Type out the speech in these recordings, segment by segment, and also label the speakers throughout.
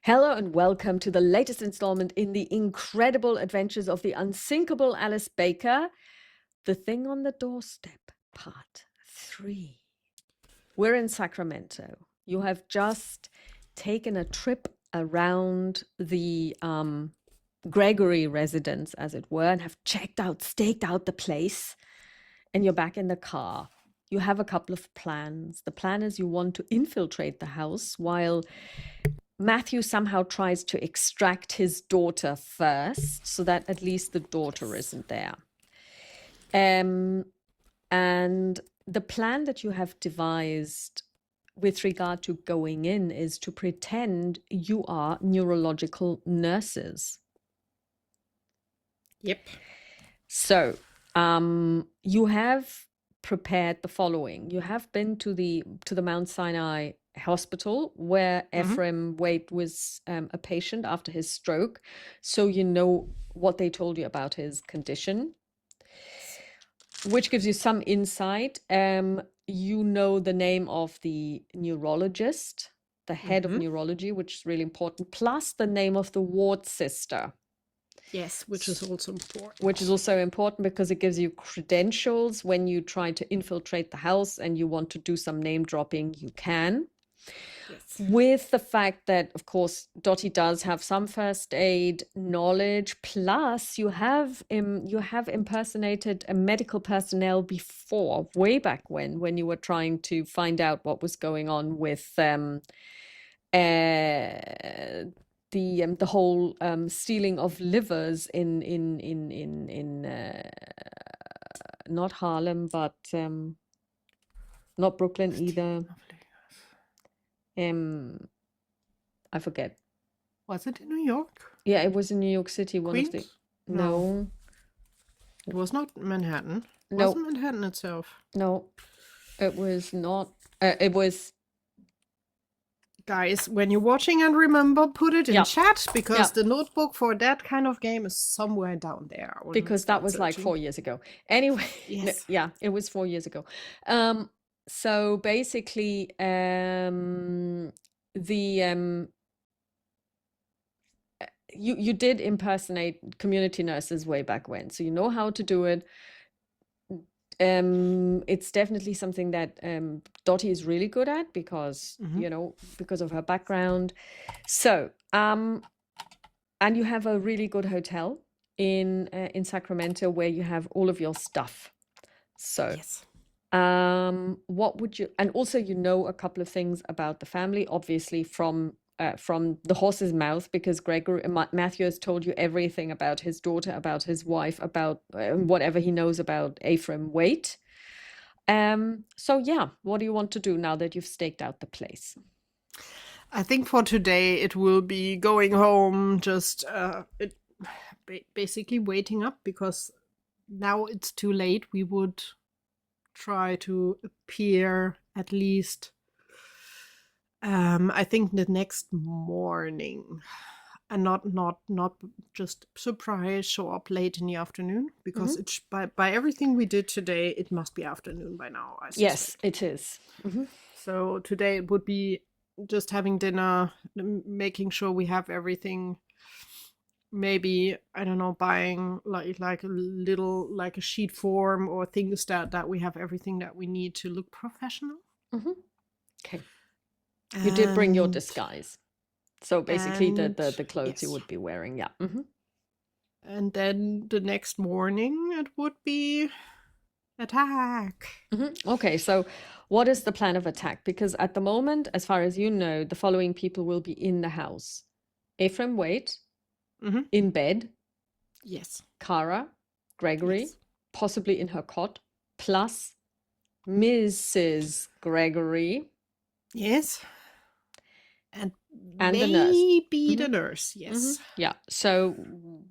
Speaker 1: Hello and welcome to the latest installment in the incredible adventures of the unsinkable Alice Baker, The Thing on the Doorstep, Part 3. We're in Sacramento. You have just taken a trip around the Gregory residence, as it were, and have staked out the place, and you're back in the car. You have a couple of plans. The plan is you want to infiltrate the house while Matthew somehow tries to extract his daughter first, so that at least the daughter isn't there. And the plan that you have devised with regard to going in is to pretend you are neurological nurses.
Speaker 2: Yep.
Speaker 1: So, you have prepared the following. You have been to the Mount Sinai hospital where Ephraim Waite was a patient after his stroke. So you know what they told you about his condition, which gives you some insight. You know the name of the neurologist, the head of neurology, which is really important, plus the name of the ward sister.
Speaker 2: Yes, which is also important.
Speaker 1: Which is also important because it gives you credentials when you try to infiltrate the house and you want to do some name dropping, you can.
Speaker 2: Yes.
Speaker 1: With the fact that, of course, Dottie does have some first aid knowledge, plus you have impersonated a medical personnel before, way back when you were trying to find out what was going on with the whole stealing of livers in not Harlem, but not Brooklyn either. I forget.
Speaker 2: Was it in New York?
Speaker 1: Yeah, it was in New York City.
Speaker 2: Queens?
Speaker 1: No.
Speaker 2: It was not Manhattan.
Speaker 1: No.
Speaker 2: Wasn't Manhattan itself?
Speaker 1: No, it was not. It was.
Speaker 2: Guys, when you're watching and remember, put it in chat because the notebook for that kind of game is somewhere down there.
Speaker 1: Because that was like 4 years ago. Anyway,
Speaker 2: yes.
Speaker 1: It was 4 years ago. So basically, you did impersonate community nurses way back when, so you know how to do it. It's definitely something that Dottie is really good at because because of her background. So and you have a really good hotel in Sacramento where you have all of your stuff. So
Speaker 2: yes.
Speaker 1: What would you, and also you know a couple of things about the family, obviously from the horse's mouth, because Matthew has told you everything about his daughter, about his wife, about whatever he knows about Ephraim Waite. So yeah, what do you want to do now that you've staked out the place?
Speaker 2: I think for today it will be going home, just basically waiting up, because now it's too late. We would try to appear at least I think the next morning, and not just surprise, show up late in the afternoon, because it's by everything we did today, it must be afternoon by now, I suspect.
Speaker 1: Yes, it is.
Speaker 2: So today it would be just having dinner, making sure we have everything. Maybe, I don't know, buying like a little, like a sheet form or things that we have everything that we need to look professional.
Speaker 1: Okay. You did bring your disguise. So basically the clothes you would be wearing, yeah.
Speaker 2: And then the next morning it would be attack.
Speaker 1: Okay, so what is the plan of attack? Because at the moment, as far as you know, the following people will be in the house. Ephraim Waite, in bed.
Speaker 2: Yes.
Speaker 1: Cara, Gregory, possibly in her cot, plus Mrs. Gregory.
Speaker 2: Yes. And
Speaker 1: maybe
Speaker 2: the nurse. Yes.
Speaker 1: Yeah. So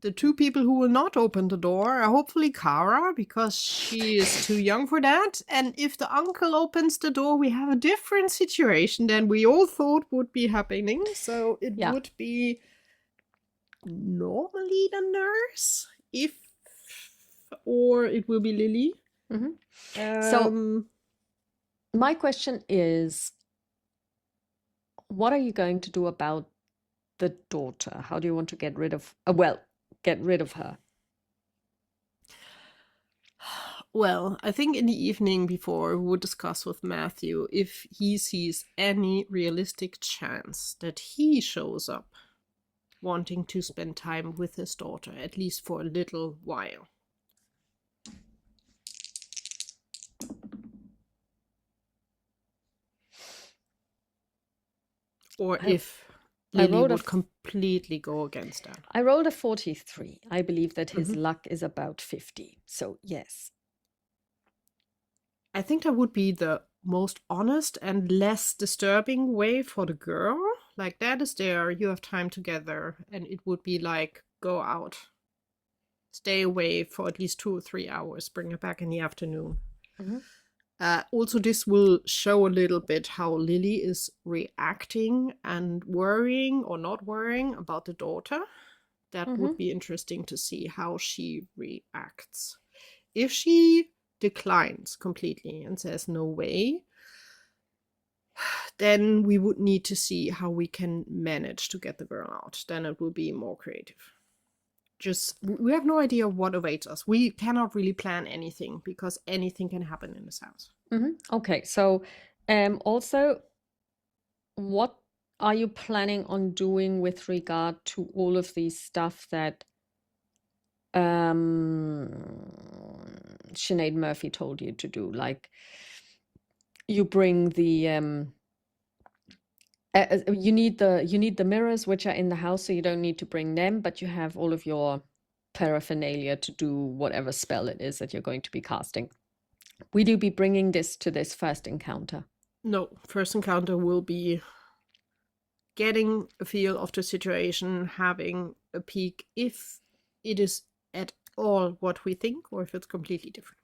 Speaker 2: the two people who will not open the door are hopefully Cara, because she is too young for that. And if the uncle opens the door, we have a different situation than we all thought would be happening. So it would be normally the nurse, or it will be Lily.
Speaker 1: So my question is, what are you going to do about the daughter? How do you want to get rid of, get rid of her?
Speaker 2: Well, I think in the evening before we would discuss with Matthew if he sees any realistic chance that he shows up wanting to spend time with his daughter, at least for a little while. Or if Lily would completely go against that.
Speaker 1: I rolled a 43. I believe that his luck is about 50. So, yes.
Speaker 2: I think that would be the most honest and less disturbing way for the girl. Like, Dad is there, you have time together, and it would be like, go out. Stay away for at least 2 or 3 hours, bring her back in the afternoon. Also, this will show a little bit how Lily is reacting and worrying or not worrying about the daughter. That would be interesting to see how she reacts. If she declines completely and says no way, then we would need to see how we can manage to get the girl out. Then it will be more creative. Just, we have no idea what awaits us. We cannot really plan anything because anything can happen in this house.
Speaker 1: Okay, so also, what are you planning on doing with regard to all of these stuff that Sinead Murphy told you to do? Like, you bring the you need the mirrors which are in the house, so you don't need to bring them, but you have all of your paraphernalia to do whatever spell it is that you're going to be casting. Will you be bringing this to this first encounter?
Speaker 2: No, first encounter will be getting a feel of the situation, having a peek if it is at all what we think or if it's completely different.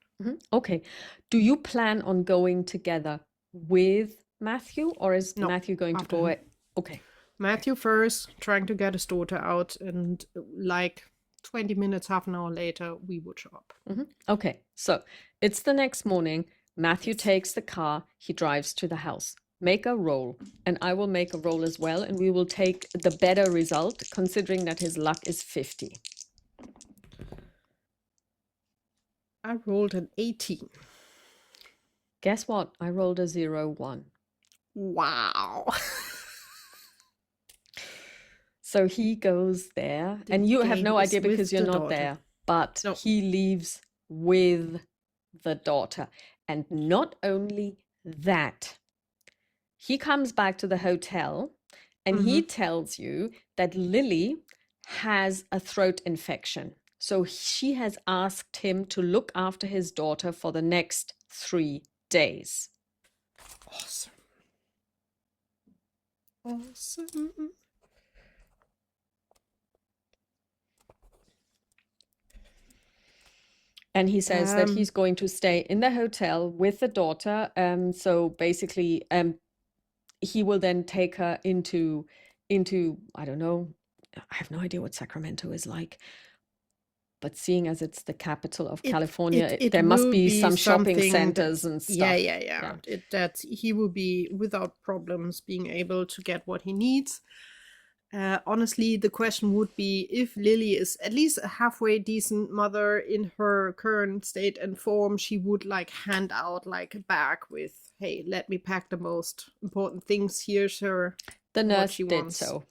Speaker 1: Okay. Do you plan on going together with Matthew, or is Matthew going to go away? Okay.
Speaker 2: Matthew first, trying to get his daughter out, and like 20 minutes, half an hour later, we would show up.
Speaker 1: Okay, so it's the next morning. Matthew takes the car. He drives to the house. Make a roll, and I will make a roll as well, and we will take the better result, considering that his luck is 50.
Speaker 2: I rolled an 18.
Speaker 1: Guess what? I rolled a 0-1.
Speaker 2: Wow.
Speaker 1: So he goes there, and you have no idea because you're not there, but he leaves with the daughter. And not only that, he comes back to the hotel and he tells you that Lily has a throat infection. So she has asked him to look after his daughter for the next 3 days.
Speaker 2: Awesome. Awesome.
Speaker 1: And he says that he's going to stay in the hotel with the daughter. So basically, he will then take her into, I don't know, I have no idea what Sacramento is like. But seeing as it's the capital of California, there must be some shopping centers and stuff.
Speaker 2: Yeah. That he will be without problems being able to get what he needs. Honestly, the question would be if Lily is at least a halfway decent mother in her current state and form, she would like hand out like a bag with, hey, let me pack the most important things. Here's her.
Speaker 1: The nurse did so.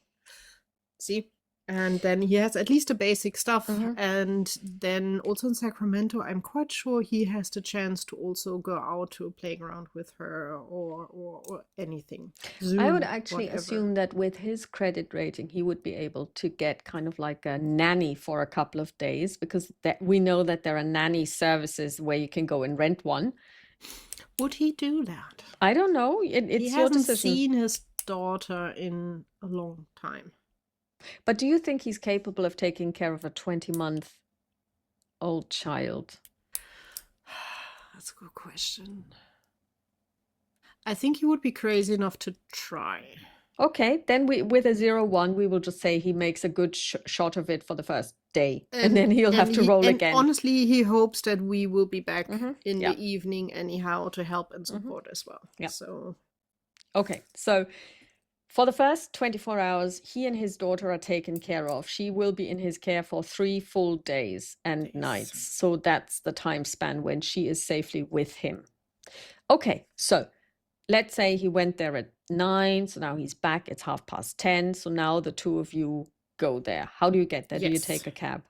Speaker 2: See? And then he has at least the basic stuff. And then also in Sacramento, I'm quite sure he has the chance to also go out to a playground with her or anything. Zoom,
Speaker 1: I would actually assume that with his credit rating, he would be able to get kind of like a nanny for a couple of days, because we know that there are nanny services where you can go and rent one.
Speaker 2: Would he do that?
Speaker 1: I don't know. It's your decision.
Speaker 2: He hasn't seen his daughter in a long time.
Speaker 1: But do you think he's capable of taking care of a 20-month-old child?
Speaker 2: That's a good question. I think he would be crazy enough to try.
Speaker 1: Okay, then with a 0-1, we will just say he makes a good shot of it for the first day, and then he'll have to roll again.
Speaker 2: Honestly, he hopes that we will be back in the evening anyhow to help and support as well.
Speaker 1: Yeah.
Speaker 2: So.
Speaker 1: Okay, so For the first 24 hours, he and his daughter are taken care of. She will be in his care for 3 full days and nights. So that's the time span when she is safely with him. Okay, so let's say he went there at 9, so now he's back, it's 10:30. So now the two of you go there. How do you get there? Do you
Speaker 2: Yes.
Speaker 1: take a cab?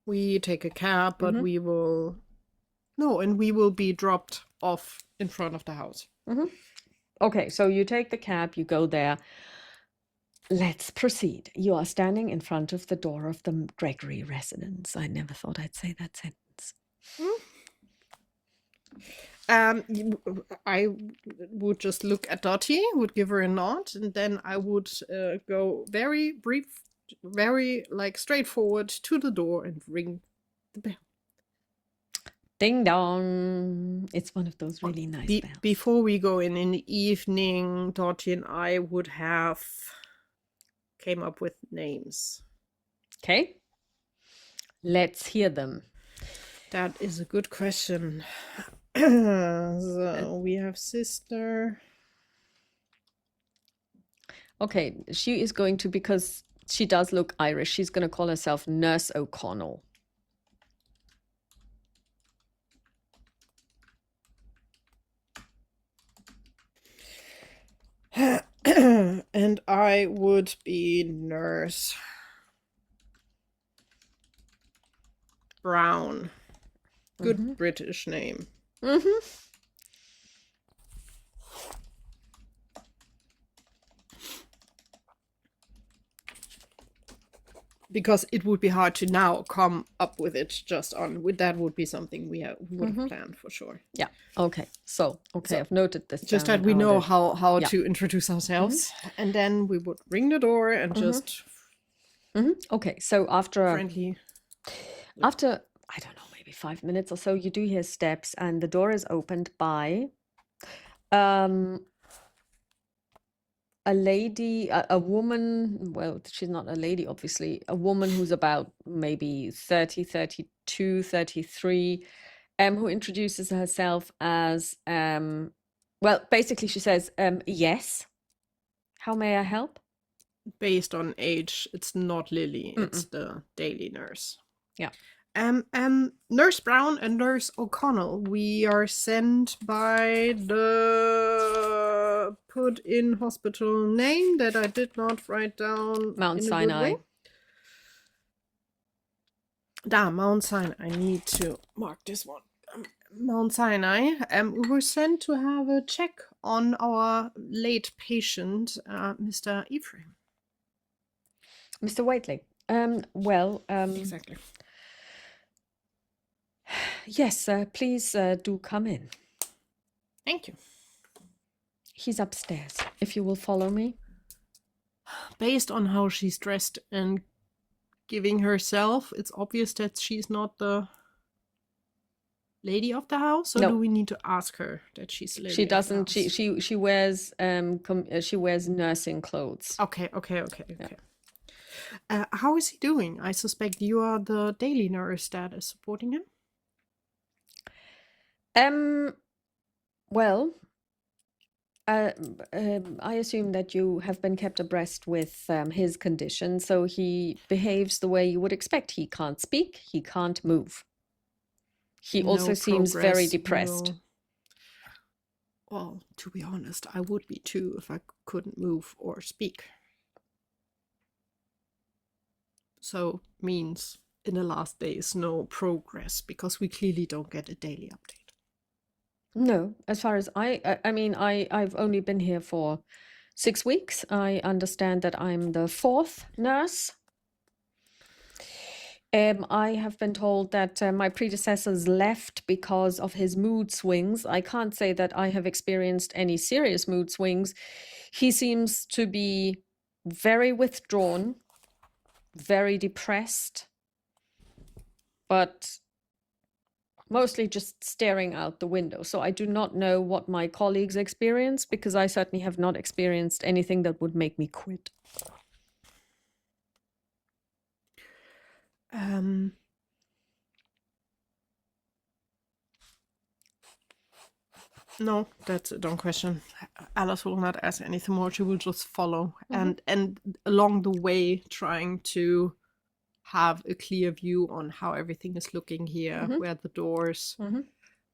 Speaker 2: We take a cab, but
Speaker 1: Mhm.
Speaker 2: we will... No, and we will be dropped off in front of the house.
Speaker 1: Okay, so you take the cab, you go there. Let's proceed. You are standing in front of the door of the Gregory residence. I never thought I'd say that sentence.
Speaker 2: I would just look at Dottie, would give her a nod, and then I would go very brief, very like straightforward to the door and ring the bell.
Speaker 1: Ding dong. It's one of those really nice bells.
Speaker 2: Before we go in the evening, Dottie and I would have came up with names.
Speaker 1: Okay. Let's hear them.
Speaker 2: That is a good question. So we have sister.
Speaker 1: Okay, she is going to, because she does look Irish, she's going to call herself Nurse O'Connell.
Speaker 2: And I would be Nurse Brown. Good British name. Because it would be hard to now come up with it just on. That would be something we would have planned for sure.
Speaker 1: Yeah. Okay. So I've noted this.
Speaker 2: Just
Speaker 1: down
Speaker 2: that we
Speaker 1: in
Speaker 2: know
Speaker 1: order.
Speaker 2: how to introduce ourselves, and then we would ring the door and just
Speaker 1: Okay. So after
Speaker 2: friendly.
Speaker 1: After, I don't know, maybe 5 minutes or so, you do hear steps, and the door is opened by a lady, a woman. Well, she's not a lady, obviously. A woman who's about maybe 30, 32, 33, who introduces herself as, well, basically she says, yes. How may I help?
Speaker 2: Based on age, it's not Lily, it's the daily nurse.
Speaker 1: Yeah.
Speaker 2: Nurse Brown and Nurse O'Connell, we are sent by the put in hospital name that I did not write down.
Speaker 1: Mount Sinai.
Speaker 2: Mount Sinai. I need to mark this one. Mount Sinai. We were sent to have a check on our late patient, Mr. Ephraim.
Speaker 1: Mr. Waitley. Well,
Speaker 2: Exactly.
Speaker 1: Yes, please do come in.
Speaker 2: Thank you.
Speaker 1: He's upstairs, if you will follow me.
Speaker 2: Based on how she's dressed and giving herself, it's obvious that she's not the lady of the house. Or
Speaker 1: No.
Speaker 2: do we need to ask her that she's lady?
Speaker 1: She doesn't.
Speaker 2: Of the house?
Speaker 1: She wears she wears nursing clothes.
Speaker 2: Okay. How is he doing? I suspect you are the daily nurse that is supporting him.
Speaker 1: Well, I assume that you have been kept abreast with his condition, so he behaves the way you would expect. He can't speak, he can't move. He also seems very depressed.
Speaker 2: Well, to be honest, I would be too if I couldn't move or speak. So means in the last days, no progress, because we clearly don't get a daily update.
Speaker 1: No, as far as I've only been here for 6 weeks. I understand that I'm the 4th nurse. I have been told that my predecessors left because of his mood swings. I can't say that I have experienced any serious mood swings. He seems to be very withdrawn, very depressed, but mostly just staring out the window. So I do not know what my colleagues experience, because I certainly have not experienced anything that would make me quit.
Speaker 2: No, that's a dumb question. Alice will not ask anything more. She will just follow, and along the way trying to have a clear view on how everything is looking here. Where are the doors?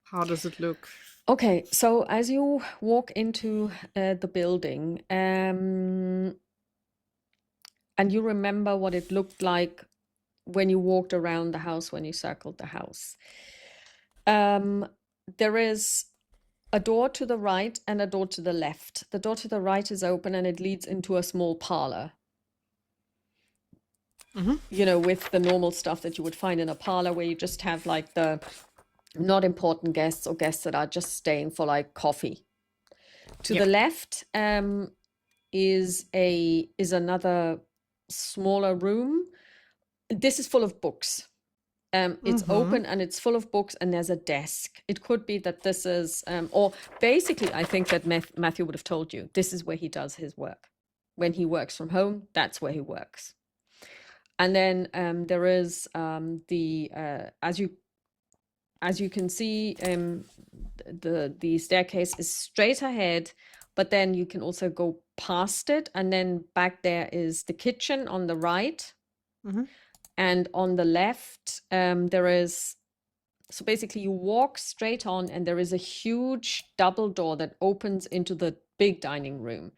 Speaker 2: How does it look?
Speaker 1: Okay, so as you walk into the building, and you remember what it looked like when you walked around the house, when you circled the house. There is a door to the right and a door to the left. The door to the right is open and it leads into a small parlor. You know, with the normal stuff that you would find in a parlor, where you just have like the not important guests or guests that are just staying for like coffee. To the left is another smaller room. This is full of books. It's open and it's full of books, and there's a desk. It could be that this is, or basically, I think that Matthew would have told you, this is where he does his work. When he works from home, that's where he works. And then there is as you can see, the staircase is straight ahead, but then you can also go past it, and then back there is the kitchen on the right. And on the left, there is, so basically you walk straight on and there is a huge double door that opens into the big dining room.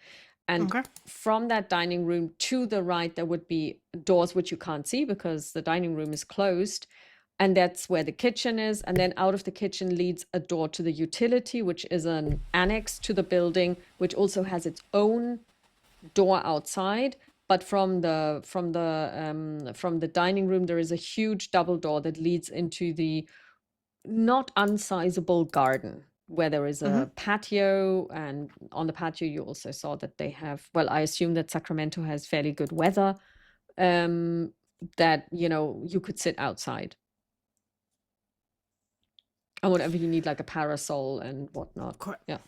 Speaker 1: And from that dining room to the right, there would be doors which you can't see because the dining room is closed. And that's where the kitchen is. And then out of the kitchen leads a door to the utility, which is an annex to the building, which also has its own door outside. But from the dining room, there is a huge double door that leads into the not unsizable garden, where there is a patio. And on the patio, you also saw that they have, well, I assume that Sacramento has fairly good weather, that, you know, you could sit outside. And whatever you need, like a parasol and whatnot. Yeah.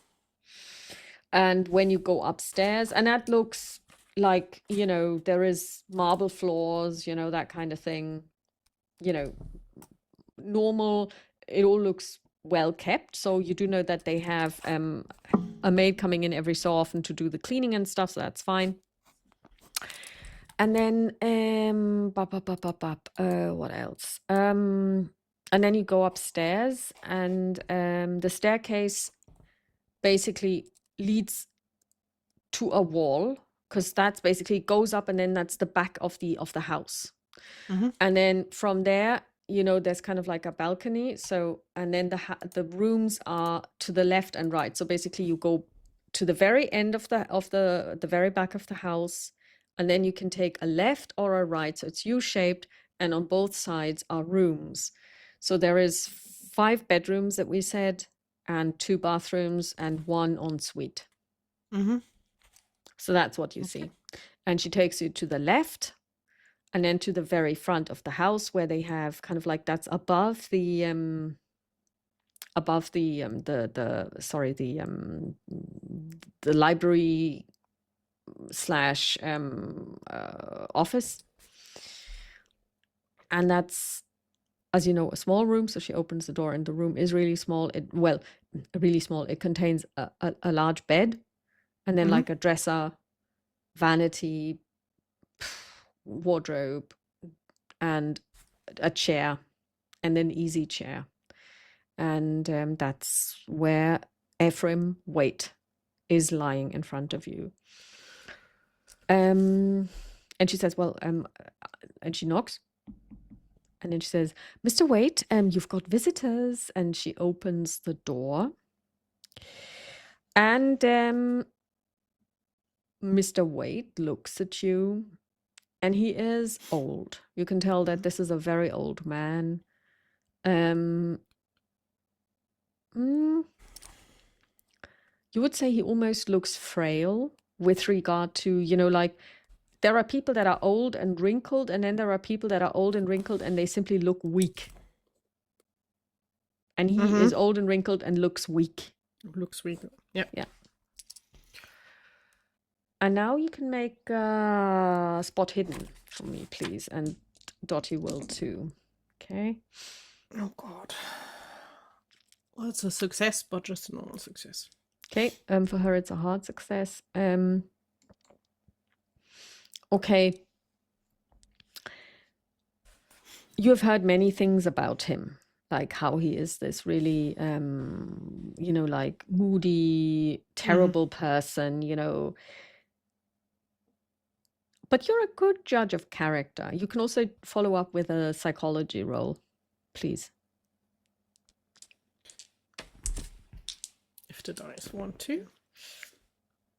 Speaker 1: And when you go upstairs, and that looks like, you know, there is marble floors, you know, that kind of thing, you know, normal. It all looks well kept. So you do know that they have a maid coming in every so often to do the cleaning and stuff. So that's fine. And then, what else? And then you go upstairs, and the staircase basically leads to a wall, because that's basically goes up, and then that's the back of the house. And then from there, you know, there's kind of like a balcony. So, and then the rooms are to the left and right. So basically you go to the very end of the very back of the house, and then you can take a left or a right. So it's U-shaped, and on both sides are rooms. So there is 5 bedrooms that we said, and 2 bathrooms and 1 ensuite. So that's what you see. And she takes you to the left, and then to the very front of the house, where they have kind of like, that's above the library slash office. And that's, as you know, a small room. So she opens the door, and the room is really small. Really small. It contains a large bed, and then like a dresser, vanity, wardrobe, and a chair, and an easy chair. And that's where Ephraim Waite is lying in front of you. And she says, well, and she knocks. And then she says, Mr. Waite, you've got visitors. And she opens the door. And Mr. Waite looks at you, and he is old. You can tell that this is a very old man. You would say he almost looks frail, with regard to, you know, like, there are people that are old and wrinkled, and then there are people that are old and wrinkled and they simply look weak. And he is old and wrinkled and looks weak.
Speaker 2: Looks weak. Yeah.
Speaker 1: Yeah. And now you can make spot hidden for me, please. And Dottie will too. Okay.
Speaker 2: Oh, God. Well, it's a success, but just a normal success.
Speaker 1: Okay, for her it's a hard success. Okay. You have heard many things about him, like how he is this really, like moody, terrible person, But you're a good judge of character. You can also follow up with a psychology roll, please.
Speaker 2: If the dice want to.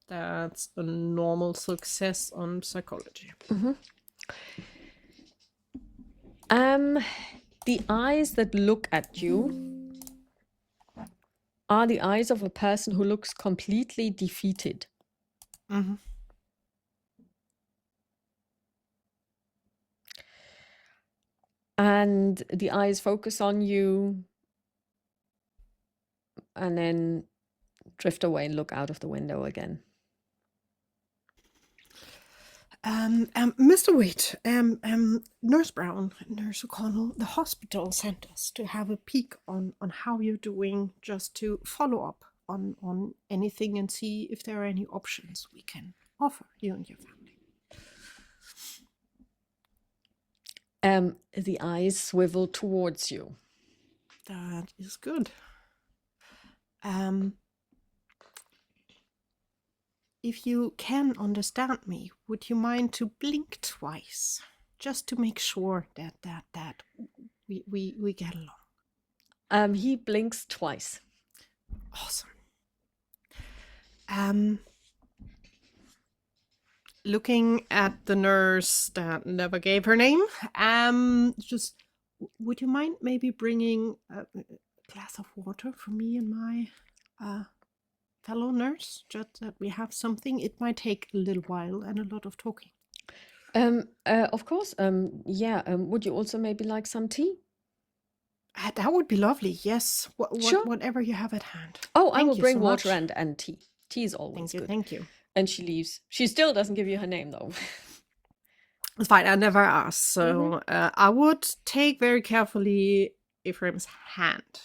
Speaker 2: That's a normal success on psychology.
Speaker 1: The eyes that look at you are the eyes of a person who looks completely defeated. And the eyes focus on you and then drift away and look out of the window again.
Speaker 2: Mr. Waite, Nurse Brown, Nurse O'Connell, the hospital sent us to have a peek on how you're doing, just to follow up on anything and see if there are any options we can offer you and your family.
Speaker 1: The eyes swivel towards you.
Speaker 2: That is good. If you can understand me, would you mind to blink twice, just to make sure that we get along?
Speaker 1: He blinks twice.
Speaker 2: Awesome. Looking at the nurse that never gave her name, just would you mind maybe bringing a glass of water for me and my fellow nurse, just that we have something? It might take a little while and a lot of talking.
Speaker 1: Of course. Yeah. Would you also maybe like some tea?
Speaker 2: That would be lovely. Yes.
Speaker 1: Sure.
Speaker 2: Whatever you have at hand.
Speaker 1: Oh, I
Speaker 2: Thank
Speaker 1: will
Speaker 2: you
Speaker 1: bring
Speaker 2: so
Speaker 1: water
Speaker 2: much.
Speaker 1: and tea. Tea is always good.
Speaker 2: Thank you.
Speaker 1: And she leaves. She still doesn't give you her name, though.
Speaker 2: It's fine. I never asked. So I would take very carefully Ephraim's hand.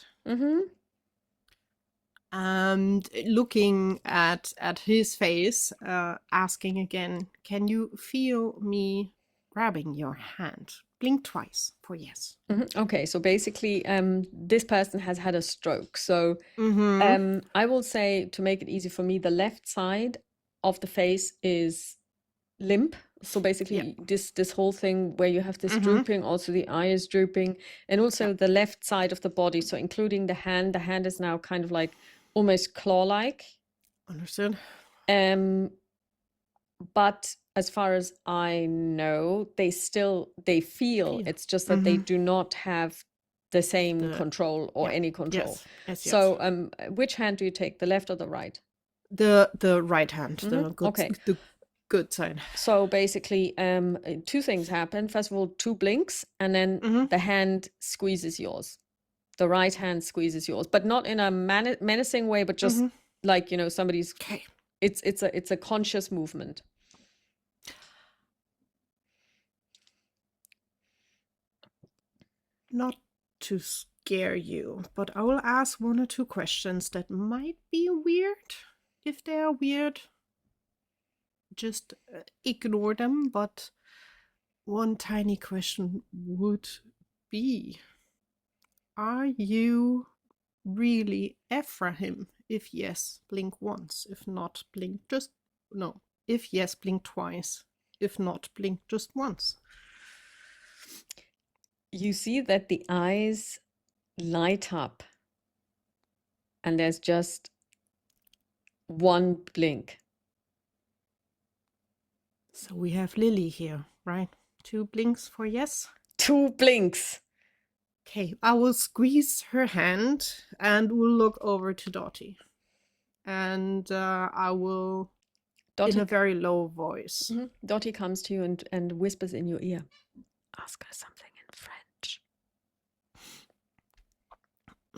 Speaker 2: And looking at his face, asking again, can you feel me grabbing your hand? Blink twice for yes.
Speaker 1: Okay, so basically this person has had a stroke. So I will say, to make it easy for me, the left side of the face is limp. So basically this whole thing where you have this drooping, also the eye is drooping, and also the left side of the body, so including the hand is now kind of like almost claw-like.
Speaker 2: Understood.
Speaker 1: But as far as I know, they feel. It's just that they do not have the same control or any control.
Speaker 2: Yes.
Speaker 1: So which hand do you take, the left or the right?
Speaker 2: The right hand, the good side. So
Speaker 1: basically two things happen. First of all, two blinks, and then the hand squeezes yours. The right hand squeezes yours, but not in a menacing way, but just like, somebody's it's a conscious movement.
Speaker 2: Not to scare you, but I will ask one or two questions that might be weird. If they are weird, just ignore them. But one tiny question would be, are you really Ephraim? If yes, blink once. If not, blink If yes, blink twice. If not, blink just once.
Speaker 1: You see that the eyes light up and there's just one blink.
Speaker 2: So we have Lily here, right? 2 blinks for yes?
Speaker 1: 2 blinks.
Speaker 2: Okay, I will squeeze her hand and will look over to Dottie. And I will, Dottie, in a very low voice.
Speaker 1: Dottie comes to you and whispers in your ear. Ask her something in French.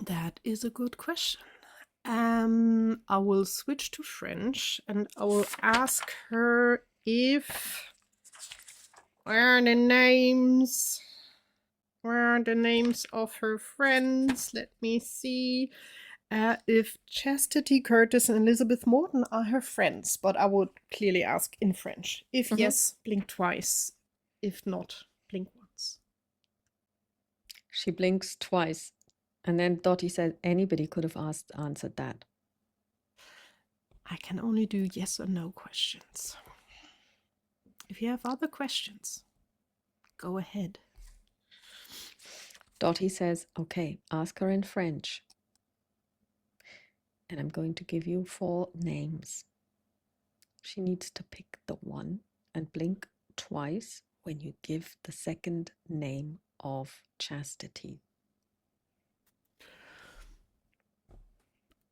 Speaker 2: That is a good question. I will switch to French and I will ask her where are the names of her friends? Let me see. If Chastity, Curtis, and Elizabeth Morton are her friends, but I would clearly ask in French. If yes, blink twice. If not, blink once.
Speaker 1: She blinks twice. And then Dottie said anybody could have answered that.
Speaker 2: I can only do yes or no questions. If you have other questions, go ahead.
Speaker 1: Dottie says, okay, ask her in French. And I'm going to give you 4 names. She needs to pick the one and blink twice when you give the second name of Chastity.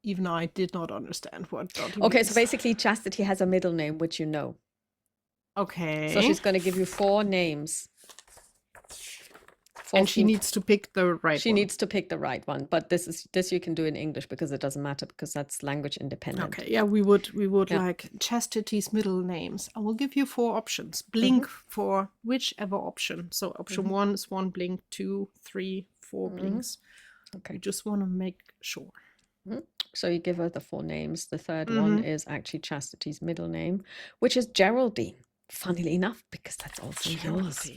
Speaker 2: Even I did not understand what Dottie
Speaker 1: Okay,
Speaker 2: means.
Speaker 1: so basically Chastity has a middle name, which you know.
Speaker 2: Okay.
Speaker 1: So she's going to give you 4 names.
Speaker 2: And she needs to pick the right one.
Speaker 1: She needs to pick the right one, but this you can do in English because it doesn't matter because that's language independent.
Speaker 2: Okay, yeah, we would like Chastity's middle names. I will give you 4 options. Blink for whichever option. So option 1 is 1 blink, 2, 3, 4 blinks. Okay. We just want to make sure.
Speaker 1: So you give her the 4 names. The third one is actually Chastity's middle name, which is Geraldine. Funnily enough, because that's also yours.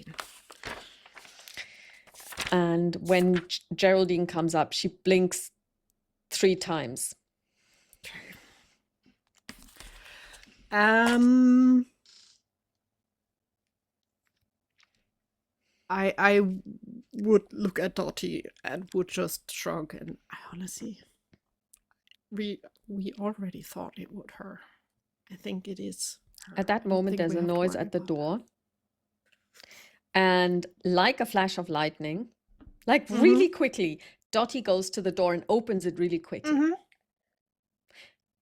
Speaker 1: And when Geraldine comes up, she blinks 3 times.
Speaker 2: Okay. I would look at Dottie and would just shrug, and I honestly, we already thought it would hurt. I think it is her.
Speaker 1: At that moment, there's a noise at the door. And like a flash of lightning, like really quickly, Dottie goes to the door and opens it really quickly.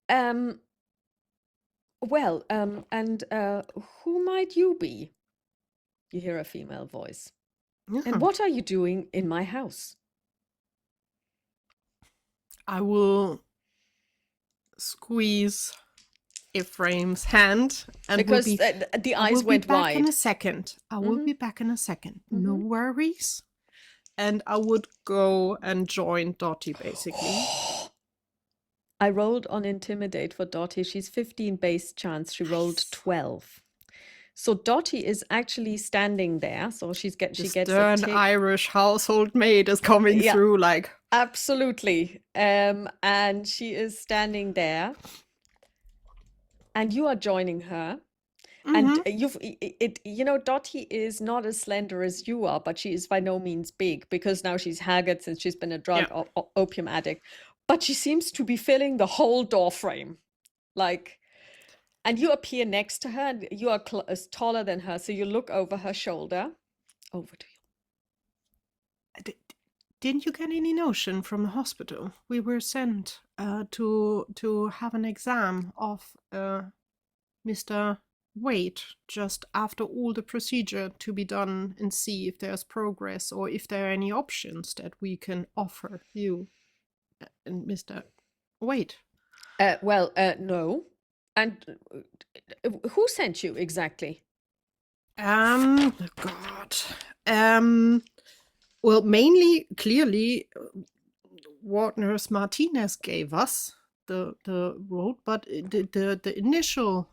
Speaker 1: And who might you be? You hear a female voice. And what are you doing in my house?
Speaker 2: I will squeeze Ephraim's hand and
Speaker 1: because the eyes went wide.
Speaker 2: I will be back in a second. I will be back in a second. No worries. And I would go and join Dottie, basically.
Speaker 1: I rolled on Intimidate for Dottie. She's 15 base chance. She rolled 12. So Dottie is actually standing there. So she gets a
Speaker 2: stern Irish household maid is coming through, like
Speaker 1: absolutely. And she is standing there, and you are joining her. And Dottie is not as slender as you are, but she is by no means big because now she's haggard since she's been a drug opium addict. But she seems to be filling the whole door frame, like. And you appear next to her, and you are taller than her, so you look over her shoulder. Over to
Speaker 2: you. Didn't you get any notion from the hospital? We were sent to have an exam of Mr. Wait just after all the procedure to be done and see if there's progress or if there are any options that we can offer you and Mr. Wait.
Speaker 1: No. And who sent you exactly?
Speaker 2: God. Well, mainly, clearly, what Nurse Martinez gave us the road, but the initial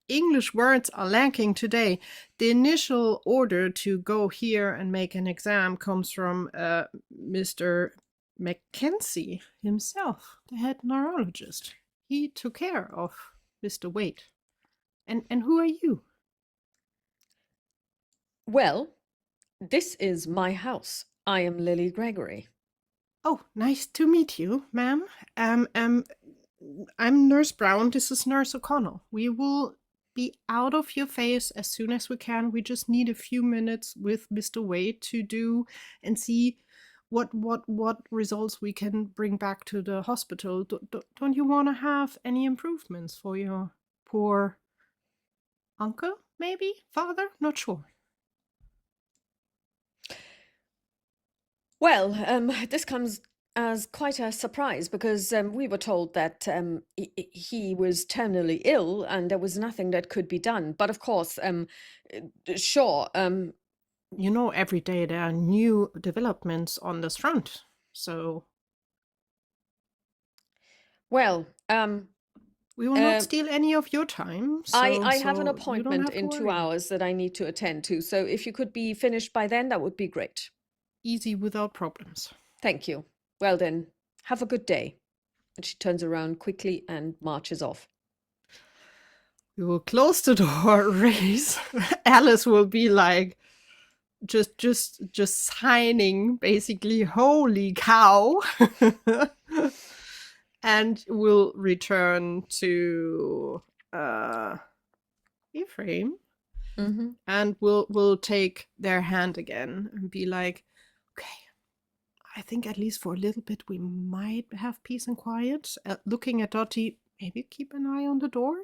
Speaker 2: English words are lacking today. The initial order to go here and make an exam comes from Mr. Mackenzie himself, the head neurologist. He took care of Mr. Wait. And who are you?
Speaker 1: Well, this is my house. I am Lily Gregory.
Speaker 2: Oh, nice to meet you, ma'am. I'm Nurse Brown. This is Nurse O'Connell. We will be out of your face as soon as we can. We just need a few minutes with Mr. Wade to do and see what results we can bring back to the hospital. Don't you want to have any improvements for your poor uncle, maybe? Father? Not sure.
Speaker 1: Well, this comes as quite a surprise because we were told that he was terminally ill and there was nothing that could be done. But of course, sure.
Speaker 2: Every day there are new developments on this front. So
Speaker 1: Well,
Speaker 2: we will not
Speaker 1: uh,
Speaker 2: steal any of your time. So
Speaker 1: I have an
Speaker 2: you don't
Speaker 1: appointment
Speaker 2: have to
Speaker 1: in 2
Speaker 2: worry.
Speaker 1: hours that I need to attend to. So if you could be finished by then, that would be great.
Speaker 2: Easy without problems.
Speaker 1: Thank you. Well then, have a good day. And she turns around quickly and marches off.
Speaker 2: We will close the door, race. Alice will be like just signing basically, holy cow. And we'll return to Ephraim.
Speaker 1: Mm-hmm.
Speaker 2: And we'll take their hand again and be like, okay, I think at least for a little bit we might have peace and quiet. Looking at Dottie, maybe keep an eye on the door.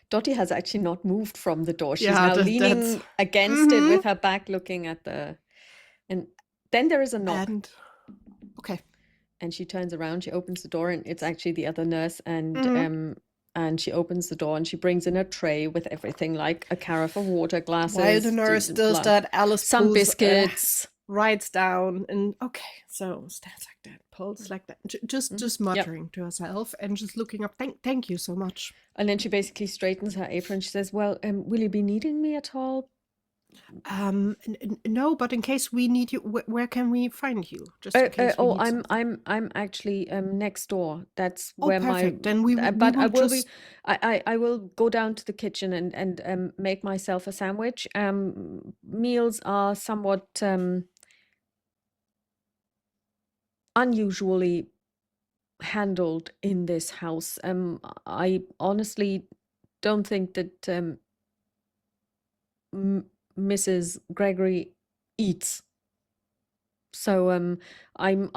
Speaker 1: Dottie has actually not moved from the door. She's
Speaker 2: Yeah,
Speaker 1: now leaning
Speaker 2: that's
Speaker 1: against it with her back looking at the... And then there is a knock.
Speaker 2: And okay.
Speaker 1: And she turns around, she opens the door, and it's actually the other nurse. And she opens the door and she brings in a tray with everything, like a carafe of water, glasses.
Speaker 2: While the nurse does that, Alice
Speaker 1: some
Speaker 2: pulls,
Speaker 1: biscuits.
Speaker 2: writes down, and okay, so stands like that, pulls like that, just muttering to herself and just looking up. Thank you so much.
Speaker 1: And then she basically straightens her apron. She says, "Well, will you be needing me at all?"
Speaker 2: No, but in case we need you, where can we find you? Just in case we need something.
Speaker 1: I'm actually next door. That's
Speaker 2: Oh,
Speaker 1: where
Speaker 2: perfect.
Speaker 1: my
Speaker 2: Then we
Speaker 1: but I
Speaker 2: will
Speaker 1: will
Speaker 2: just...
Speaker 1: be I will go down to the kitchen and make myself a sandwich. Meals are somewhat unusually handled in this house. I honestly don't think that Mrs. Gregory eats. So I'm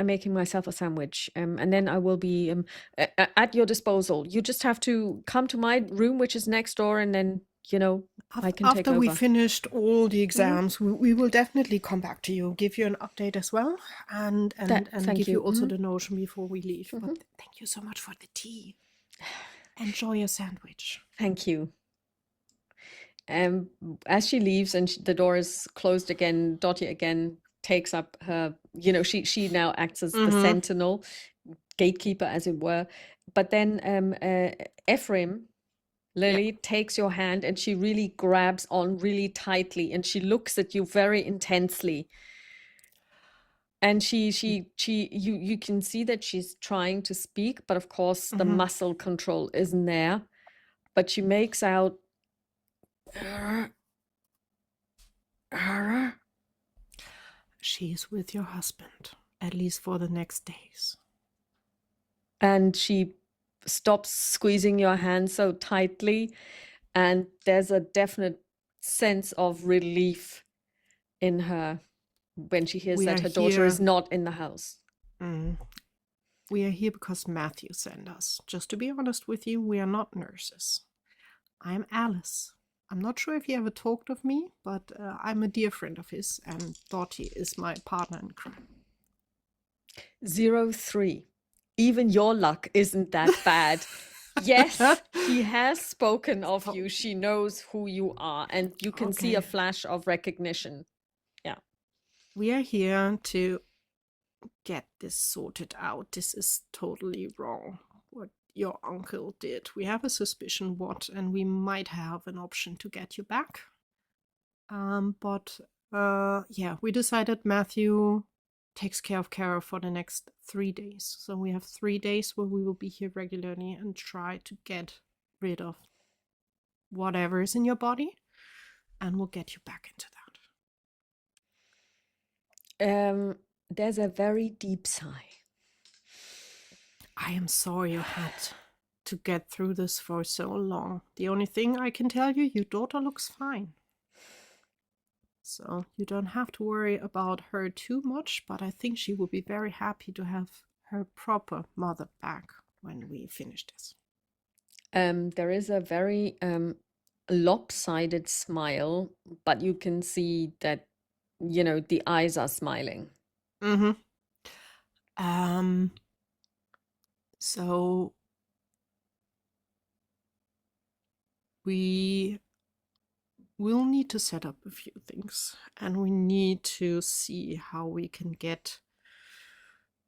Speaker 1: making myself a sandwich, and then I will be at your disposal. You just have to come to my room, which is next door, and then I can take
Speaker 2: After we
Speaker 1: over.
Speaker 2: finished all the exams, we will definitely come back to you, give you an update as well, and
Speaker 1: Thank
Speaker 2: give you
Speaker 1: you.
Speaker 2: also the notion before we leave. But thank you so much for the tea. Enjoy your sandwich.
Speaker 1: Thank you. As she leaves and the door is closed again, Dottie again takes up her, she now acts as the sentinel, gatekeeper, as it were. But then Ephraim, Lily, takes your hand and she really grabs on really tightly and she looks at you very intensely. And you can see that she's trying to speak, but of course the muscle control isn't there. But she makes out,
Speaker 2: She's with your husband, at least for the next days.
Speaker 1: And she stops squeezing your hand so tightly, and there's a definite sense of relief in her when she hears that her daughter is not in the house.
Speaker 2: We are here because Matthew sent us. Just to be honest with you, we are not nurses. I'm Alice. I'm not sure if he ever talked of me, but I'm a dear friend of his, and Dottie is my partner in crime.
Speaker 1: 03. Even your luck isn't that bad. Yes, he has spoken of you. She knows who you are, and you can see a flash of recognition. Yeah.
Speaker 2: We are here to get this sorted out. This is totally wrong, what your uncle did. We have a suspicion what, and we might have an option to get you back. But we decided Matthew takes care of Kara for the next 3 days. So we have 3 days where we will be here regularly and try to get rid of whatever is in your body, and we'll get you back into
Speaker 1: that. There's a very deep sigh.
Speaker 2: I am sorry you had to get through this for so long. The only thing I can tell you, your daughter looks fine. So you don't have to worry about her too much, but I think she will be very happy to have her proper mother back when we finish this.
Speaker 1: There is a very lopsided smile, but you can see that, the eyes are smiling.
Speaker 2: So we we'll need to set up a few things, and we need to see how we can get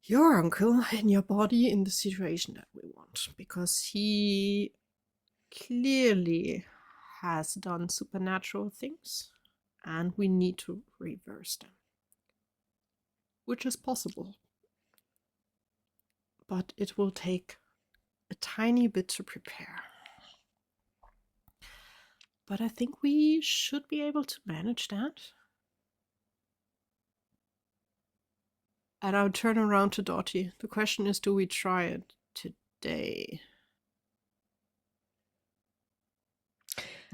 Speaker 2: your uncle in your body in the situation that we want, because he clearly has done supernatural things, and we need to reverse them, which is possible, but it will take a tiny bit to prepare. But I think we should be able to manage that. And I'll turn around to Dottie. The question is, do we try it today?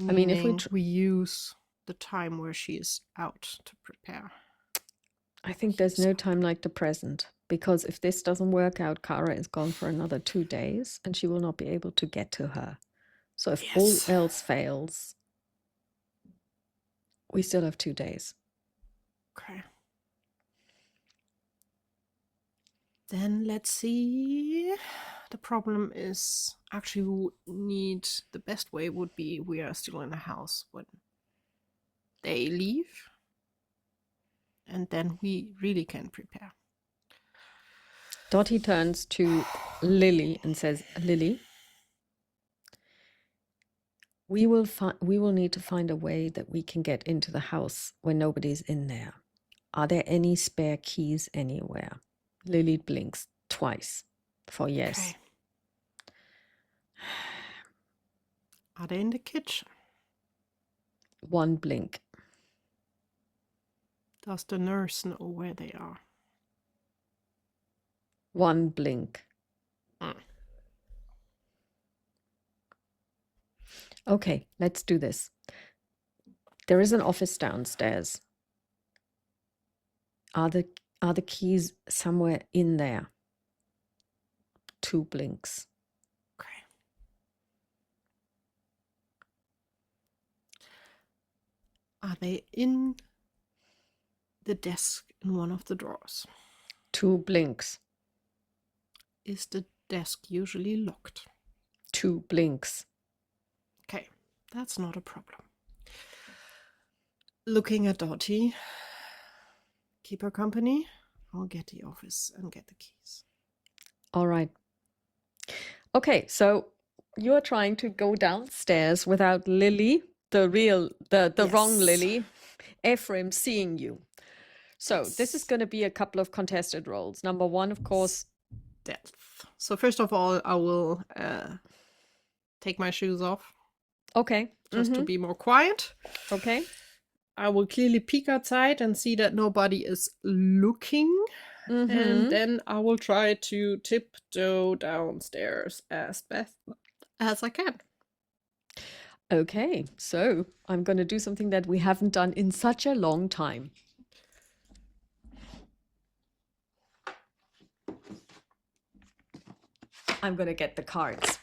Speaker 1: I mean, if
Speaker 2: we use the time where she is out to prepare.
Speaker 1: I think there's no time like the present, because if this doesn't work out, Kara is gone for another 2 days and she will not be able to get to her. So if all else fails, we still have 2 days.
Speaker 2: Okay. Then let's see. The problem is, actually, we would need, the best way would be we are still in the house when they leave. And then we really can prepare.
Speaker 1: Dottie turns to Lily and says, Lily, we will need to find a way that we can get into the house when nobody's in there. Are there any spare keys anywhere? Lily blinks twice for yes.
Speaker 2: Okay. Are they in the kitchen?
Speaker 1: 1 blink.
Speaker 2: Does the nurse know where they are?
Speaker 1: 1 blink. Okay, let's do this. There is an office downstairs. Are the keys somewhere in there? 2 blinks.
Speaker 2: Okay. Are they in the desk in one of the drawers?
Speaker 1: 2 blinks.
Speaker 2: Is the desk usually locked?
Speaker 1: 2 blinks.
Speaker 2: Okay, that's not a problem. Looking at Dottie, keep her company. I'll get the office and get the keys.
Speaker 1: All right. Okay, so you're trying to go downstairs without Lily, the wrong Lily, Ephraim seeing you. So this is going to be a couple of contested roles. Number 1, of course,
Speaker 2: Stealth. So first of all, I will take my shoes off.
Speaker 1: Okay.
Speaker 2: Just to be more quiet.
Speaker 1: Okay.
Speaker 2: I will clearly peek outside and see that nobody is looking. And then I will try to tiptoe downstairs as best as I can.
Speaker 1: Okay, so I'm going to do something that we haven't done in such a long time. I'm going to get the cards.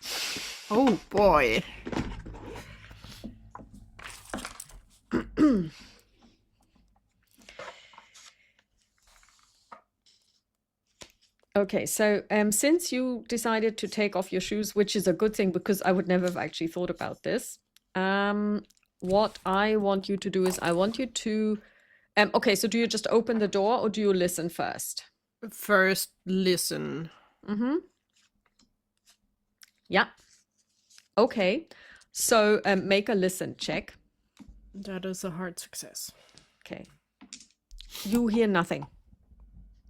Speaker 2: Oh boy.
Speaker 1: Okay, so since you decided to take off your shoes, which is a good thing because I would never have actually thought about this, what I want you to do is I want you to... okay, so do you just open the door or do you listen first?
Speaker 2: First, listen.
Speaker 1: Yeah. Okay, so make a listen check.
Speaker 2: That is a hard success.
Speaker 1: Okay. You hear nothing.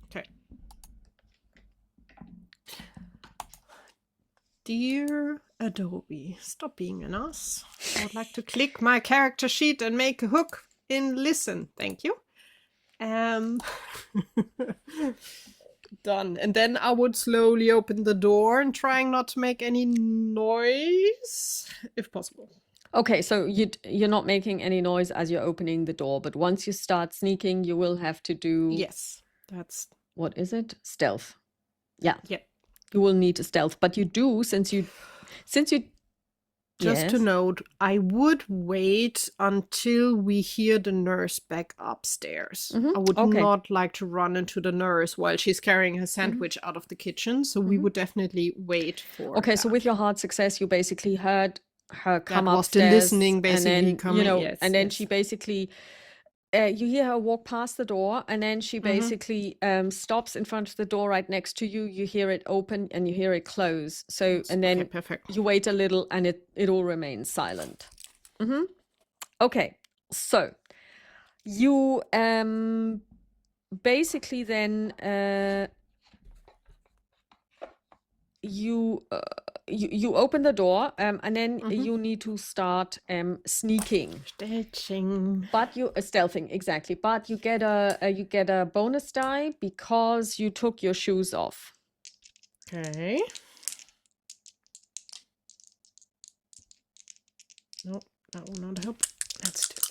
Speaker 2: Okay. Dear Adobe, stop being an ass. I would like to click my character sheet and make a hook in listen. Thank you. Done. And then I would slowly open the door and trying not to make any noise, if possible.
Speaker 1: Okay, so you're not making any noise as you're opening the door, but once you start sneaking, you will have to do...
Speaker 2: Yes, that's...
Speaker 1: What is it? Stealth. Yeah.
Speaker 2: Yeah.
Speaker 1: You will need a stealth, but you do, since you
Speaker 2: Just to note, I would wait until we hear the nurse back upstairs. I would not like to run into the nurse while she's carrying her sandwich out of the kitchen, so we would definitely wait for
Speaker 1: Okay,
Speaker 2: that.
Speaker 1: so with your hard success, you basically heard her come
Speaker 2: That was the
Speaker 1: upstairs,
Speaker 2: listening,
Speaker 1: and
Speaker 2: basically,
Speaker 1: then you
Speaker 2: coming.
Speaker 1: know,
Speaker 2: Yes,
Speaker 1: and then
Speaker 2: yes.
Speaker 1: she basically, you hear her walk past the door, and then she basically stops in front of the door right next to you. You hear it open and you hear it close. So, and then
Speaker 2: Okay, perfect.
Speaker 1: you wait a little, and it all remains silent. Okay, so you basically then you open the door, and then you need to start sneaking.
Speaker 2: Stealthing.
Speaker 1: But you stealthing, exactly. But you get a bonus die because you took your shoes off.
Speaker 2: Okay. No, that will not help. Let's do that.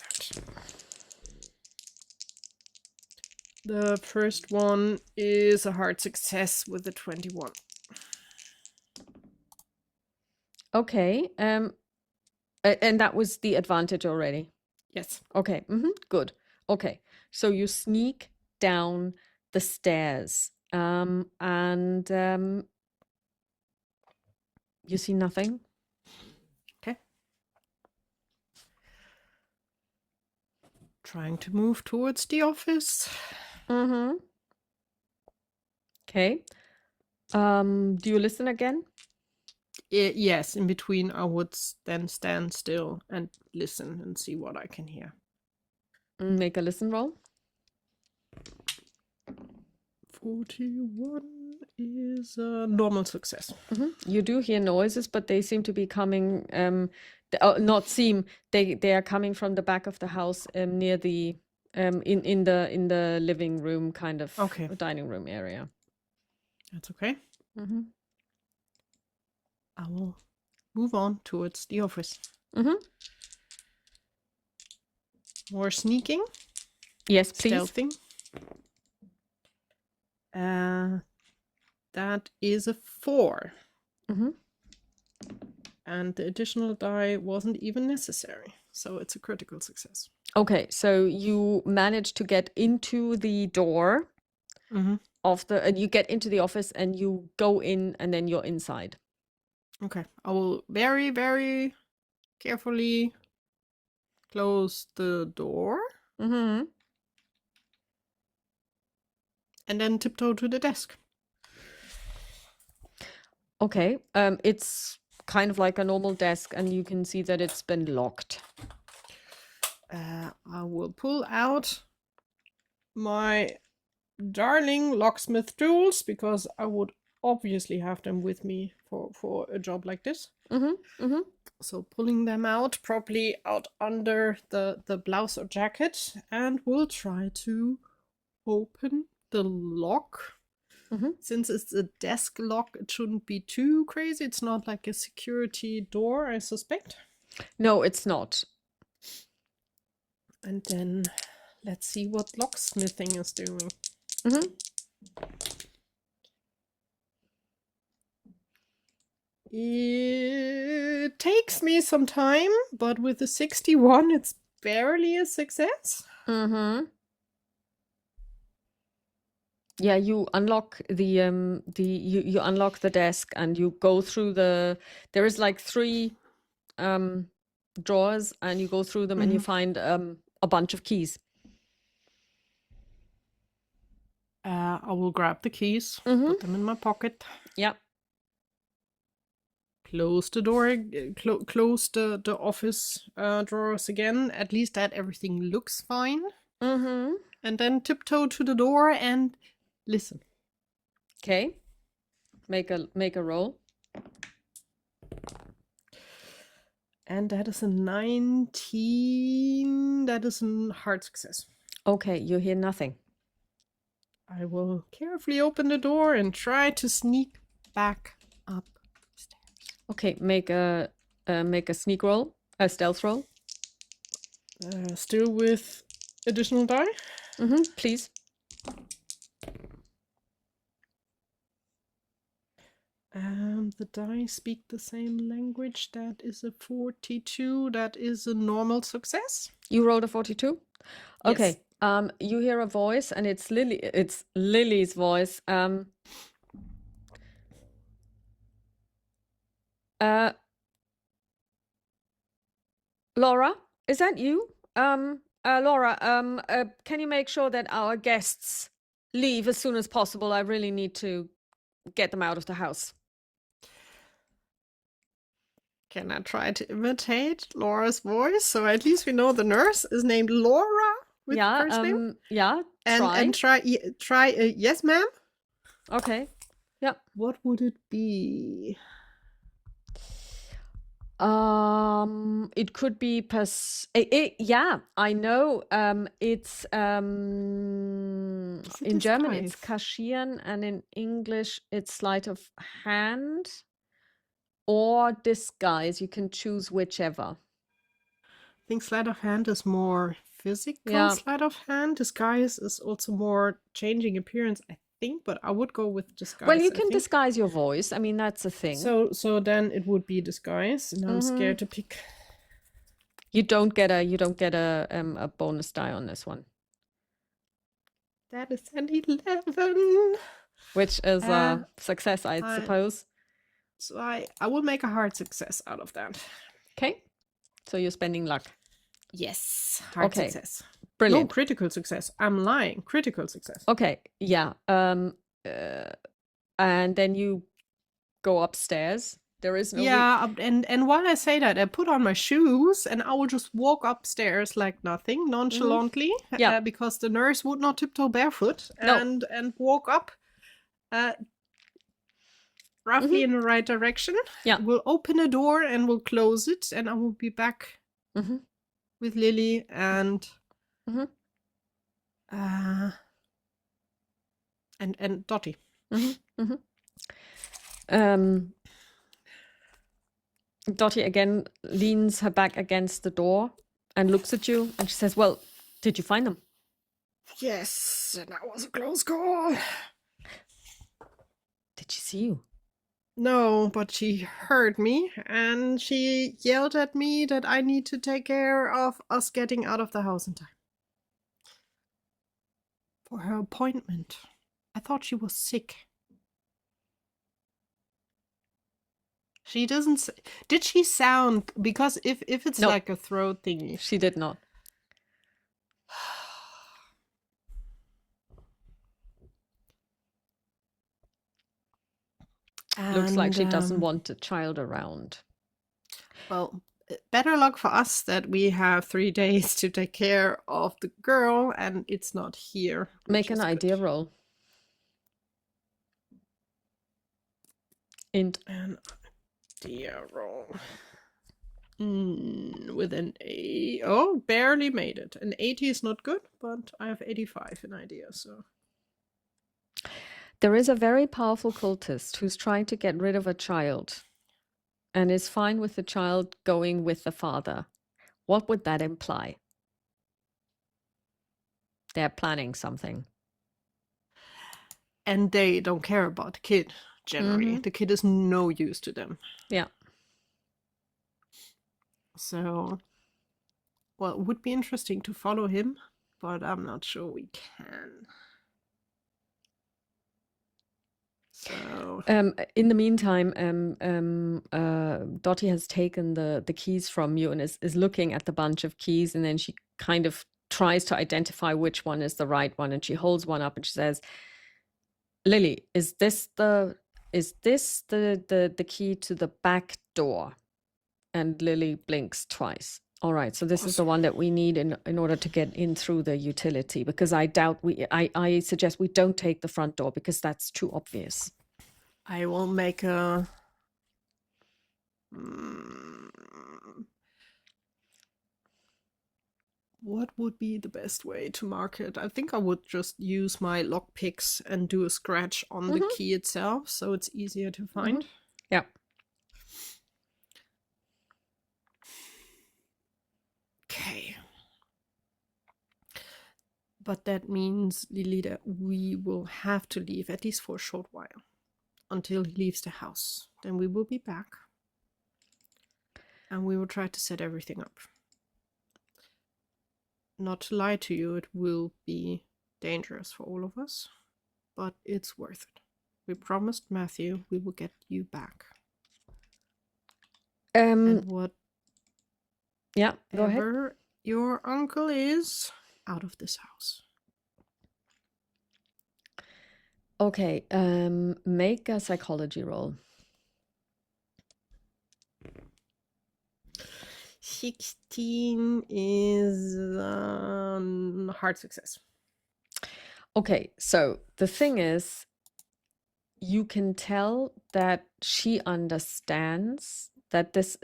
Speaker 2: The first one is a hard success with a 21.
Speaker 1: Okay. And that was the advantage already.
Speaker 2: Yes.
Speaker 1: Okay. Good. Okay. So you sneak down the stairs, and you see nothing.
Speaker 2: Okay. Trying to move towards the office.
Speaker 1: Okay. Do you listen again?
Speaker 2: Yes, in between I would then stand still and listen and see what I can hear.
Speaker 1: Make a listen roll.
Speaker 2: 41 is a normal success.
Speaker 1: You do hear noises, but they seem to be coming. They are coming from the back of the house, near the in the living room, kind of dining room area.
Speaker 2: That's okay. I will move on towards the office. More sneaking.
Speaker 1: Yes, please.
Speaker 2: Stealthing. That is a 4. And the additional die wasn't even necessary. So it's a critical success.
Speaker 1: Okay, so you managed to get into the door and you get into the office and you go in and then you're inside.
Speaker 2: Okay, I will very, very carefully close the door. And then tiptoe to the desk.
Speaker 1: Okay, it's kind of like a normal desk and you can see that it's been locked.
Speaker 2: I will pull out my darling locksmith tools because I would obviously have them with me for a job like this. So pulling them out properly out under the blouse or jacket, and we'll try to open the lock. Since it's a desk lock, it shouldn't be too crazy. It's not like a security door, I suspect.
Speaker 1: No, it's not.
Speaker 2: And then let's see what locksmithing is doing. It takes me some time, but with the 61, it's barely a success.
Speaker 1: Yeah, you unlock you unlock the desk and you go through there is like 3 drawers, and you go through them and you find a bunch of keys.
Speaker 2: I will grab the keys, put them in my pocket.
Speaker 1: Yeah.
Speaker 2: Close the door, close the office drawers again. At least that everything looks fine. And then tiptoe to the door and listen.
Speaker 1: Okay. Make a roll.
Speaker 2: And that is a 19. That is a hard success.
Speaker 1: Okay, you hear nothing.
Speaker 2: I will carefully open the door and try to sneak back upstairs.
Speaker 1: Okay, make a sneak roll, a stealth roll.
Speaker 2: Still with additional die?
Speaker 1: Please.
Speaker 2: The die speak the same language. That is a 42. That is a normal success.
Speaker 1: You rolled a 42? Okay.
Speaker 2: Yes.
Speaker 1: You hear a voice, and it's Lily's voice. Laura, is that you? Laura, can you make sure that our guests leave as soon as possible? I really need to get them out of the house.
Speaker 2: Can I try to imitate Laura's voice? So at least we know the nurse is named Laura with
Speaker 1: Yeah,
Speaker 2: first name.
Speaker 1: yeah, try.
Speaker 2: And try yes, ma'am.
Speaker 1: Okay. Yeah.
Speaker 2: What would it be?
Speaker 1: It could be yeah, I know. It's
Speaker 2: Is it
Speaker 1: in German it's
Speaker 2: disguise?
Speaker 1: kaschieren, and in English it's sleight of hand or disguise. You can choose whichever.
Speaker 2: I think sleight of hand is more physical.
Speaker 1: Yeah.
Speaker 2: Sleight of hand. Disguise is also more changing appearance, I think. But I would go with disguise.
Speaker 1: Well, you
Speaker 2: I
Speaker 1: can
Speaker 2: think.
Speaker 1: disguise your voice. I mean, that's a thing.
Speaker 2: So then it would be disguise, and I'm scared to pick.
Speaker 1: You don't get a bonus die on this one,
Speaker 2: That is an 11.
Speaker 1: which is a success, I suppose.
Speaker 2: So I will make a hard success out of that.
Speaker 1: Okay, so you're spending luck.
Speaker 2: Yes, hard
Speaker 1: Okay.
Speaker 2: success.
Speaker 1: Brilliant.
Speaker 2: No, critical success. I'm lying. Critical success.
Speaker 1: Okay, yeah. And then you go upstairs. There is no
Speaker 2: and while I say that, I put on my shoes and I will just walk upstairs like nothing, nonchalantly.
Speaker 1: Yeah.
Speaker 2: Because the nurse would not tiptoe barefoot
Speaker 1: No.
Speaker 2: and walk up roughly in the right direction.
Speaker 1: Yeah.
Speaker 2: We'll open a door and we'll close it, and I will be back with Lily and and Dottie.
Speaker 1: Dottie again leans her back against the door and looks at you, and she says, "Well, did you find them?"
Speaker 2: Yes, and that was a close call.
Speaker 1: Did she see you?
Speaker 2: No, but she heard me, and she yelled at me that I need to take care of us getting out of the house in time. For her appointment. I thought she was sick. She doesn't... Did she sound... Because if it's
Speaker 1: No.
Speaker 2: like a throat thingy...
Speaker 1: She did not. Looks like she doesn't want a child around.
Speaker 2: Well, better luck for us that we have 3 days to take care of the girl and it's not here.
Speaker 1: Make an idea roll.
Speaker 2: An idea roll. With an A. Oh, barely made it. An 80 is not good, but I have 85 in idea, so.
Speaker 1: There is a very powerful cultist who's trying to get rid of a child and is fine with the child going with the father. What would that imply? They're planning something.
Speaker 2: And they don't care about the kid, generally. The kid is no use to them.
Speaker 1: Yeah.
Speaker 2: So, well, it would be interesting to follow him, but I'm not sure we can. So
Speaker 1: in the meantime, Dottie has taken the keys from you and is looking at the bunch of keys, and then she kind of tries to identify which one is the right one, and she holds one up and she says, "Lily, is this the key to the back door?" And Lily blinks twice. All right, so this is the one that we need in order to get in through the utility, because I doubt I suggest we don't take the front door because that's too obvious.
Speaker 2: I will make a... What would be the best way to mark it? I think I would just use my lock picks and do a scratch on the key itself, so it's easier to find.
Speaker 1: Yeah.
Speaker 2: Okay. But that means, Lily, that we will have to leave, at least for a short while, until he leaves the house. Then we will be back. And we will try to set everything up. Not to lie to you, it will be dangerous for all of us, but it's worth it. We promised Matthew we will get you back. And what
Speaker 1: Yeah, go ahead.
Speaker 2: ever your uncle is out of this house.
Speaker 1: Okay, make a psychology roll.
Speaker 2: 16 is hard success.
Speaker 1: Okay, so the thing is, you can tell that she understands that this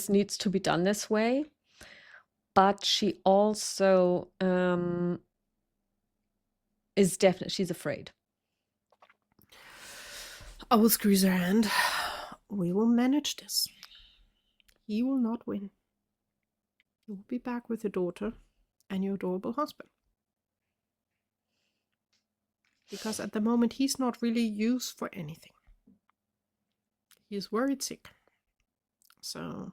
Speaker 1: needs to be done this way, but she also is definitely, she's afraid.
Speaker 2: I will squeeze her hand. We will manage this. He will not win. You will be back with your daughter and your adorable husband. Because at the moment he's not really used for anything. He's worried sick. So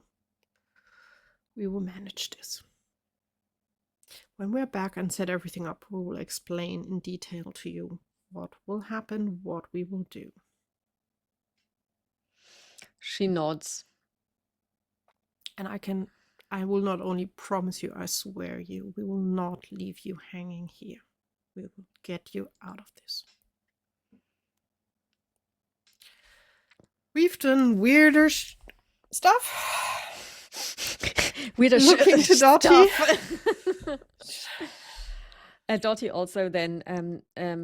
Speaker 2: we will manage this. When we're back and set everything up, we will explain in detail to you what will happen, what we will do.
Speaker 1: She nods.
Speaker 2: And I will not only promise you, I swear you, we will not leave you hanging here. We will get you out of this. We've done weirder stuff.
Speaker 1: Weirder
Speaker 2: Looking to Dottie.
Speaker 1: Dottie also then,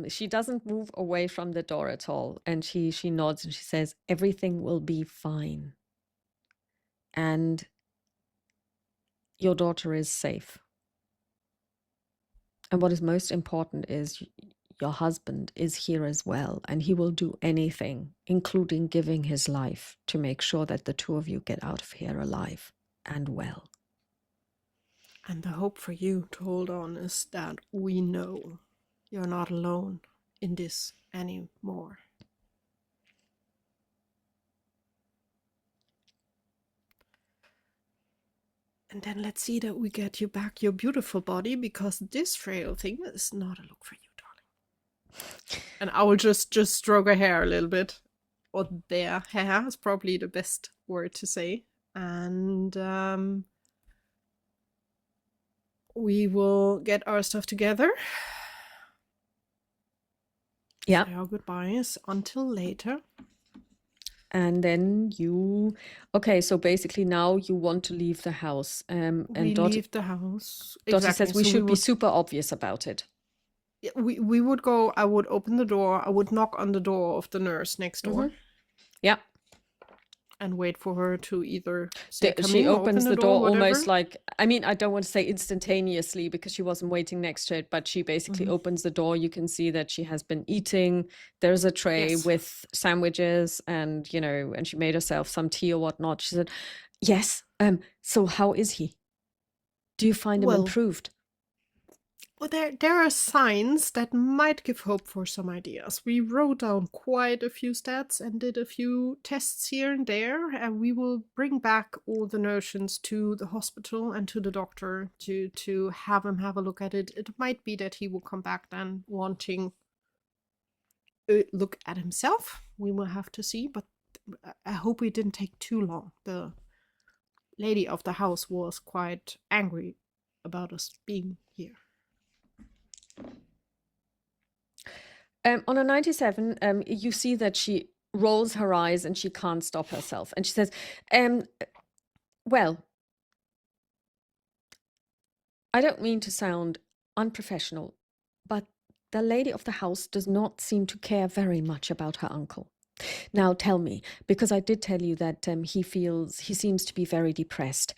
Speaker 1: she doesn't move away from the door at all. And she nods and she says, everything will be fine. And your daughter is safe. And what is most important is your husband is here as well. And he will do anything, including giving his life, to make sure that the two of you get out of here alive and well.
Speaker 2: And the hope for you to hold on is that we know you're not alone in this anymore. And then let's see that we get you back your beautiful body, because this frail thing is not a look for you, darling. And I will just stroke her hair a little bit. Or their hair is probably the best word to say. And we will get our stuff together.
Speaker 1: Yeah.
Speaker 2: Say our goodbyes until later.
Speaker 1: And then okay, so basically now you want to leave the house. And
Speaker 2: we
Speaker 1: Dottie,
Speaker 2: leave the house.
Speaker 1: Dottie
Speaker 2: Exactly.
Speaker 1: says we
Speaker 2: So
Speaker 1: should be super obvious about it.
Speaker 2: We would go, I would open the door, I would knock on the door of the nurse next door.
Speaker 1: Mm-hmm. Yeah.
Speaker 2: And wait for her to either say,
Speaker 1: she opens the door
Speaker 2: whatever.
Speaker 1: almost like, I mean, I don't want to say instantaneously because she wasn't waiting next to it, but she basically opens the door. You can see that she has been eating. There's a tray with sandwiches and, and she made herself some tea or whatnot. She said, yes. So how is he? Do you find him improved?
Speaker 2: Well, there are signs that might give hope for some ideas. We wrote down quite a few stats and did a few tests here and there, and we will bring back all the notions to the hospital and to the doctor to have him have a look at it. It might be that he will come back then wanting a look at himself. We will have to see, but I hope it didn't take too long. The lady of the house was quite angry about us being here.
Speaker 1: On a 97, you see that she rolls her eyes and she can't stop herself. And she says, well, I don't mean to sound unprofessional, but the lady of the house does not seem to care very much about her uncle. Now tell me, because I did tell you that he seems to be very depressed.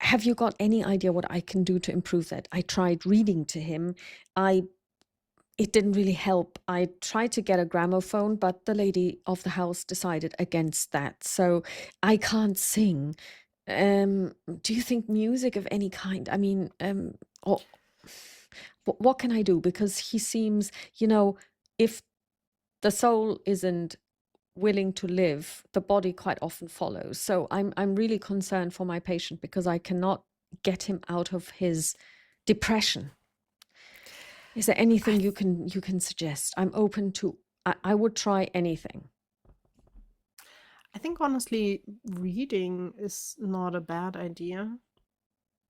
Speaker 1: Have you got any idea what I can do to improve that? I tried reading to him. It didn't really help. I tried to get a gramophone, but the lady of the house decided against that. So I can't sing. Do you think music of any kind? I mean, what can I do? Because he seems, if the soul isn't willing to live, the body quite often follows. So I'm really concerned for my patient because I cannot get him out of his depression. Is there anything you can suggest? I'm open to. I would try anything.
Speaker 2: I think honestly, reading is not a bad idea.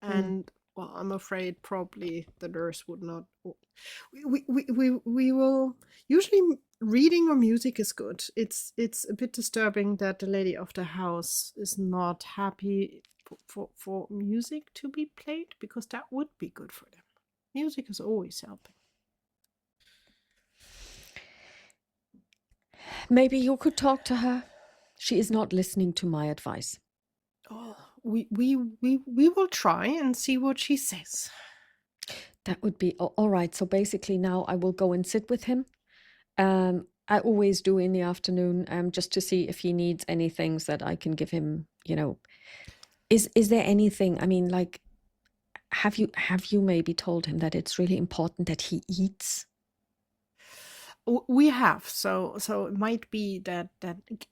Speaker 2: And well, I'm afraid probably the nurse would not. We will usually reading or music is good. It's a bit disturbing that the lady of the house is not happy for music to be played, because that would be good for them. Music is always helping.
Speaker 1: Maybe you could talk to her. She is not listening to my advice.
Speaker 2: Oh, we will try and see what she says.
Speaker 1: That would be all right. So basically now I will go and sit with him. I always do in the afternoon, just to see if he needs any things that I can give him, you know. Is there anything, I mean, like, have you maybe told him that it's really important that he eats?
Speaker 2: We have, so it might be that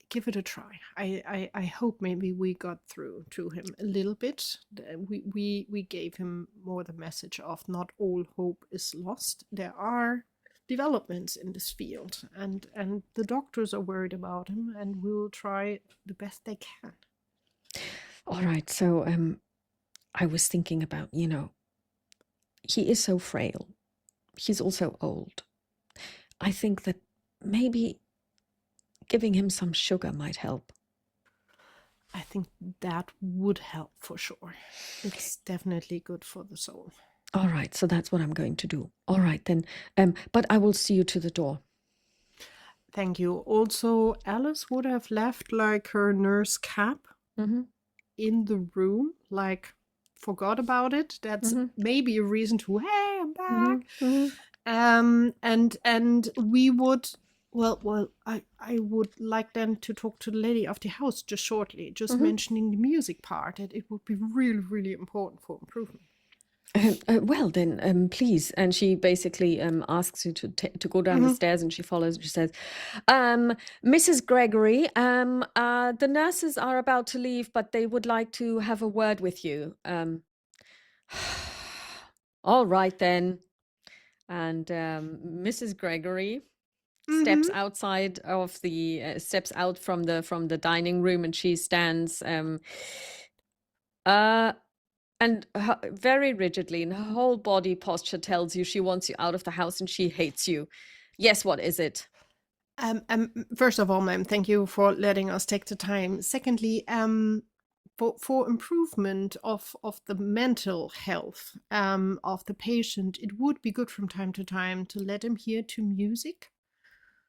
Speaker 2: give it a try. I hope maybe we got through to him a little bit. We gave him more the message of not all hope is lost. There are developments in this field, and the doctors are worried about him, and we'll try the best they can.
Speaker 1: All right. So I was thinking about, you know, he is so frail. He's also old. I think that maybe giving him some sugar might help.
Speaker 2: I think that would help for sure. It's definitely good for the soul.
Speaker 1: All right, so that's what I'm going to do. All right, then. But I will see you to the door.
Speaker 2: Thank you. Also, Alice would have left like her nurse cap in the room, like forgot about it. That's maybe a reason to, hey, I'm back. And we would, well, I would like then to talk to the lady of the house just shortly, just mentioning the music part, that it would be really, really important for improvement.
Speaker 1: Well, then, please. And she basically asks you to go down the stairs, and she follows. She says, Mrs. Gregory, the nurses are about to leave, but they would like to have a word with you. All right, then. And Mrs. Gregory steps outside of the steps out from the dining room, and she stands and very rigidly, and her whole body posture tells you she wants you out of the house and she hates you. Yes, what is it?
Speaker 2: First of all, ma'am, thank you for letting us take the time. Secondly, for improvement of the mental health of the patient, it would be good from time to time to let him hear to music.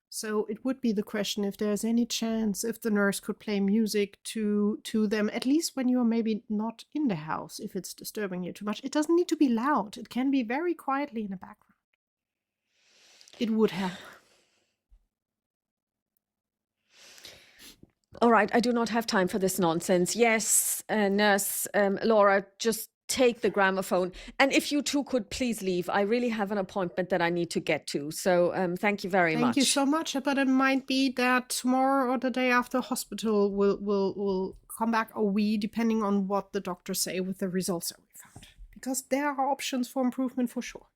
Speaker 2: So it would be the question if there's any chance if the nurse could play music to them, at least when you're maybe not in the house, if it's disturbing you too much. It doesn't need to be loud. It can be very quietly in the background. It would help.
Speaker 1: All right, I do not have time for this nonsense. Yes, nurse Laura, just take the gramophone. And if you two could please leave. I really have an appointment that I need to get to. So thank you very much.
Speaker 2: Thank you so much. But it might be that tomorrow or the day after hospital will come back, or we, depending on what the doctors say with the results that we found. Because there are options for improvement for sure.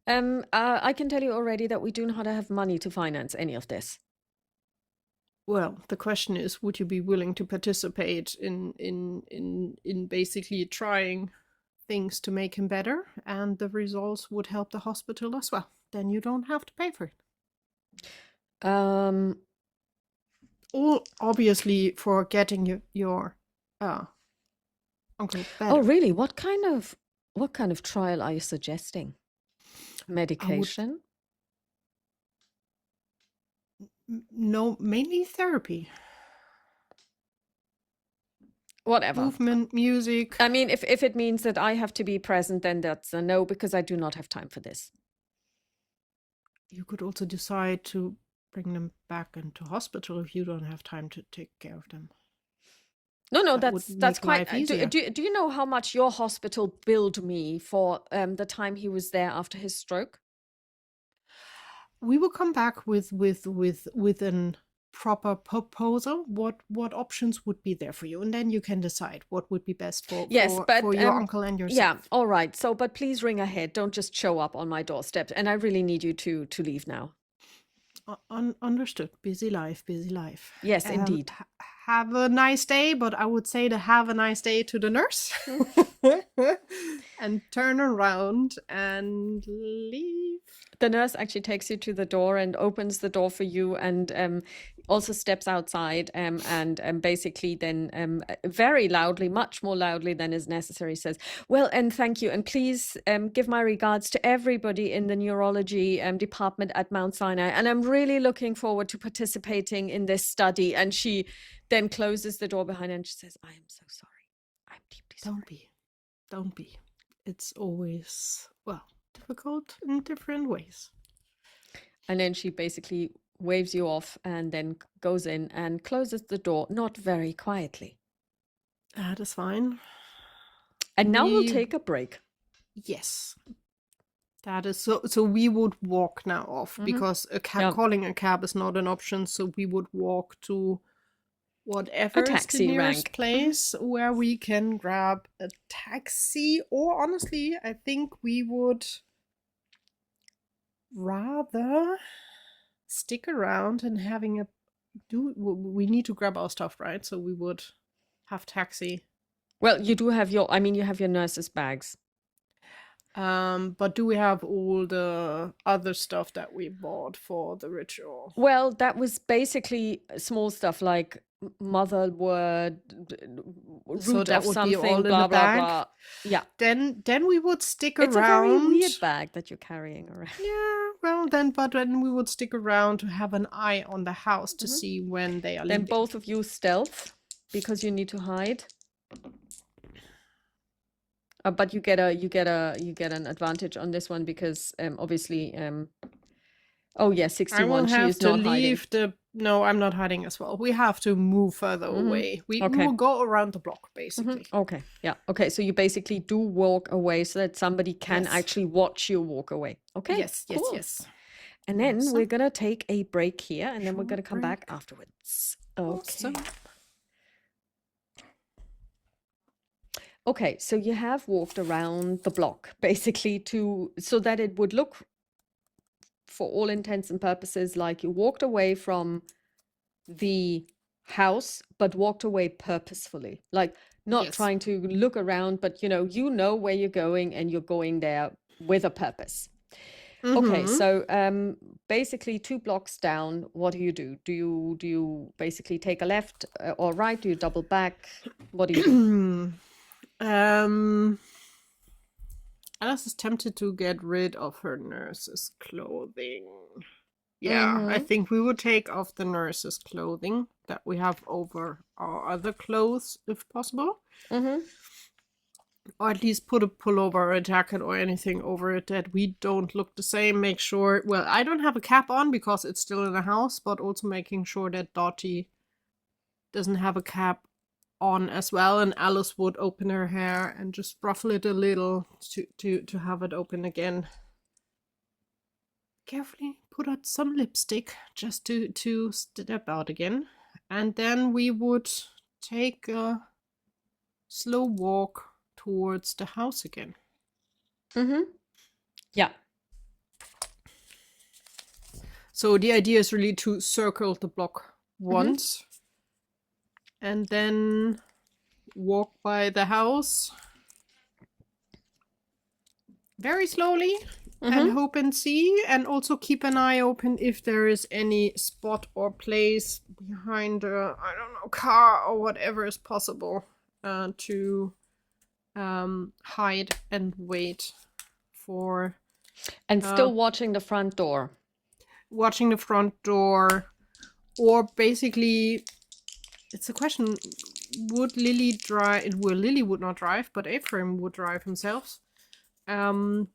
Speaker 1: I can tell you already that we do not have money to finance any of this.
Speaker 2: Well, the question is, would you be willing to participate in basically trying things to make him better, and the results would help the hospital as well? Then you don't have to pay for it. All obviously for getting your uncle better.
Speaker 1: Oh, really? What kind of trial are you suggesting? Medication?
Speaker 2: No, mainly therapy.
Speaker 1: Whatever.
Speaker 2: Movement, music.
Speaker 1: I mean, if it means that I have to be present, then that's a no, because I do not have time for this.
Speaker 2: You could also decide to bring them back into hospital if you don't have time to take care of them.
Speaker 1: No, that's quite. Do you know how much your hospital billed me for the time he was there after his stroke?
Speaker 2: We will come back with an proper proposal. What options would be there for you, and then you can decide what would be best for your uncle and yourself.
Speaker 1: Yeah, all right. So, but please ring ahead. Don't just show up on my doorstep. And I really need you to leave now.
Speaker 2: Understood. Busy life, busy life.
Speaker 1: Yes, indeed.
Speaker 2: Have a nice day, but I would say to have a nice day to the nurse and turn around and leave.
Speaker 1: The nurse actually takes you to the door and opens the door for you, and also steps outside, and basically then very loudly, much more loudly than is necessary, says, "Well, and thank you, and please give my regards to everybody in the neurology department at Mount Sinai, and I'm really looking forward to participating in this study." And she then closes the door behind her and she says, "I am so sorry. I'm deeply sorry."
Speaker 2: Don't be. It's always, well, difficult in different ways.
Speaker 1: And then she basically waves you off and then goes in and closes the door, not very quietly.
Speaker 2: That is fine.
Speaker 1: And now we'll take a break.
Speaker 2: Yes. That is so we would walk now off because calling a cab is not an option. So we would walk to whatever is the nearest place where we can grab a taxi, or honestly, I think we would rather stick around and we need to grab our stuff, right? So we would have taxi.
Speaker 1: Well, you do have you have your nurse's bags.
Speaker 2: But do we have all the other stuff that we bought for the ritual?
Speaker 1: Well, that was basically small stuff like mother word, root
Speaker 2: so that
Speaker 1: of
Speaker 2: would
Speaker 1: something,
Speaker 2: be all
Speaker 1: blah,
Speaker 2: in the
Speaker 1: blah,
Speaker 2: bag.
Speaker 1: blah. Yeah.
Speaker 2: Then we would stick
Speaker 1: It's
Speaker 2: around.
Speaker 1: It's a very weird bag that you're carrying around.
Speaker 2: Yeah, well then we would stick around to have an eye on the house to see when they are leaving.
Speaker 1: Then both of you stealth because you need to hide. But you get an advantage on this one because obviously 61. She is not hiding.
Speaker 2: No, I'm not hiding as well. We have to move further away. We will go around the block basically.
Speaker 1: Okay. Yeah. Okay. So you basically do walk away so that somebody can actually watch you walk away. Okay.
Speaker 2: Yes.
Speaker 1: Cool.
Speaker 2: Yes.
Speaker 1: And then we're gonna take a break here, and then we're gonna come back afterwards. Okay.
Speaker 2: Awesome.
Speaker 1: Okay, so you have walked around the block basically so that it would look, for all intents and purposes, like you walked away from the house, but walked away purposefully, like not trying to look around, but you know where you're going and you're going there with a purpose. Okay, so basically 2 blocks down, what do? Do you basically take a left or right? Do you double back? What do you do?
Speaker 2: Alice is tempted to get rid of her nurse's clothing. Yeah, I think we would take off the nurse's clothing that we have over our other clothes, if possible. Or at least put a pullover or a jacket or anything over it that we don't look the same. Make sure, well, I don't have a cap on because it's still in the house, but also making sure that Dottie doesn't have a cap on as well, and Alice would open her hair and just ruffle it a little to have it open again. Carefully put out some lipstick just to step out again, and then we would take a slow walk towards the house again.
Speaker 1: Yeah.
Speaker 2: So the idea is really to circle the block once. And then walk by the house very slowly and hope and see, and also keep an eye open if there is any spot or place behind a, I don't know, car or whatever is possible to hide and wait for.
Speaker 1: And still watching the front door.
Speaker 2: Watching the front door, or basically... It's a question, would Lily drive? Well, Lily would not drive, but Ephraim would drive himself. The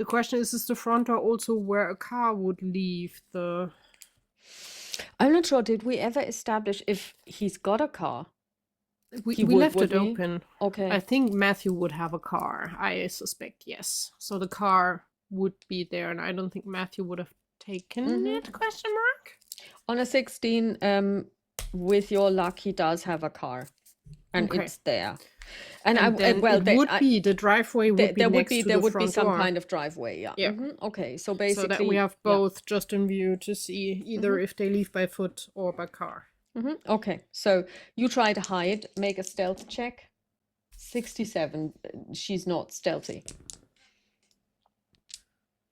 Speaker 2: question is the front door also where a car would leave the...
Speaker 1: I'm not sure, did we ever establish if he's got a car?
Speaker 2: We left it open.
Speaker 1: Okay.
Speaker 2: I think Matthew would have a car. I suspect, yes. So the car would be there, and I don't think Matthew would have taken it, question mark?
Speaker 1: On a 16... with your luck, he does have a car. and
Speaker 2: Okay.
Speaker 1: it's there. And
Speaker 2: And then the driveway would be next to the
Speaker 1: there would be
Speaker 2: front
Speaker 1: some
Speaker 2: door.
Speaker 1: kind of driveway. Yeah.
Speaker 2: Yeah.
Speaker 1: Okay. So
Speaker 2: So
Speaker 1: basically,
Speaker 2: that we have
Speaker 1: yeah.
Speaker 2: both just in view to see either if they leave by foot or by car.
Speaker 1: Okay. So you try to hide. Make a stealth check. 67. She's not stealthy.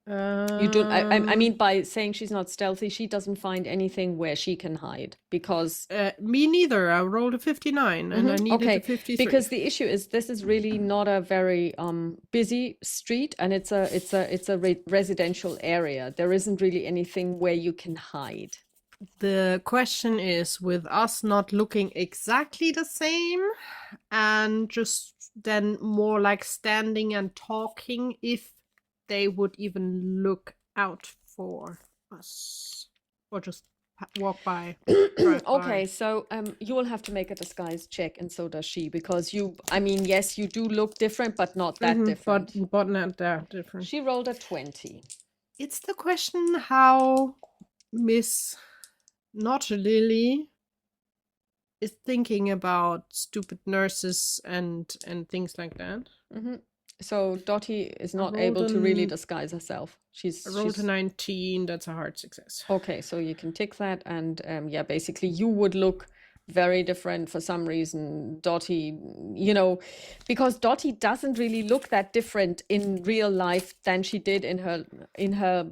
Speaker 1: You don't. I mean, by saying she's not stealthy, she doesn't find anything where she can hide because.
Speaker 2: Me neither. I rolled a 59 and I needed a 53.
Speaker 1: Because the issue is this is really not a very busy street, and it's a residential area. There isn't really anything where you can hide.
Speaker 2: The question is, with us not looking exactly the same and just then more like standing and talking, if they would even look out for us or just walk by.
Speaker 1: Okay, so you will have to make a disguise check, and so does she, because yes, you do look different, but not that different.
Speaker 2: But not that different.
Speaker 1: She rolled a 20.
Speaker 2: It's the question how Miss Not Lily is thinking about stupid nurses and things like that.
Speaker 1: So Dottie is not able to really disguise herself.
Speaker 2: I rolled a 19. That's a hard success.
Speaker 1: Okay, so you can tick that, and basically you would look very different for some reason. Dottie, because Dottie doesn't really look that different in real life than she did in her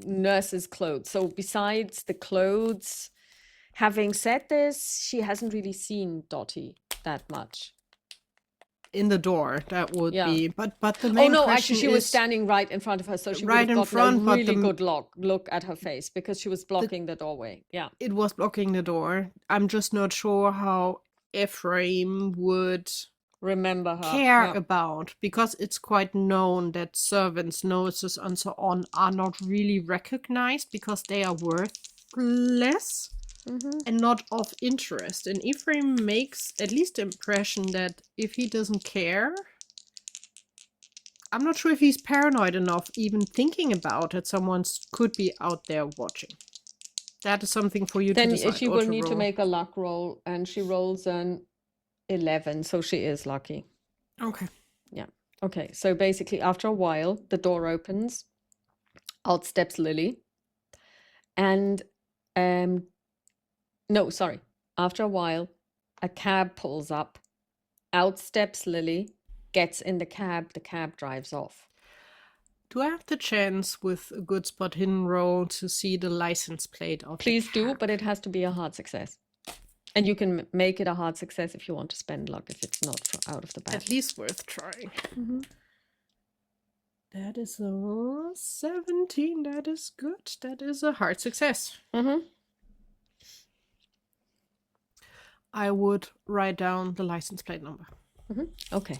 Speaker 1: nurse's clothes. So besides the clothes, having said this, she hasn't really seen Dottie that much.
Speaker 2: In the door, that would be, but the main question
Speaker 1: actually, she was standing right in front of her, so she would have gotten a really good look at her face because she was blocking the doorway. Yeah,
Speaker 2: it was blocking the door. I'm just not sure how Ephraim would
Speaker 1: remember her,
Speaker 2: care about, because it's quite known that servants, nurses, and so on are not really recognized because they are worthless. And not of interest. And Ephraim makes at least the impression that if he doesn't care, I'm not sure if he's paranoid enough even thinking about that someone could be out there watching. That is something for you to decide.
Speaker 1: Then she will need to make a luck roll, and she rolls an 11, so she is lucky.
Speaker 2: Okay.
Speaker 1: Yeah. Okay, so basically after a while, the door opens, out steps Lily, and no, sorry. After a while, a cab pulls up. Out steps Lily, gets in the cab drives off.
Speaker 2: Do I have the chance with a good spot hidden roll to see the license plate of
Speaker 1: Please do, but it has to be a hard success. And you can make it a hard success if you want to spend luck, if it's not out of the bag.
Speaker 2: At least worth trying. That is a 17. That is good. That is a hard success. I would write down the license plate number.
Speaker 1: Okay.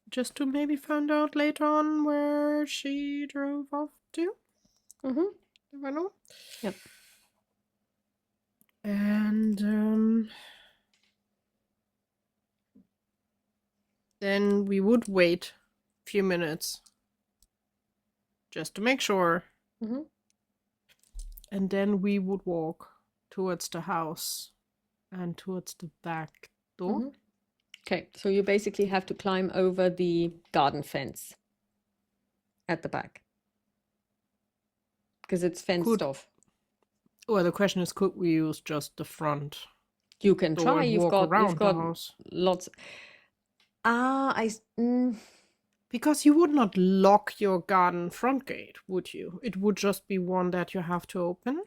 Speaker 2: Just to maybe find out later on where she drove off to. If I know.
Speaker 1: Yep.
Speaker 2: And then we would wait a few minutes just to make sure. And then we would walk towards the house and towards the back door.
Speaker 1: Okay, so you basically have to climb over the garden fence at the back because it's fenced off.
Speaker 2: Well, the question is, could we use just the front?
Speaker 1: You can
Speaker 2: door
Speaker 1: try.
Speaker 2: and
Speaker 1: You've
Speaker 2: walk
Speaker 1: got
Speaker 2: around the house?
Speaker 1: lots.
Speaker 2: Because you would not lock your garden front gate, would you? It would just be one that you have to open.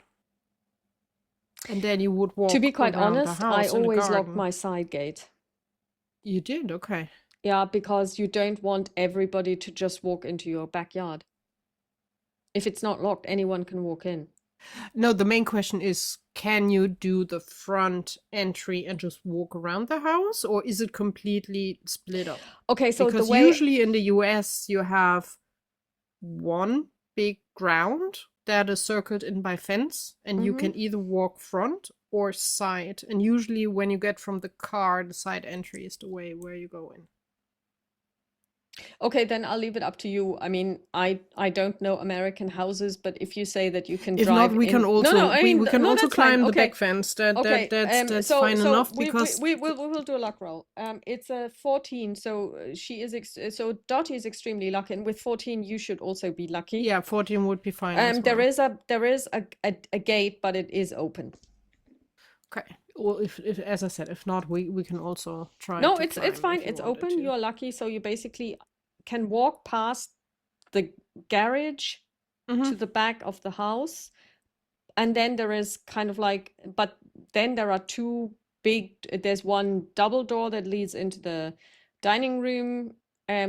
Speaker 2: And then you would walk.
Speaker 1: To be quite
Speaker 2: around
Speaker 1: honest,
Speaker 2: the house
Speaker 1: I always lock
Speaker 2: garden.
Speaker 1: my side gate.
Speaker 2: You did? Okay.
Speaker 1: Yeah, because you don't want everybody to just walk into your backyard. If it's not locked, anyone can walk in.
Speaker 2: No, the main question is, can you do the front entry and just walk around the house, or is it completely split up?
Speaker 1: Okay, so
Speaker 2: because
Speaker 1: the way
Speaker 2: usually in the US you have one big ground that is circled in by fence, and you can either walk front or side. And usually when you get from the car, the side entry is the way where you go in.
Speaker 1: Okay, then I'll leave it up to you. I mean, I don't know American houses, but if you say that you can
Speaker 2: If not,
Speaker 1: drive
Speaker 2: we can
Speaker 1: in,
Speaker 2: also
Speaker 1: no, I mean,
Speaker 2: we can
Speaker 1: no,
Speaker 2: also
Speaker 1: that's fine.
Speaker 2: climb the
Speaker 1: Okay,
Speaker 2: back fence.
Speaker 1: okay.
Speaker 2: That's
Speaker 1: So
Speaker 2: fine enough
Speaker 1: we
Speaker 2: because
Speaker 1: will do a luck roll. It's a 14, so she is so Dottie is extremely lucky, and with 14 you should also be lucky.
Speaker 2: yeah, 14 would be fine as
Speaker 1: There
Speaker 2: well.
Speaker 1: is a gate, but it is open.
Speaker 2: Okay. Well, if as I said, if not, we can also try.
Speaker 1: No,
Speaker 2: to
Speaker 1: it's
Speaker 2: climb
Speaker 1: fine.
Speaker 2: if you
Speaker 1: It's
Speaker 2: wanted
Speaker 1: open.
Speaker 2: to.
Speaker 1: You're lucky, so you basically can walk past the garage to the back of the house, and then there is kind of like, but then there are two big, there's one double door that leads into the dining room,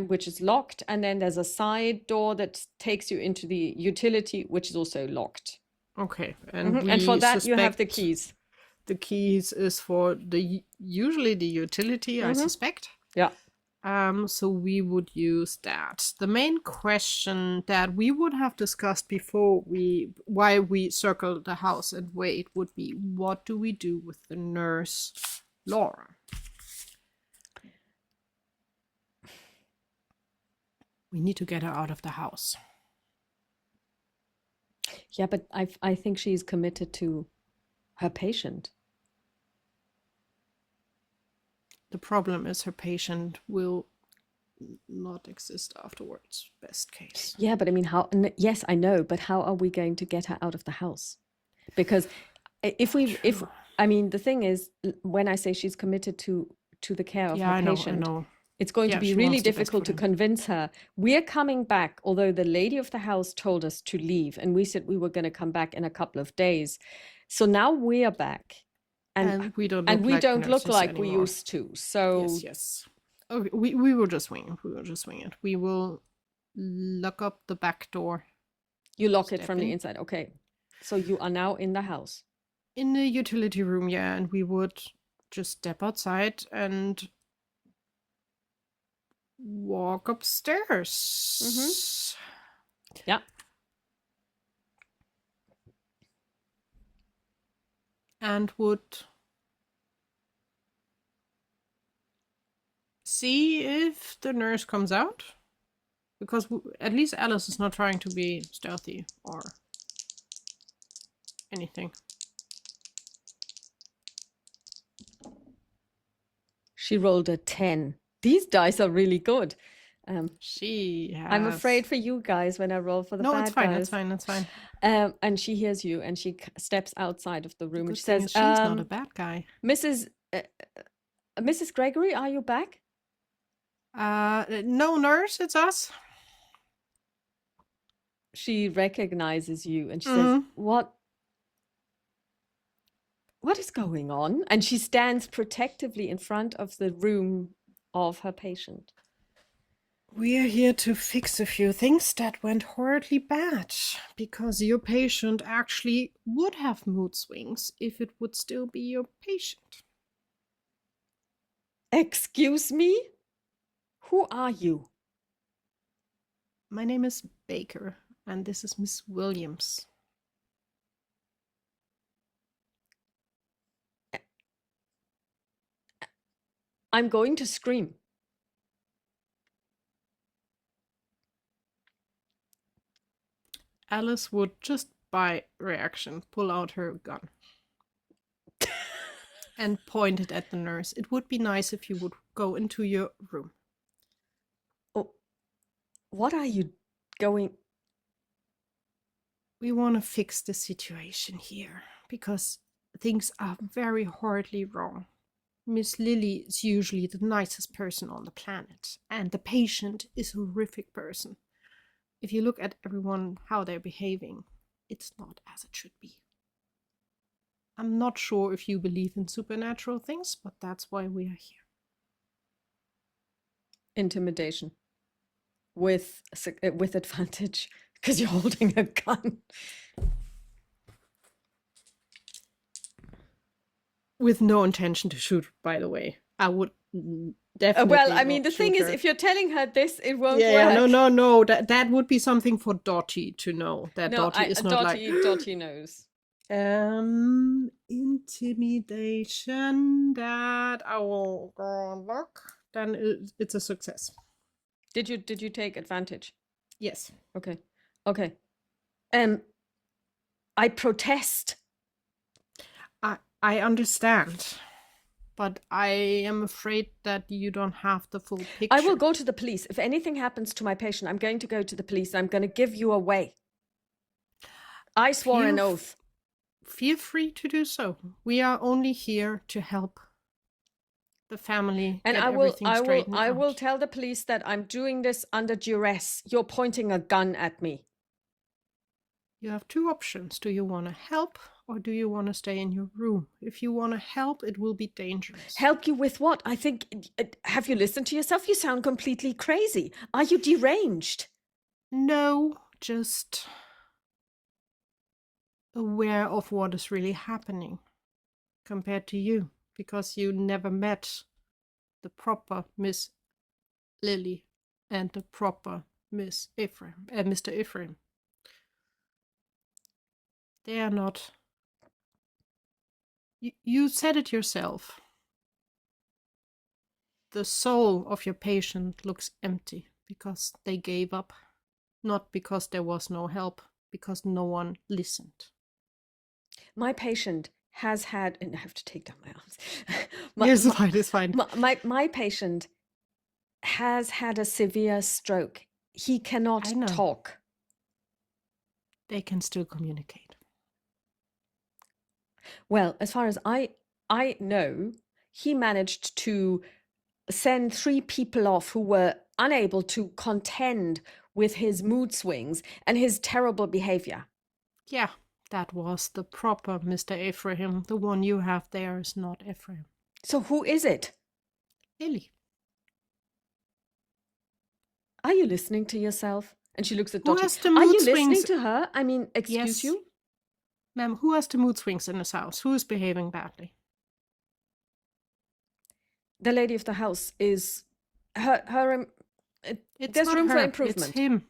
Speaker 1: which is locked, and then there's a side door that takes you into the utility, which is also locked.
Speaker 2: Okay, and
Speaker 1: And for
Speaker 2: we
Speaker 1: that you have the
Speaker 2: suspect
Speaker 1: keys.
Speaker 2: the keys is for usually the utility, I suspect.
Speaker 1: Yeah.
Speaker 2: So we would use that. The main question that we would have discussed before why we circle the house and wait would be, what do we do with the nurse, Laura? We need to get her out of the house.
Speaker 1: Yeah, but I think she's committed to her patient.
Speaker 2: The problem is her patient will not exist afterwards, best case.
Speaker 1: Yeah, but I mean, yes, I know, but how are we going to get her out of the house? Because I mean, the thing is, when I say she's committed to the care of her patient,
Speaker 2: I know.
Speaker 1: it's going to be really difficult to
Speaker 2: him.
Speaker 1: convince her. We're coming back, although the lady of the house told us to leave, and we said we were going to come back in a couple of days. So now we're back, and we don't look like we used to. So
Speaker 2: yes. Okay, we will just wing it. We will lock up the back door.
Speaker 1: You lock it from the inside. Okay. So you are now in the house.
Speaker 2: In the utility room, yeah, and we would just step outside and walk upstairs.
Speaker 1: Yeah.
Speaker 2: And would see if the nurse comes out. Because at least Alice is not trying to be stealthy or anything.
Speaker 1: She rolled a 10. These dice are really good.
Speaker 2: She has...
Speaker 1: I'm afraid for you guys when I roll for the bad guys.
Speaker 2: No, it's fine.
Speaker 1: And she hears you and she steps outside of the room and she says,
Speaker 2: she's not a bad guy.
Speaker 1: Mrs. Gregory, are you back?
Speaker 2: No, nurse, it's us.
Speaker 1: She recognizes you and she says, What is going on? And she stands protectively in front of the room of her patient.
Speaker 2: We're here to fix a few things that went horribly bad, because your patient actually would have mood swings if it would still be your patient.
Speaker 1: Excuse me? Who are you?
Speaker 2: My name is Baker, and this is Miss Williams.
Speaker 1: I'm going to scream.
Speaker 2: Alice would just by reaction pull out her gun and point it at the nurse. It would be nice if you would go into your room.
Speaker 1: Oh, what are you going?
Speaker 2: We want to fix the situation here because things are very horribly wrong. Miss Lily is usually the nicest person on the planet, and the patient is a horrific person. If you look at everyone, how they're behaving, it's not as it should be. I'm not sure if you believe in supernatural things, but that's why we are here.
Speaker 1: Intimidation. With advantage, because you're holding a gun.
Speaker 2: With no intention to shoot, by the way. I would definitely
Speaker 1: well, I mean, the thing is, if you're telling her this, it won't work.
Speaker 2: Yeah, no. That would be something for Dottie to know. That Dottie is not
Speaker 1: Dottie knows.
Speaker 2: Intimidation, that I will go and look. Then it's a success.
Speaker 1: Did you take advantage?
Speaker 2: Yes.
Speaker 1: Okay. Okay. I protest.
Speaker 2: I understand, but I am afraid that you don't have the full picture.
Speaker 1: I will go to the police. If anything happens to my patient, I'm going to go to the police. I'm going to give you away. I swore an oath.
Speaker 2: Feel free to do so. We are only here to help the family
Speaker 1: And
Speaker 2: get
Speaker 1: I
Speaker 2: everything
Speaker 1: will tell the police that I'm doing this under duress. You're pointing a gun at me.
Speaker 2: You have two options. Do you want to help or do you want to stay in your room? If you want to help, it will be dangerous.
Speaker 1: Help you with what? I think, have you listened to yourself? You sound completely crazy. Are you deranged?
Speaker 2: No, just aware of what is really happening compared to you, because you never met the proper Miss Lily and the proper Mr. Ephraim. They are not. You said it yourself. The soul of your patient looks empty because they gave up, not because there was no help, because no one listened.
Speaker 1: My patient has had, and I have to take down my arms.
Speaker 2: It's fine.
Speaker 1: My patient has had a severe stroke. He cannot talk.
Speaker 2: They can still communicate.
Speaker 1: Well, as far as I know, he managed to send 3 people off who were unable to contend with his mood swings and his terrible behavior.
Speaker 2: Yeah, that was the proper Mr. Ephraim. The one you have there is not Ephraim.
Speaker 1: So who is it?
Speaker 2: Lily.
Speaker 1: Are you listening to yourself? And she looks at Dottie.
Speaker 2: Who has the
Speaker 1: Are
Speaker 2: mood
Speaker 1: you
Speaker 2: swings?
Speaker 1: listening to her? I mean, excuse
Speaker 2: Yes.
Speaker 1: you?
Speaker 2: Ma'am, who has the mood swings in this house? Who is behaving badly?
Speaker 1: The lady of the house is her
Speaker 2: It's
Speaker 1: there's
Speaker 2: not
Speaker 1: room
Speaker 2: her,
Speaker 1: for improvement.
Speaker 2: It's him.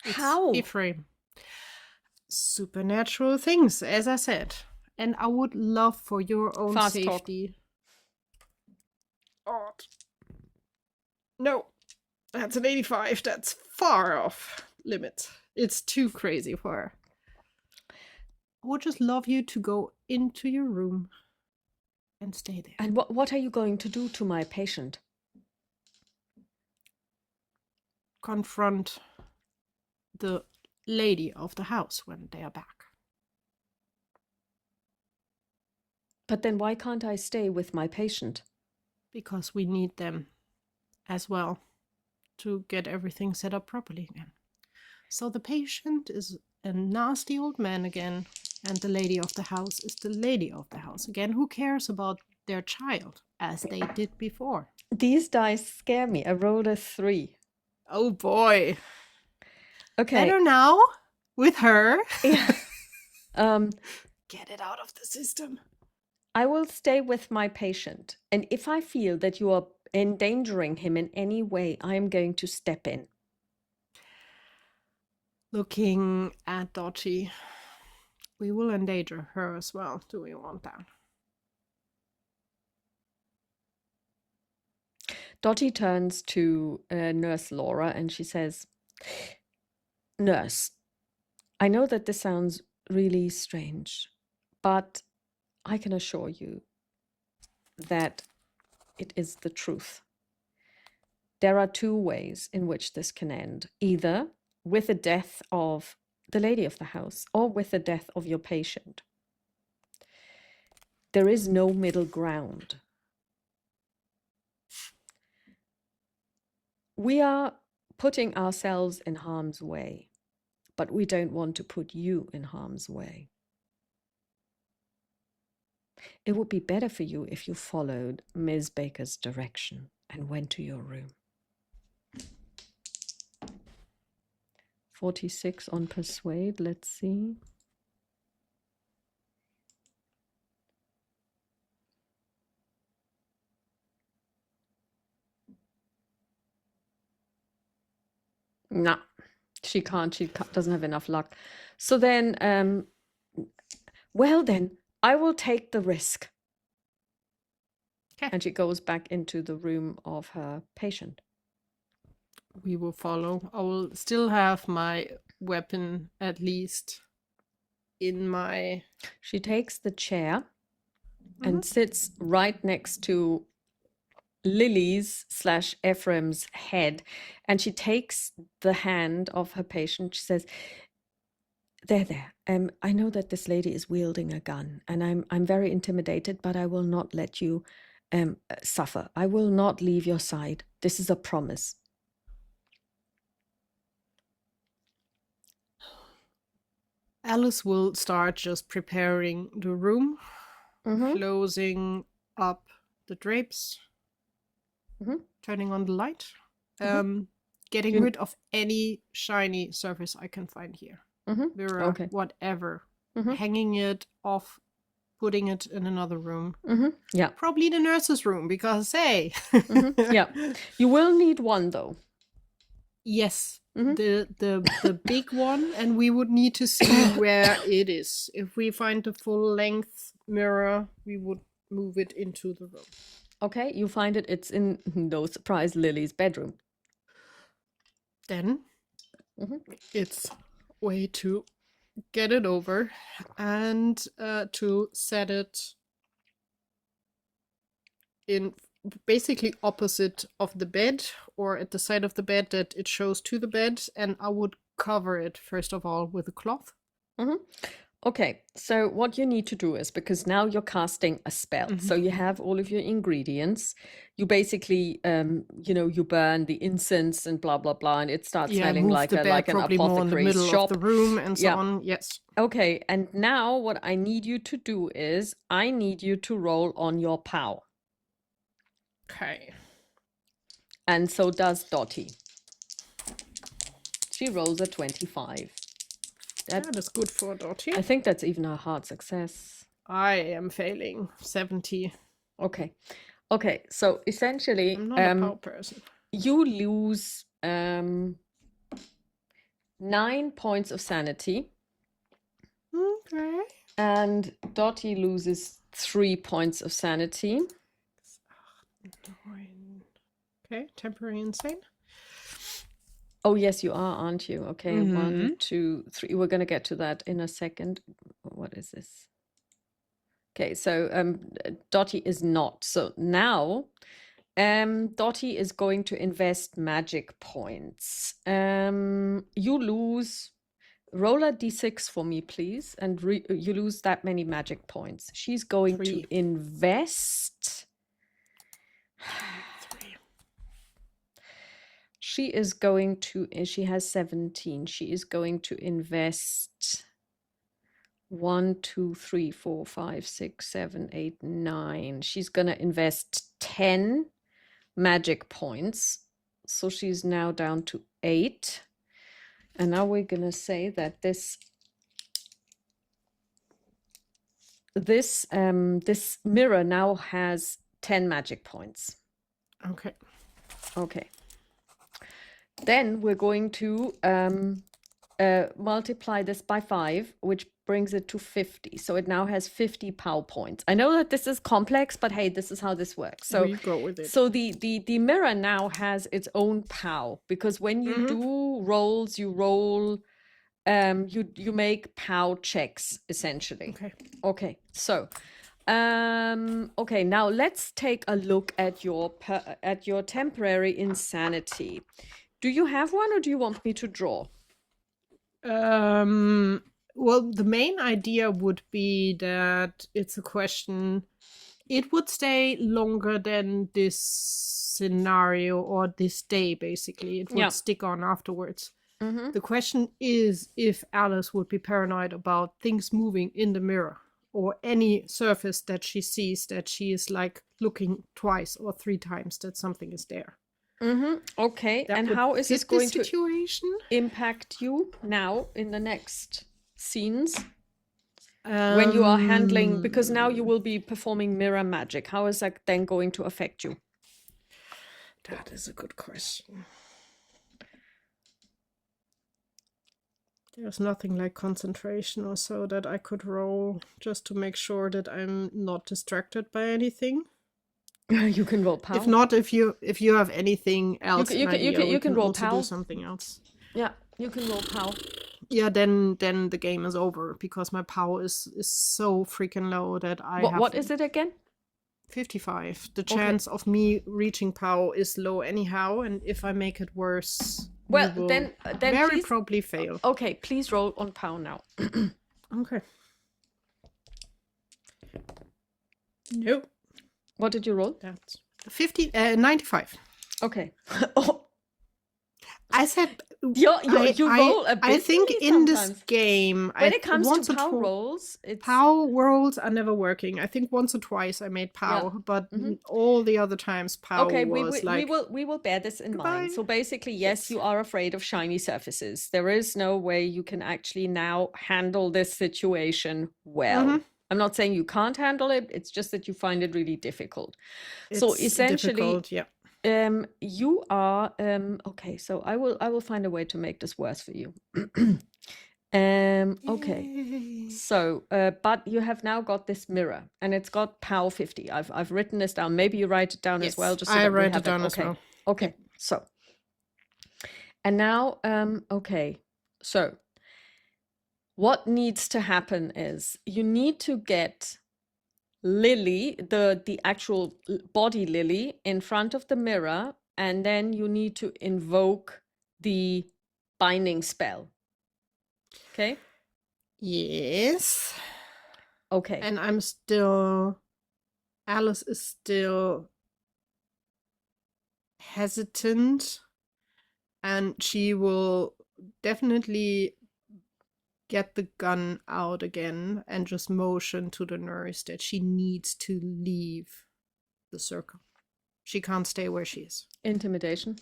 Speaker 1: How?
Speaker 2: It's Ephraim. Supernatural things, as I said. And I would love for your own
Speaker 1: Fast
Speaker 2: safety. Oh. No, that's an 85. That's far off limit. It's too crazy for her. I would just love you to go into your room and stay there.
Speaker 1: And what are you going to do to my patient?
Speaker 2: Confront the lady of the house when they are back.
Speaker 1: But then why can't I stay with my patient?
Speaker 2: Because we need them as well to get everything set up properly again. So the patient is a nasty old man again, and the lady of the house is the lady of the house again, who cares about their child as they did before.
Speaker 1: These dice scare me. I rolled a 3.
Speaker 2: Oh boy.
Speaker 1: Okay.
Speaker 2: Better now with her.
Speaker 1: Yeah.
Speaker 2: Get it out of the system.
Speaker 1: I will stay with my patient. And if I feel that you are endangering him in any way, I am going to step in.
Speaker 2: Looking at Dottie, we will endanger her as well. Do we want that?
Speaker 1: Dottie turns to Nurse Laura and she says, Nurse, I know that this sounds really strange, but I can assure you that it is the truth. There are 2 ways in which this can end, either with the death of the lady of the house or with the death of your patient. There is no middle ground. We are putting ourselves in harm's way, but we don't want to put you in harm's way. It would be better for you if you followed Ms. Baker's direction and went to your room. 46 on persuade, let's see. No, she can't. She doesn't have enough luck. So then, well then, I will take the risk.
Speaker 2: Okay.
Speaker 1: And she goes back into the room of her patient.
Speaker 2: we will follow. I will still have my weapon at least in my.
Speaker 1: She takes the chair and sits right next to Lily's / Ephraim's head, and she takes the hand of her patient. She says, there. I know that this lady is wielding a gun, and I'm very intimidated, but I will not let you suffer. I will not leave your side. This is a promise.
Speaker 2: Alice will start just preparing the room, closing up the drapes, turning on the light, getting rid of any shiny surface I can find here. Mirror, whatever. Hanging it off, putting it in another room.
Speaker 1: Yeah.
Speaker 2: Probably the nurse's room, because, hey.
Speaker 1: Yeah. You will need one, though.
Speaker 2: Yes. The big one, and we would need to see where it is. If we find the full length mirror, we would move it into the room.
Speaker 1: Okay, you find it. It's in, no surprise, Lily's bedroom.
Speaker 2: Then it's way to get it over and to set it in basically opposite of the bed, or at the side of the bed that it shows to the bed, and I would cover it first of all with a cloth.
Speaker 1: Okay, so what you need to do is, because now you're casting a spell, so you have all of your ingredients. You basically, you burn the incense and blah blah blah, and it starts smelling like an apothecary's shop.
Speaker 2: Of the room and so on. Yes.
Speaker 1: Okay, and now what I need you to do is, I need you to roll on your POW.
Speaker 2: Okay.
Speaker 1: And so does Dottie. She rolls a 25.
Speaker 2: That is good for Dottie.
Speaker 1: I think that's even a hard success.
Speaker 2: I am failing 70.
Speaker 1: Okay. So essentially,
Speaker 2: I'm not a POW person.
Speaker 1: You lose 9 points of sanity.
Speaker 2: Okay.
Speaker 1: And Dottie loses 3 points of sanity.
Speaker 2: Okay, temporary insane.
Speaker 1: Oh, yes, you are, aren't you? Okay, 1, 2, 3. We're going to get to that in a second. What is this? Okay, so Dottie is not. So now Dottie is going to invest magic points. You lose. Roll a d6 for me, please. And you lose that many magic points. She's going
Speaker 2: 3.
Speaker 1: to invest.
Speaker 2: 3.
Speaker 1: She is going to, she has 17. She is going to invest 1, 2, 3, 4, 5, 6, 7, 8, 9. She's going to invest 10 magic points. So she's now down to 8. And now we're going to say that this mirror now has 10 magic points. Okay. Then we're going to multiply this by 5, which brings it to 50. So it now has 50 POW points. I know that this is complex, but hey, this is how this works. So
Speaker 2: we go with it.
Speaker 1: So the mirror now has its own POW, because when you do rolls, you roll, you make POW checks essentially. Okay. So, okay. Now let's take a look at your temporary insanity. Do you have one, or do you want me to draw?
Speaker 2: Well, the main idea would be that it's a question. It would stay longer than this scenario or this day, basically. It would stick on afterwards. The question is if Alice would be paranoid about things moving in the mirror, or any surface that she sees that she is like looking twice or 3 times that something is there.
Speaker 1: Okay,
Speaker 2: That
Speaker 1: and how is this going to impact you now in the next scenes? When you are handling, because now you will be performing mirror magic. How is that then going to affect you?
Speaker 2: That is a good question. There's nothing like concentration or so that I could roll just to make sure that I'm not distracted by anything.
Speaker 1: You can roll
Speaker 2: If
Speaker 1: POW.
Speaker 2: not, if you have anything else,
Speaker 1: you
Speaker 2: an idea, we
Speaker 1: can
Speaker 2: can
Speaker 1: roll
Speaker 2: also
Speaker 1: POW.
Speaker 2: do something else.
Speaker 1: Yeah, you can roll POW.
Speaker 2: Yeah, then the game is over because my power is so freaking low that I have
Speaker 1: What is it again?
Speaker 2: 55. The chance of me reaching power is low anyhow, and if I make it worse,
Speaker 1: Well,
Speaker 2: we will
Speaker 1: then
Speaker 2: very
Speaker 1: please,
Speaker 2: probably fail.
Speaker 1: Okay, please roll on POW now.
Speaker 2: Okay. No.
Speaker 1: What did you roll?
Speaker 2: That's 95.
Speaker 1: Okay. Oh,
Speaker 2: I said
Speaker 1: you roll a bit.
Speaker 2: I think in this game,
Speaker 1: when it comes
Speaker 2: once
Speaker 1: to
Speaker 2: or
Speaker 1: POW
Speaker 2: twi-
Speaker 1: rolls, it's
Speaker 2: POW rolls are never working. I think once or twice I made POW, but all the other times POW
Speaker 1: okay.
Speaker 2: was
Speaker 1: We will bear this in
Speaker 2: goodbye.
Speaker 1: mind. So basically, yes, you are afraid of shiny surfaces. There is no way you can actually now handle this situation well. I'm not saying you can't handle it. It's just that you find it really difficult. So
Speaker 2: It's
Speaker 1: essentially,
Speaker 2: difficult, yeah.
Speaker 1: you are okay. So I will find a way to make this worse for you. Okay.
Speaker 2: Yay.
Speaker 1: So, but you have now got this mirror, and it's got POW 50. I've written this down. Maybe you write it down as well, just so
Speaker 2: I
Speaker 1: that we
Speaker 2: write
Speaker 1: have
Speaker 2: it down as
Speaker 1: Okay.
Speaker 2: well.
Speaker 1: Okay.
Speaker 2: Yep.
Speaker 1: So, and now, okay. So, what needs to happen is you need to get Lily, the actual body Lily, in front of the mirror, and then you need to invoke the binding spell. Okay?
Speaker 2: Yes.
Speaker 1: Okay.
Speaker 2: And Alice is still hesitant, and she will definitely get the gun out again and just motion to the nurse that she needs to leave the circle. She can't stay where she is.
Speaker 1: Intimidation.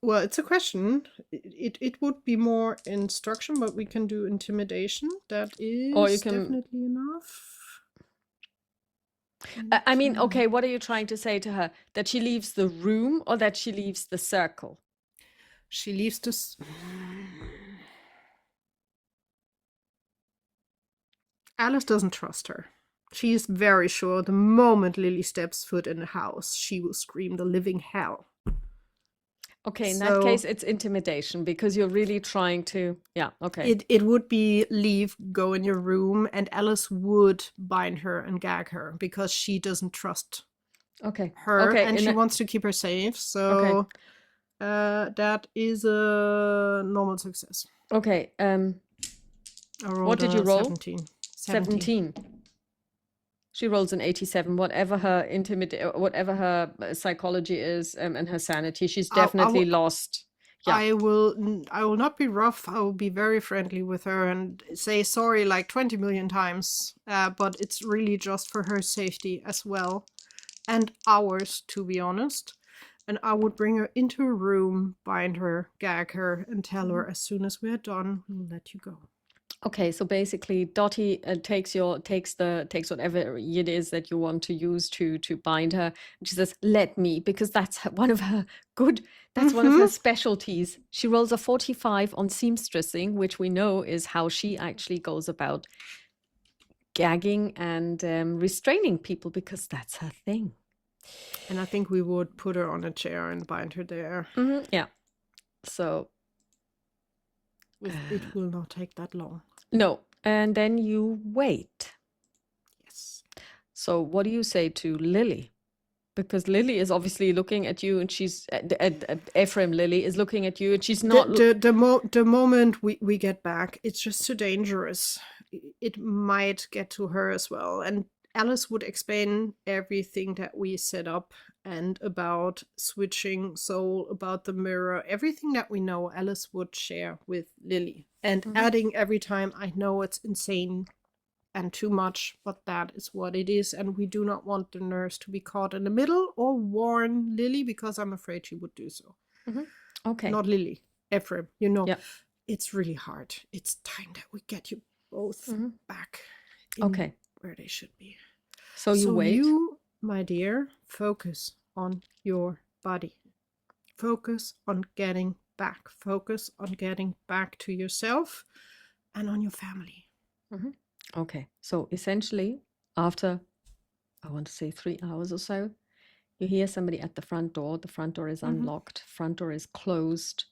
Speaker 2: Well, it's a question. It would be more instruction, but we can do intimidation. That is definitely enough.
Speaker 1: I mean, okay, what are you trying to say to her? That she leaves the room or that she leaves the circle?
Speaker 2: She leaves this. Alice doesn't trust her. She is very sure the moment Lily steps foot in the house, she will scream the living hell.
Speaker 1: Okay, in that case, it's intimidation because you're really trying to, yeah, okay.
Speaker 2: It would be leave, go in your room, and Alice would bind her and gag her because she doesn't trust her, and she wants to keep her safe. So that is a normal success.
Speaker 1: Okay. What did you roll?
Speaker 2: 17.
Speaker 1: She rolls an 87. Whatever her psychology is and her sanity, she's definitely lost. Yeah.
Speaker 2: I will not be rough. I will be very friendly with her and say sorry like 20 million times. But it's really just for her safety as well, and ours, to be honest. And I would bring her into a room, bind her, gag her, and tell her as soon as we're done, we'll let you go.
Speaker 1: Okay, so basically, Dottie takes whatever it is that you want to use to bind her. And she says, "Let me," because that's one of her one of her specialties. She rolls a 45 on seamstressing, which we know is how she actually goes about gagging and restraining people, because that's her thing.
Speaker 2: And I think we would put her on a chair and bind her there.
Speaker 1: Yeah. So
Speaker 2: it will not take that long.
Speaker 1: No. And then you wait.
Speaker 2: Yes.
Speaker 1: So what do you say to Lily? Because Lily is obviously looking at you, and she's Ephraim. Lily is looking at you, and she's not.
Speaker 2: The moment we get back, it's just too dangerous. It might get to her as well. And Alice would explain everything that we set up and about switching soul, about the mirror, everything that we know. Alice would share with Lily, and adding every time, I know it's insane and too much, but that is what it is, and we do not want the nurse to be caught in the middle or warn Lily, because I'm afraid she would do so.
Speaker 1: Okay.
Speaker 2: Not Lily, Ephraim. You know, it's really hard. It's time that we get you both back in where they should be.
Speaker 1: So you wait.
Speaker 2: You, my dear, focus on your body. Focus on getting back. Focus on getting back to yourself and on your family.
Speaker 1: Okay, so essentially, after I want to say 3 hours or so. You hear somebody at the front door. The front door is unlocked. Front door is closed.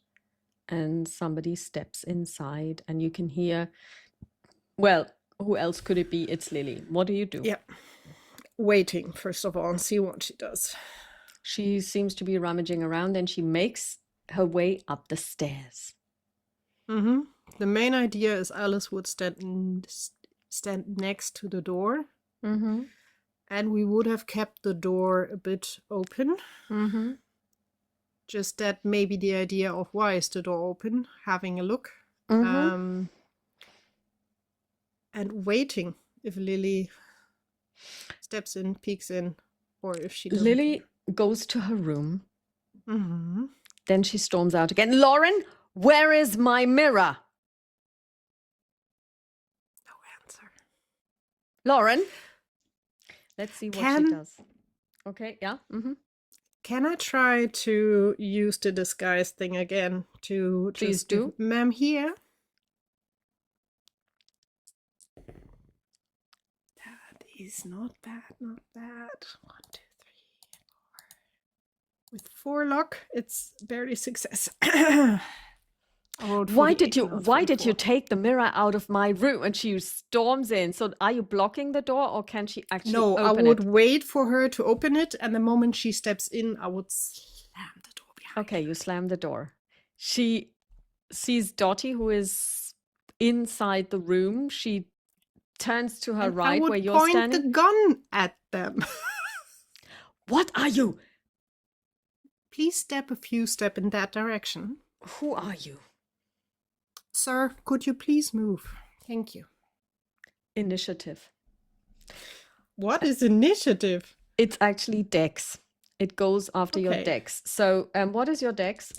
Speaker 1: And somebody steps inside. And you can hear, well, who else could it be? It's Lily. What do you do?
Speaker 2: Yeah. Waiting, first of all, and see what she does.
Speaker 1: She seems to be rummaging around and she makes her way up the stairs.
Speaker 2: The main idea is Alice would stand next to the door. And we would have kept the door a bit open. Just that maybe the idea of why is the door open, having a look. And waiting if Lily steps in, peeks in, or if she doesn't.
Speaker 1: Lily goes to her room. Then she storms out again. Lauren, where is my mirror?
Speaker 2: No answer.
Speaker 1: Lauren, let's see what she does. Okay, yeah.
Speaker 2: Can I try to use the disguise thing again to
Speaker 1: Please do.
Speaker 2: Ma'am, here. That is not bad, not bad. 1, 2, 3, 4. With 4 luck, it's barely success.
Speaker 1: Why did you take the mirror out of my room? And she storms in. So are you blocking the door or can she actually open it?
Speaker 2: No, I would wait for her to open it. And the moment she steps in, I would slam the door behind
Speaker 1: Okay, you slam the door. She sees Dottie, who is inside the room. She turns to her right where you're standing.
Speaker 2: I would point the gun at them.
Speaker 1: What are you?
Speaker 2: Please step a few steps in that direction.
Speaker 1: Who are you?
Speaker 2: Sir, could you please move? Thank you.
Speaker 1: Initiative.
Speaker 2: What is initiative?
Speaker 1: It's actually dex. It goes after your dex. So what is your dex?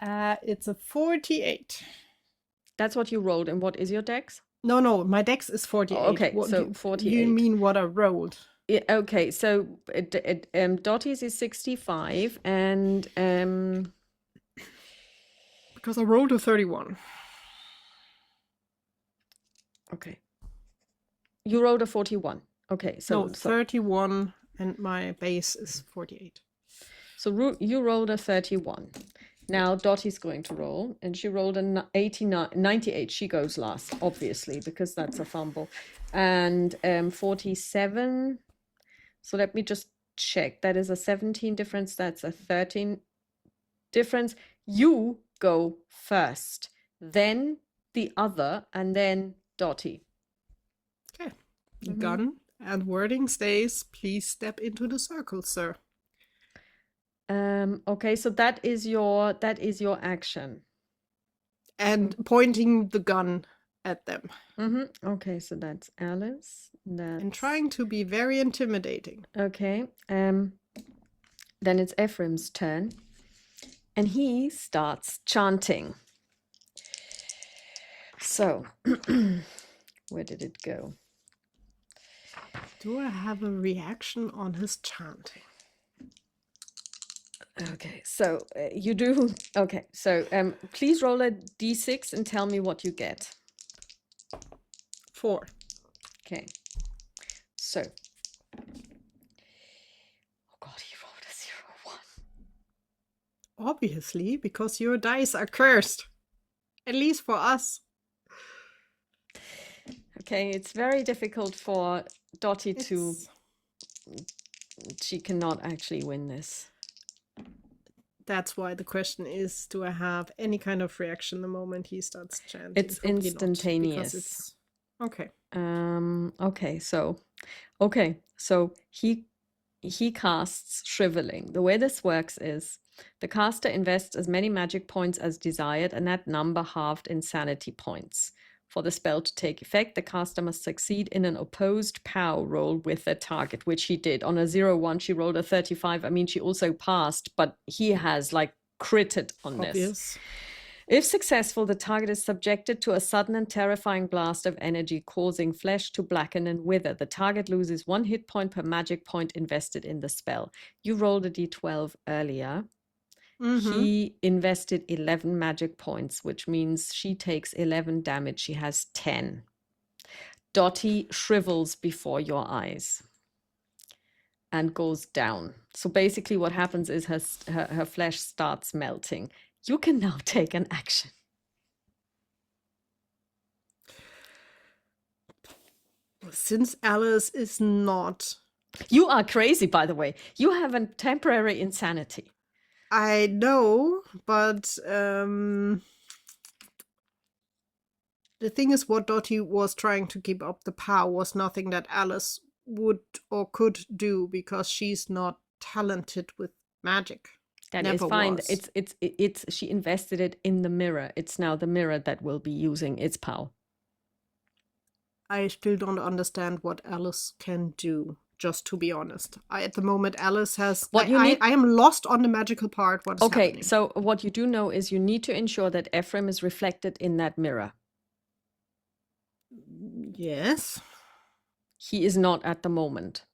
Speaker 2: It's a 48.
Speaker 1: That's what you rolled. And what is your dex?
Speaker 2: No, my dex is 48.
Speaker 1: Oh, okay, so 48.
Speaker 2: You mean what I rolled?
Speaker 1: Yeah, okay, so Dottie's is 65 and...
Speaker 2: Because I rolled a 31.
Speaker 1: Okay. You rolled a 41. Okay, so...
Speaker 2: No, 31 and my base is 48.
Speaker 1: So you rolled a 31. Now Dottie's going to roll, and she rolled a 98. She goes last, obviously, because that's a fumble. And 47. So let me just check. That is a 17 difference. That's a 13 difference. You go first, then the other, and then Dottie.
Speaker 2: Okay. Gun and wording stays. Please step into the circle, sir.
Speaker 1: Okay, so that is your action.
Speaker 2: And pointing the gun at them.
Speaker 1: Okay, so that's Alice.
Speaker 2: And trying to be very intimidating.
Speaker 1: Okay. Then it's Ephraim's turn. And he starts chanting. So, where did it go?
Speaker 2: Do I have a reaction on his chanting?
Speaker 1: Okay, so you do. Okay, so please roll a d6 and tell me what you get.
Speaker 2: 4.
Speaker 1: Okay, so. Oh God, he rolled a 0, 1.
Speaker 2: Obviously, because your dice are cursed. At least for us.
Speaker 1: Okay, it's very difficult for Dottie to... She cannot actually win this.
Speaker 2: That's why the question is, do I have any kind of reaction the moment he starts chanting?
Speaker 1: It's
Speaker 2: Probably
Speaker 1: instantaneous.
Speaker 2: Not, okay.
Speaker 1: Okay, so he casts Shriveling. The way this works is the caster invests as many magic points as desired, and that number halved in sanity points. For the spell to take effect, the caster must succeed in an opposed POW roll with the target, which he did. On a 0-1, she rolled a 35. I mean, she also passed, but he has like critted on this. If successful, the target is subjected to a sudden and terrifying blast of energy, causing flesh to blacken and wither. The target loses 1 hit point per magic point invested in the spell. You rolled a d12 earlier. He invested 11 magic points, which means she takes 11 damage. She has 10. Dottie shrivels before your eyes. and goes down. So basically what happens is her flesh starts melting. You can now take an action.
Speaker 2: Since Alice is not...
Speaker 1: You are crazy, by the way. You have a temporary insanity.
Speaker 2: I know, but the thing is, what Dottie was trying to keep up the power was nothing that Alice would or could do, because she's not talented with magic.
Speaker 1: That is
Speaker 2: Never
Speaker 1: fine.
Speaker 2: was.
Speaker 1: It's she invested it in the mirror. It's now the mirror that will be using its power.
Speaker 2: I still don't understand what Alice can do, just to be honest. At the moment, Alice has... I am lost on the magical part. What is happening?
Speaker 1: Okay, so what you do know is you need to ensure that Ephraim is reflected in that mirror.
Speaker 2: Yes.
Speaker 1: He is not at the moment.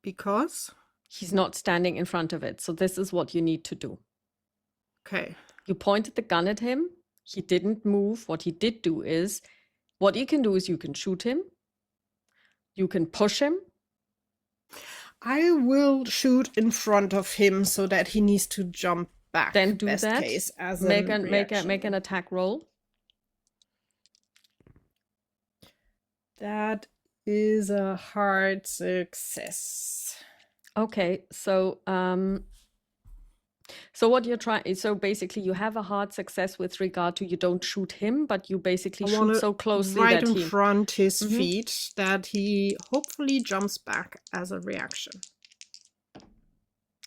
Speaker 2: Because?
Speaker 1: He's not standing in front of it. So this is what you need to do.
Speaker 2: Okay.
Speaker 1: You pointed the gun at him. He didn't move. What he did do is, what you can do is you can shoot him. You can push him.
Speaker 2: I will shoot in front of him so that he needs to jump back.
Speaker 1: Then do
Speaker 2: Best
Speaker 1: that.
Speaker 2: Case as
Speaker 1: Make
Speaker 2: reaction.
Speaker 1: an attack roll.
Speaker 2: That is a hard success.
Speaker 1: Okay, so what you're trying, so basically you have a hard success with regard to you don't shoot him, but you basically shoot so closely
Speaker 2: right
Speaker 1: that
Speaker 2: in
Speaker 1: he
Speaker 2: front his feet that he hopefully jumps back as a reaction.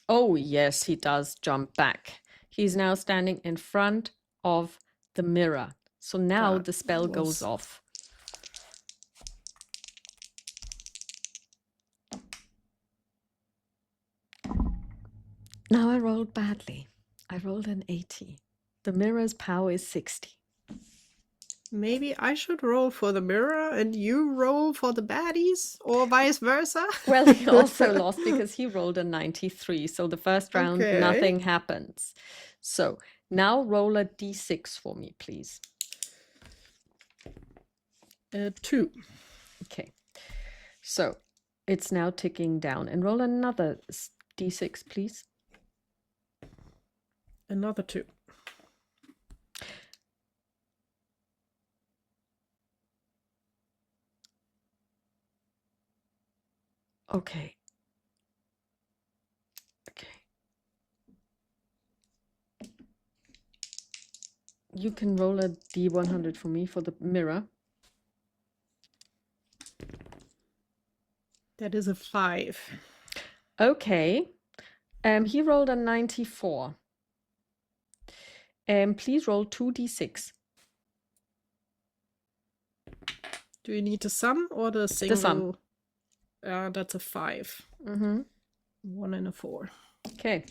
Speaker 1: Oh yes, he does jump back. He's now standing in front of the mirror. So now
Speaker 2: That
Speaker 1: the spell goes off. Now I rolled badly. I rolled an 80. The mirror's power is 60.
Speaker 2: Maybe I should roll for the mirror and you roll for the baddies, or vice versa?
Speaker 1: Well, he also lost because he rolled a 93. So the first round,
Speaker 2: Okay.
Speaker 1: nothing happens. So now roll a d6 for me, please.
Speaker 2: 2.
Speaker 1: Okay. So it's now ticking down. And roll another d6, please.
Speaker 2: Another 2.
Speaker 1: Okay. Okay. You can roll a d100 for me for the mirror.
Speaker 2: That is a 5.
Speaker 1: Okay. He rolled a 94. Please roll 2d6.
Speaker 2: Do you need the sum or the single?
Speaker 1: The sum.
Speaker 2: That's a 5. 1 and a 4.
Speaker 1: Okay.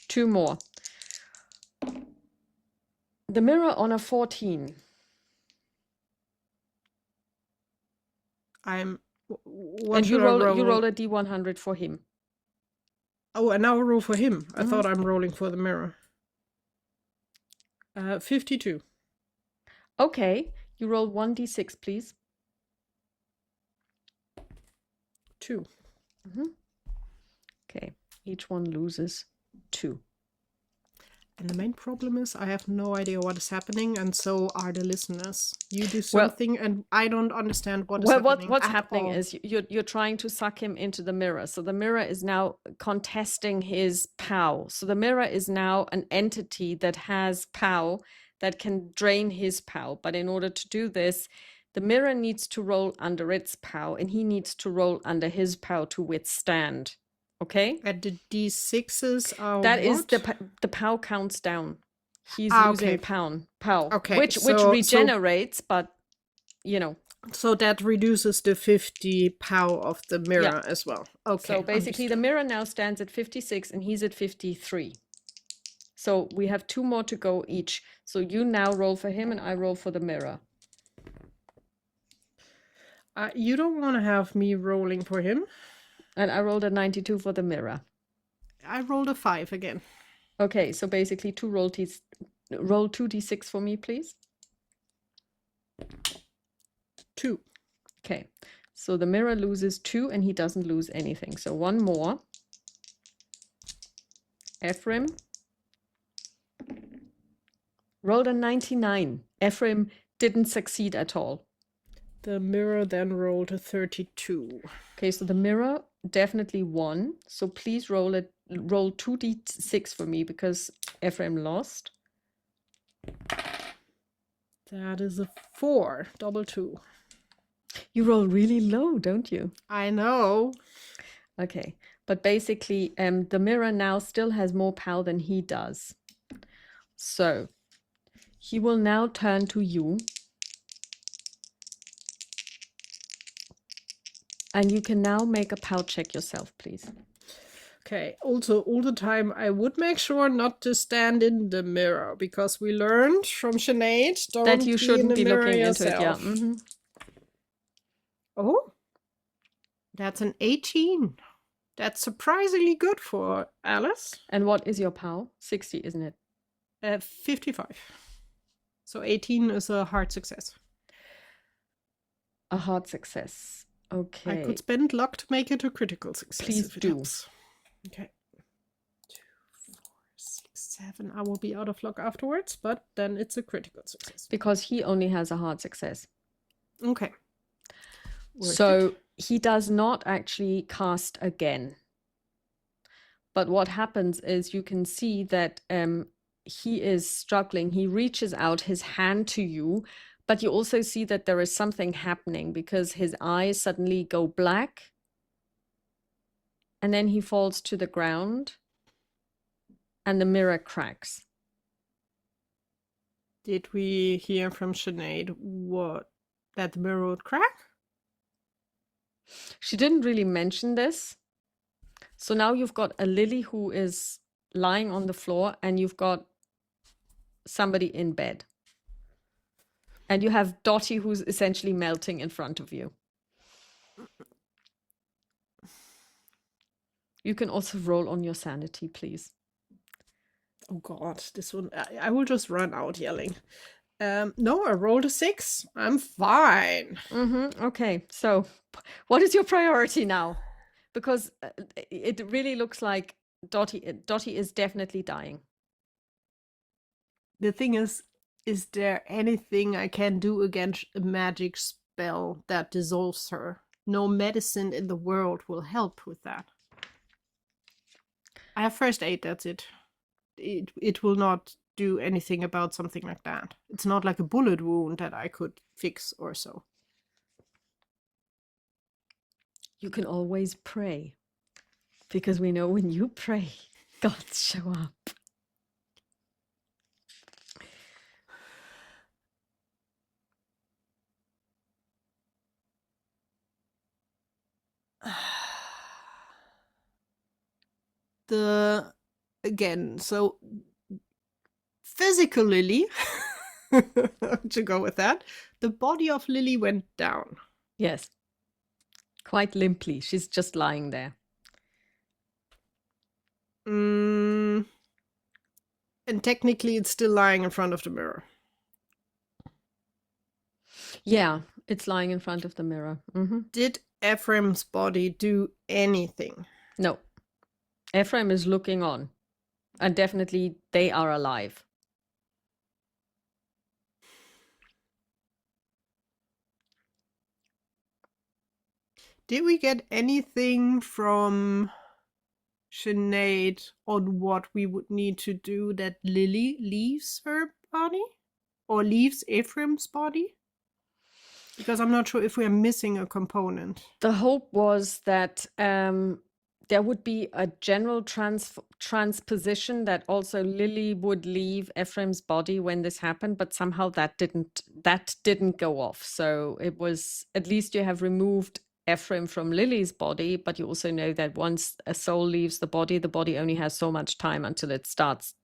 Speaker 1: 2 more. The mirror on a 14.
Speaker 2: What
Speaker 1: And you
Speaker 2: should I
Speaker 1: roll a d100 for him.
Speaker 2: Oh, and now I roll for him. I thought I'm rolling for the mirror. 52.
Speaker 1: Okay. You roll 1d6, please.
Speaker 2: 2.
Speaker 1: Okay. Each one loses 2.
Speaker 2: And the main problem is I have no idea what is happening, and so are the listeners. You do something, and I don't understand what is happening.
Speaker 1: What's happening is you're trying to suck him into the mirror. So the mirror is now contesting his POW. So the mirror is now an entity that has POW that can drain his POW. But in order to do this, the mirror needs to roll under its POW, and he needs to roll under his POW to withstand. Okay?
Speaker 2: And the D6s are
Speaker 1: That
Speaker 2: what?
Speaker 1: is the POW counts down. He's using POW,
Speaker 2: Okay,
Speaker 1: which regenerates, but you know.
Speaker 2: So that reduces the 50 POW of the mirror as well. Okay.
Speaker 1: So basically the mirror now stands at 56 and he's at 53. So we have 2 more to go each. So you now roll for him and I roll for the mirror.
Speaker 2: You don't want to have me rolling for him.
Speaker 1: And I rolled a 92 for the mirror.
Speaker 2: I rolled a 5 again.
Speaker 1: Okay, so basically roll 2d6 for me, please.
Speaker 2: 2.
Speaker 1: Okay, So the mirror loses 2 and he doesn't lose anything. So one more. Ephraim rolled a 99. Ephraim didn't succeed at all.
Speaker 2: The mirror then rolled a 32.
Speaker 1: Okay, so the mirror definitely won. So please roll 2d6 for me because Ephraim lost.
Speaker 2: That is a 4, double 2.
Speaker 1: You roll really low, don't you?
Speaker 2: I know.
Speaker 1: Okay, but basically the mirror now still has more power than he does. So he will now turn to you. And you can now make a power check yourself, please.
Speaker 2: Okay, also all the time I would make sure not to stand in the mirror because we learned from Sinead
Speaker 1: That you shouldn't be looking into it, yeah.
Speaker 2: Mm-hmm. Oh, that's an 18. That's surprisingly good for Alice.
Speaker 1: And what is your power? 60, isn't it?
Speaker 2: 55. So 18 is a hard success.
Speaker 1: A hard success. Okay.
Speaker 2: I could spend luck to make it a critical success.
Speaker 1: Please
Speaker 2: if it
Speaker 1: do.
Speaker 2: helps. Okay. 2, 4, 6, 7. I will be out of luck afterwards, but then it's a critical success.
Speaker 1: Because he only has a hard success.
Speaker 2: Okay.
Speaker 1: So he does not actually cast again. But what happens is you can see that he is struggling. He reaches out his hand to you, but you also see that there is something happening because his eyes suddenly go black. And then he falls to the ground and the mirror cracks.
Speaker 2: Did we hear from Sinead that the mirror would crack?
Speaker 1: She didn't really mention this. So now you've got a Lily who is lying on the floor and you've got somebody in bed. And you have Dottie who's essentially melting in front of you. You can also roll on your sanity, please.
Speaker 2: Oh God, this one, I will just run out yelling. No, I rolled a 6. I'm fine.
Speaker 1: Okay, so what is your priority now? Because it really looks like Dottie is definitely dying.
Speaker 2: The thing is there anything I can do against a magic spell that dissolves her? No medicine in the world will help with that. I have first aid, that's it. It will not do anything about something like that. It's not like a bullet wound that I could fix or so.
Speaker 1: You can always pray. Because we know when you pray, God show up.
Speaker 2: So physical Lily, to go with that, the body of Lily went down.
Speaker 1: Yes. Quite limply. She's just lying there.
Speaker 2: And technically it's still lying in front of the mirror.
Speaker 1: Yeah, it's lying in front of the mirror.
Speaker 2: Did Ephraim's body do anything?
Speaker 1: No. Ephraim is looking on. And definitely they are alive.
Speaker 2: Did we get anything from Sinead on what we would need to do that Lily leaves her body? Or leaves Ephraim's body? Because I'm not sure if we are missing a component.
Speaker 1: The hope was that there would be a general transposition that also Lily would leave Ephraim's body when this happened, but somehow that didn't go off. So it was, at least you have removed Ephraim from Lily's body, but you also know that once a soul leaves the body only has so much time until it starts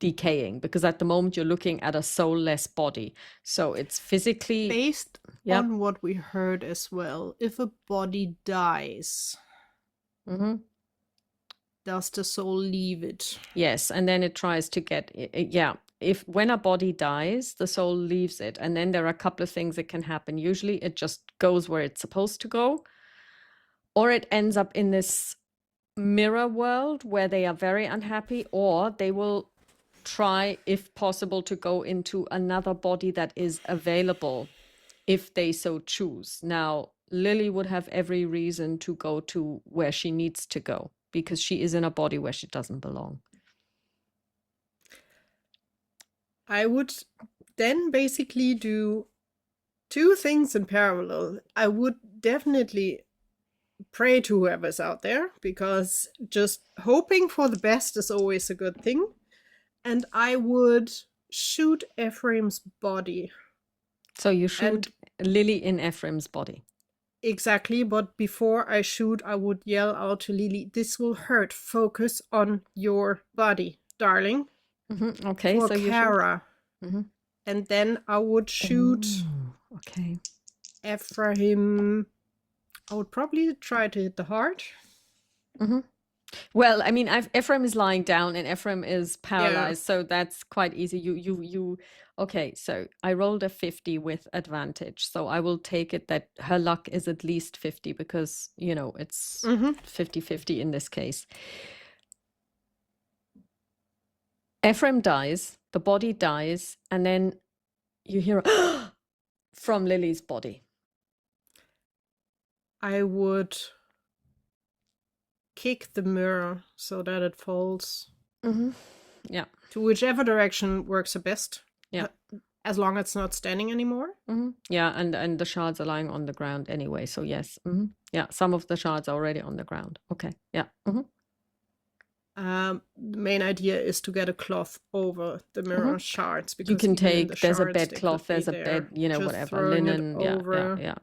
Speaker 1: decaying, because at the moment you're looking at a soulless body. So it's physically...
Speaker 2: Based on what we heard as well, if a body dies, does the soul leave it?
Speaker 1: Yes, and then it tries to get... Yeah, when a body dies, the soul leaves it, and then there are a couple of things that can happen. Usually it just goes where it's supposed to go, or it ends up in this mirror world where they are very unhappy, or they will try, if possible, to go into another body that is available if they so choose. Now, Lily would have every reason to go to where she needs to go because she is in a body where she doesn't belong.
Speaker 2: I would then basically do two things in parallel. I would definitely pray to whoever's out there, because just hoping for the best is always a good thing. And I would shoot Ephraim's body.
Speaker 1: So you shoot Lily in Ephraim's body.
Speaker 2: Exactly, but before I shoot, I would yell out to Lily, "This will hurt. Focus on your body, darling."
Speaker 1: Okay,
Speaker 2: for
Speaker 1: so you
Speaker 2: Kara.
Speaker 1: shoot.
Speaker 2: And then I would shoot
Speaker 1: Okay.
Speaker 2: Ephraim. I would probably try to hit the heart.
Speaker 1: Well, I mean, Ephraim is lying down and Ephraim is paralyzed, so that's quite easy. Okay, so I rolled a 50 with advantage, so I will take it that her luck is at least 50 because, it's 50-50 in this case. Ephraim dies, the body dies, and then you hear from Lily's body.
Speaker 2: I would kick the mirror so that it falls
Speaker 1: Yeah.
Speaker 2: to whichever direction works the best.
Speaker 1: Yeah.
Speaker 2: As long as it's not standing anymore.
Speaker 1: Yeah, and the shards are lying on the ground anyway, so yes. Yeah, some of the shards are already on the ground. Okay, yeah.
Speaker 2: The main idea is to get a cloth over the mirror shards. Because
Speaker 1: you can take,
Speaker 2: the
Speaker 1: there's a
Speaker 2: shards,
Speaker 1: bed
Speaker 2: they
Speaker 1: cloth,
Speaker 2: could be
Speaker 1: there's a
Speaker 2: there.
Speaker 1: bed,
Speaker 2: Just
Speaker 1: whatever,
Speaker 2: throwing it
Speaker 1: linen,
Speaker 2: over.
Speaker 1: yeah.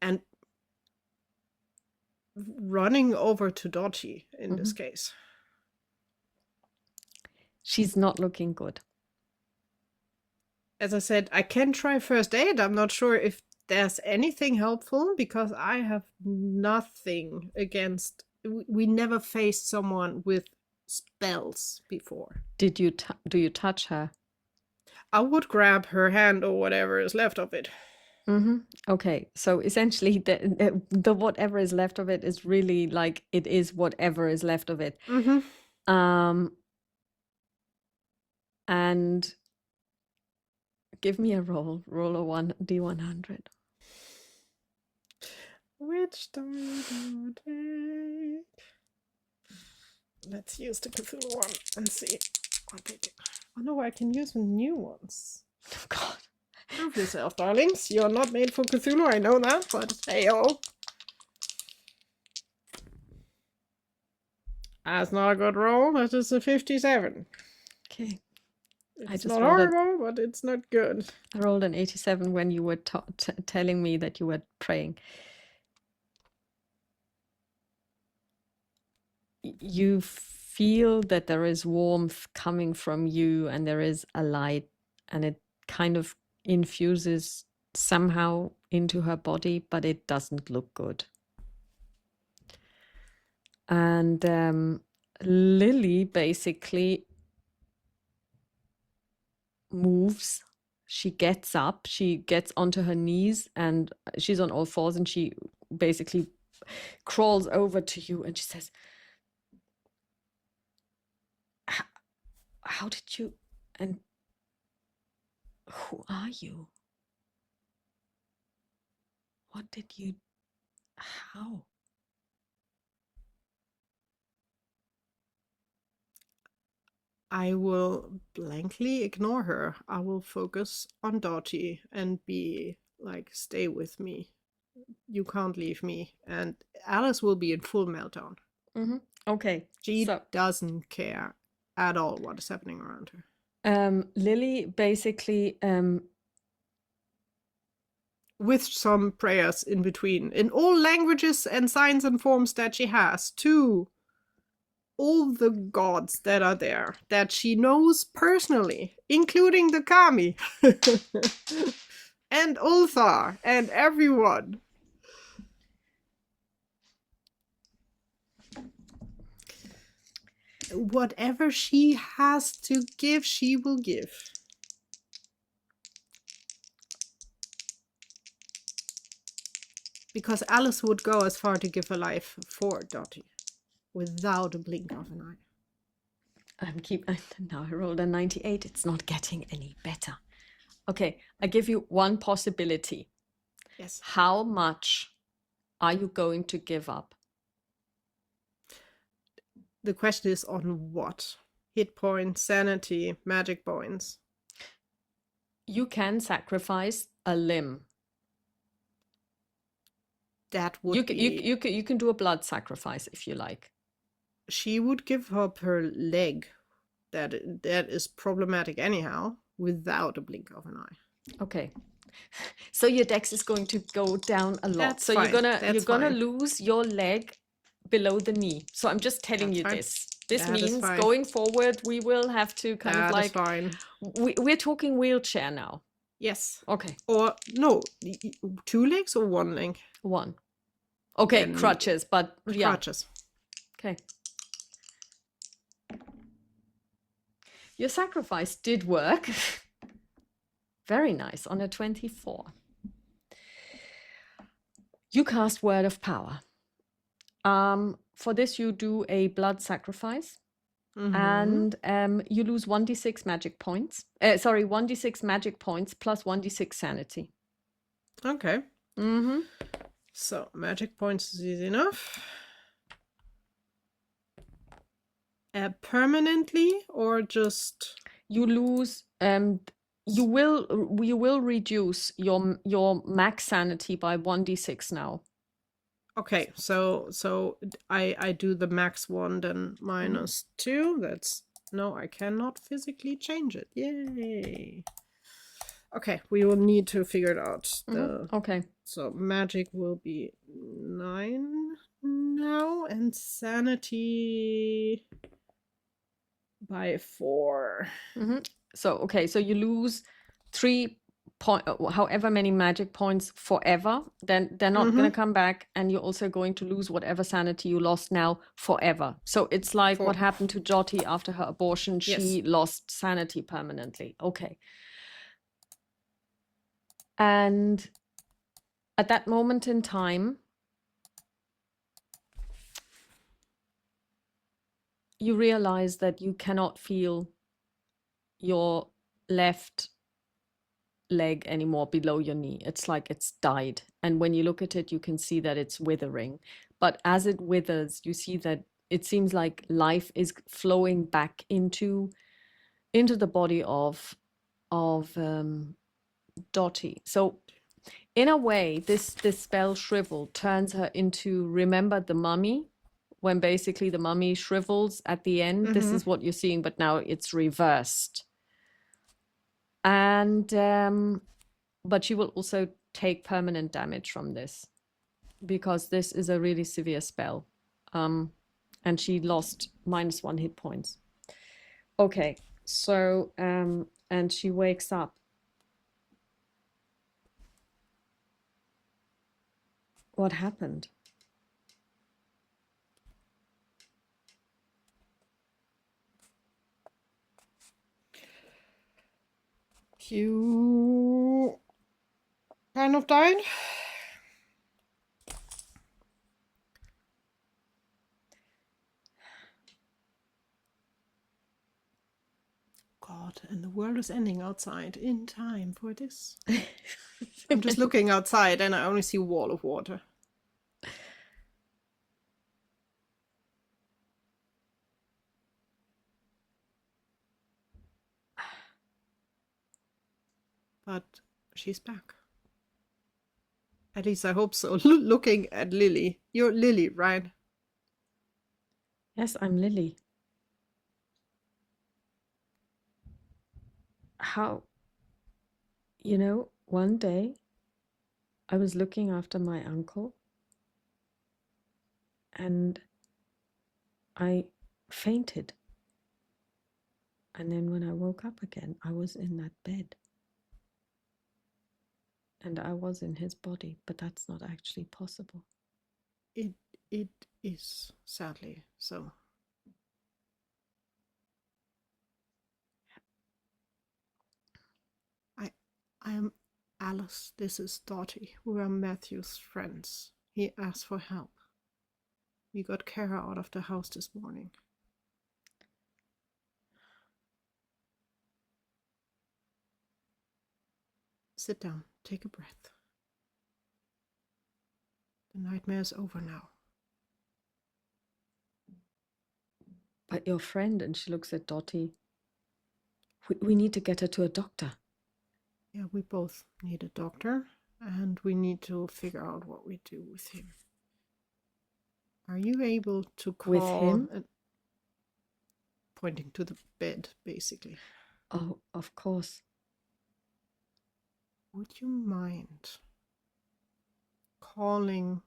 Speaker 2: And running over to Dottie in this case.
Speaker 1: She's not looking good.
Speaker 2: As I said, I can try first aid. I'm not sure if there's anything helpful because I have nothing against. We never faced someone with spells before.
Speaker 1: Do you touch her?
Speaker 2: I would grab her hand or whatever is left of it.
Speaker 1: Okay, so essentially the whatever is left of it is really like it is whatever is left of it. And give me a roll a 1d100.
Speaker 2: Which die do I take? Let's use the Cthulhu one and see what they do. Oh no, I can use the new ones.
Speaker 1: Oh God.
Speaker 2: Prove yourself, darlings. You're not made for Cthulhu, I know that, but hey-oh. That's not a good roll. That is a 57.
Speaker 1: Okay.
Speaker 2: It's not horrible, but it's not good.
Speaker 1: I rolled an 87 when you were telling me that you were praying. You feel that there is warmth coming from you and there is a light, and it kind of infuses somehow into her body, but it doesn't look good. And Lily basically moves. She gets up, she gets onto her knees, and she's on all fours, and she basically crawls over to you and she says, how did you, and who are you? What did you, how?
Speaker 2: I will blankly ignore her. I will focus on Dottie and be like, stay with me. You can't leave me. And Alice will be in full meltdown.
Speaker 1: Okay.
Speaker 2: She doesn't care at all what is happening around her.
Speaker 1: Lily basically
Speaker 2: with some prayers in between, in all languages and signs and forms that she has, to all the gods that are there, that she knows personally, including the Kami, and Ulthar, and everyone. whatever she has to give, she will give. Because Alice would go as far to give her life for Dottie without a blink of an eye.
Speaker 1: Now I rolled a 98. It's not getting any better. Okay, I give you one possibility.
Speaker 2: Yes.
Speaker 1: How much are you going to give up?
Speaker 2: The question is on what? Hit points, sanity, magic points.
Speaker 1: You can sacrifice a limb.
Speaker 2: That would
Speaker 1: you can do a blood sacrifice if you like.
Speaker 2: She would give up her leg. That is problematic anyhow, without a blink of an eye.
Speaker 1: Okay. So your dex is going to go down a lot.
Speaker 2: That's
Speaker 1: so
Speaker 2: fine.
Speaker 1: you're gonna
Speaker 2: Fine.
Speaker 1: lose your leg below the knee. So I'm just telling
Speaker 2: That's
Speaker 1: you
Speaker 2: fine.
Speaker 1: this. This
Speaker 2: That is
Speaker 1: means
Speaker 2: fine.
Speaker 1: going forward we will have to kind
Speaker 2: That
Speaker 1: of like
Speaker 2: is fine.
Speaker 1: We're talking wheelchair now.
Speaker 2: Yes.
Speaker 1: Okay.
Speaker 2: Or no, 2 legs or 1 leg?
Speaker 1: 1. Okay,
Speaker 2: Then
Speaker 1: crutches, but yeah.
Speaker 2: Crutches.
Speaker 1: Okay. Your sacrifice did work. Very nice, on a 24. You cast Word of Power. For this, you do a blood sacrifice.
Speaker 2: Mm-hmm.
Speaker 1: And you lose 1d6 magic points. 1d6 magic points plus 1d6 sanity.
Speaker 2: Okay.
Speaker 1: Mm-hmm.
Speaker 2: So, magic points is easy enough. Permanently or just...
Speaker 1: You lose... you will reduce your max sanity by 1d6 now.
Speaker 2: Okay, so I do the max one, then -2. That's... No, I cannot physically change it. Yay! Okay, we will need to figure it out.
Speaker 1: Okay.
Speaker 2: So magic will be 9 now, and sanity by 4.
Speaker 1: So you lose 3 however many magic points forever. Then they're not going to come back, and you're also going to lose whatever sanity you lost now forever. So it's like what happened to Jotty after her abortion. She lost sanity permanently. Okay. And at that moment in time, you realize that you cannot feel your left leg anymore below your knee. It's like it's died. And when you look at it, you can see that it's withering. But as it withers, you see that it seems like life is flowing back into the body of Dottie. So in a way, this spell shrivel turns her into, remember the mummy? When basically the mummy shrivels at the end, this is what you're seeing, but now it's reversed. And but she will also take permanent damage from this, because this is a really severe spell. And she lost -1 hit points. Okay, so and she wakes up. What happened?
Speaker 2: You kind of died. God, and the world is ending outside in time for this. I'm just looking outside and I only see a wall of water. But she's back. At least I hope so. Looking at Lily. You're Lily, right?
Speaker 1: Yes, I'm Lily. How? You know, one day I was looking after my uncle and I fainted. And then when I woke up again, I was in that bed. And I was in his body, but that's not actually possible.
Speaker 2: It is, sadly, so. I am Alice. This is Dottie. We are Matthew's friends. He asked for help. We got Kara out of the house this morning. Sit down. Take a breath. The nightmare is over now.
Speaker 1: But your friend, and she looks at Dottie. We need to get her to a doctor.
Speaker 2: Yeah, we both need a doctor, and we need to figure out what we do with him. Are you able to call...
Speaker 1: With him?
Speaker 2: Pointing to the bed, basically.
Speaker 1: Oh, of course.
Speaker 2: Would you mind calling...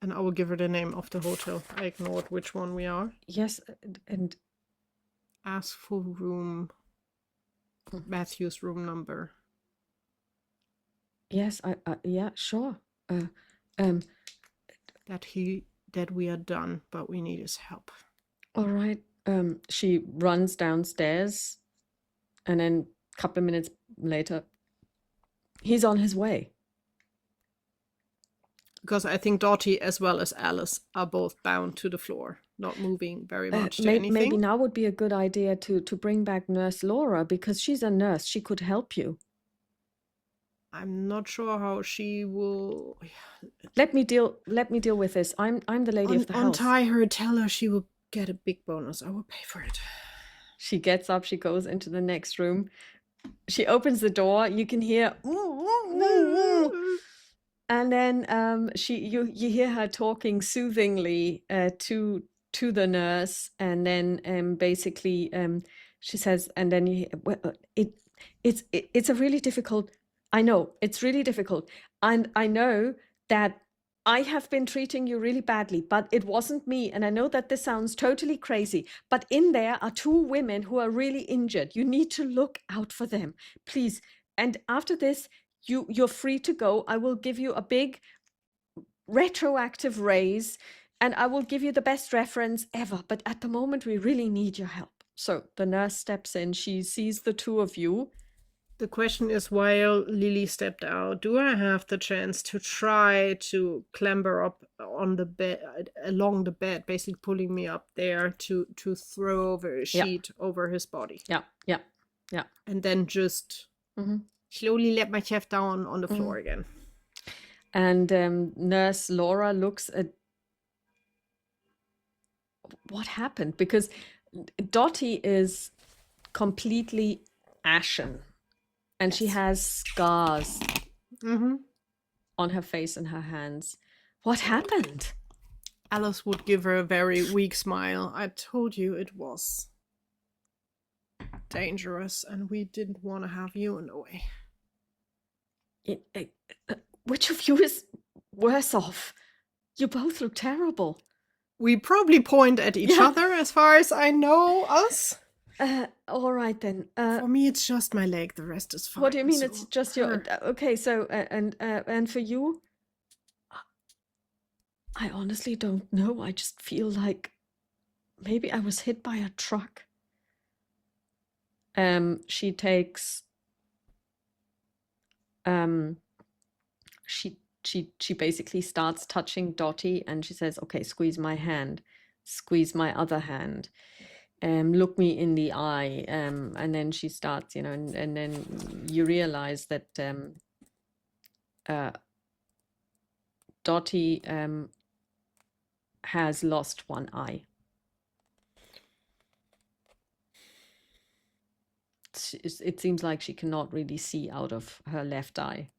Speaker 2: And I will give her the name of the hotel. I ignored which one we are.
Speaker 1: Yes, and...
Speaker 2: Ask for room... Matthew's room number.
Speaker 1: Yes, yeah, sure.
Speaker 2: That we are done, but we need his help.
Speaker 1: All right. She runs downstairs, and then a couple of minutes later, he's on his way.
Speaker 2: Because I think Dottie as well as Alice are both bound to the floor, not moving very much to anything.
Speaker 1: Maybe now would be a good idea to bring back Nurse Laura, because she's a nurse. She could help you.
Speaker 2: I'm not sure how she will...
Speaker 1: Let me deal with this. I'm the lady of the house.
Speaker 2: Untie her, tell her she will get a big bonus. I will pay for it.
Speaker 1: She gets up, she goes into the next room. She opens the door, you can hear and then you hear her talking soothingly to the nurse, and then basically she says, and then you it's a really difficult... I know, it's really difficult. And I know that I have been treating you really badly, but it wasn't me. And I know that this sounds totally crazy, but in there are 2 women who are really injured. You need to look out for them, please. And after this, you're free to go. I will give you a big retroactive raise, and I will give you the best reference ever. But at the moment, we really need your help. So the nurse steps in. She sees the 2 of you.
Speaker 2: The question is, while Lily stepped out, do I have the chance to try to clamber up on the bed, along the bed, basically pulling me up there to throw over a sheet over his body?
Speaker 1: Yeah.
Speaker 2: And then just slowly let myself down on the floor again.
Speaker 1: And Nurse Laura looks at what happened, because Dottie is completely ashen. And she has scars on her face and her hands. What happened?
Speaker 2: Alice would give her a very weak smile. I told you it was dangerous, and we didn't want to have you in the way.
Speaker 1: Which of you is worse off? You both look terrible.
Speaker 2: We probably point at each other, as far as I know us.
Speaker 1: All right then.
Speaker 2: For me, it's just my leg. The rest is fine.
Speaker 1: What do you mean? It's just your... Okay, so and for you? I honestly don't know. I just feel like maybe I was hit by a truck. She takes... She basically starts touching Dottie, and she says, "Okay, squeeze my hand, squeeze my other hand. Look me in the eye," and then she starts, and then you realize that Dottie has lost one eye. It seems like she cannot really see out of her left eye,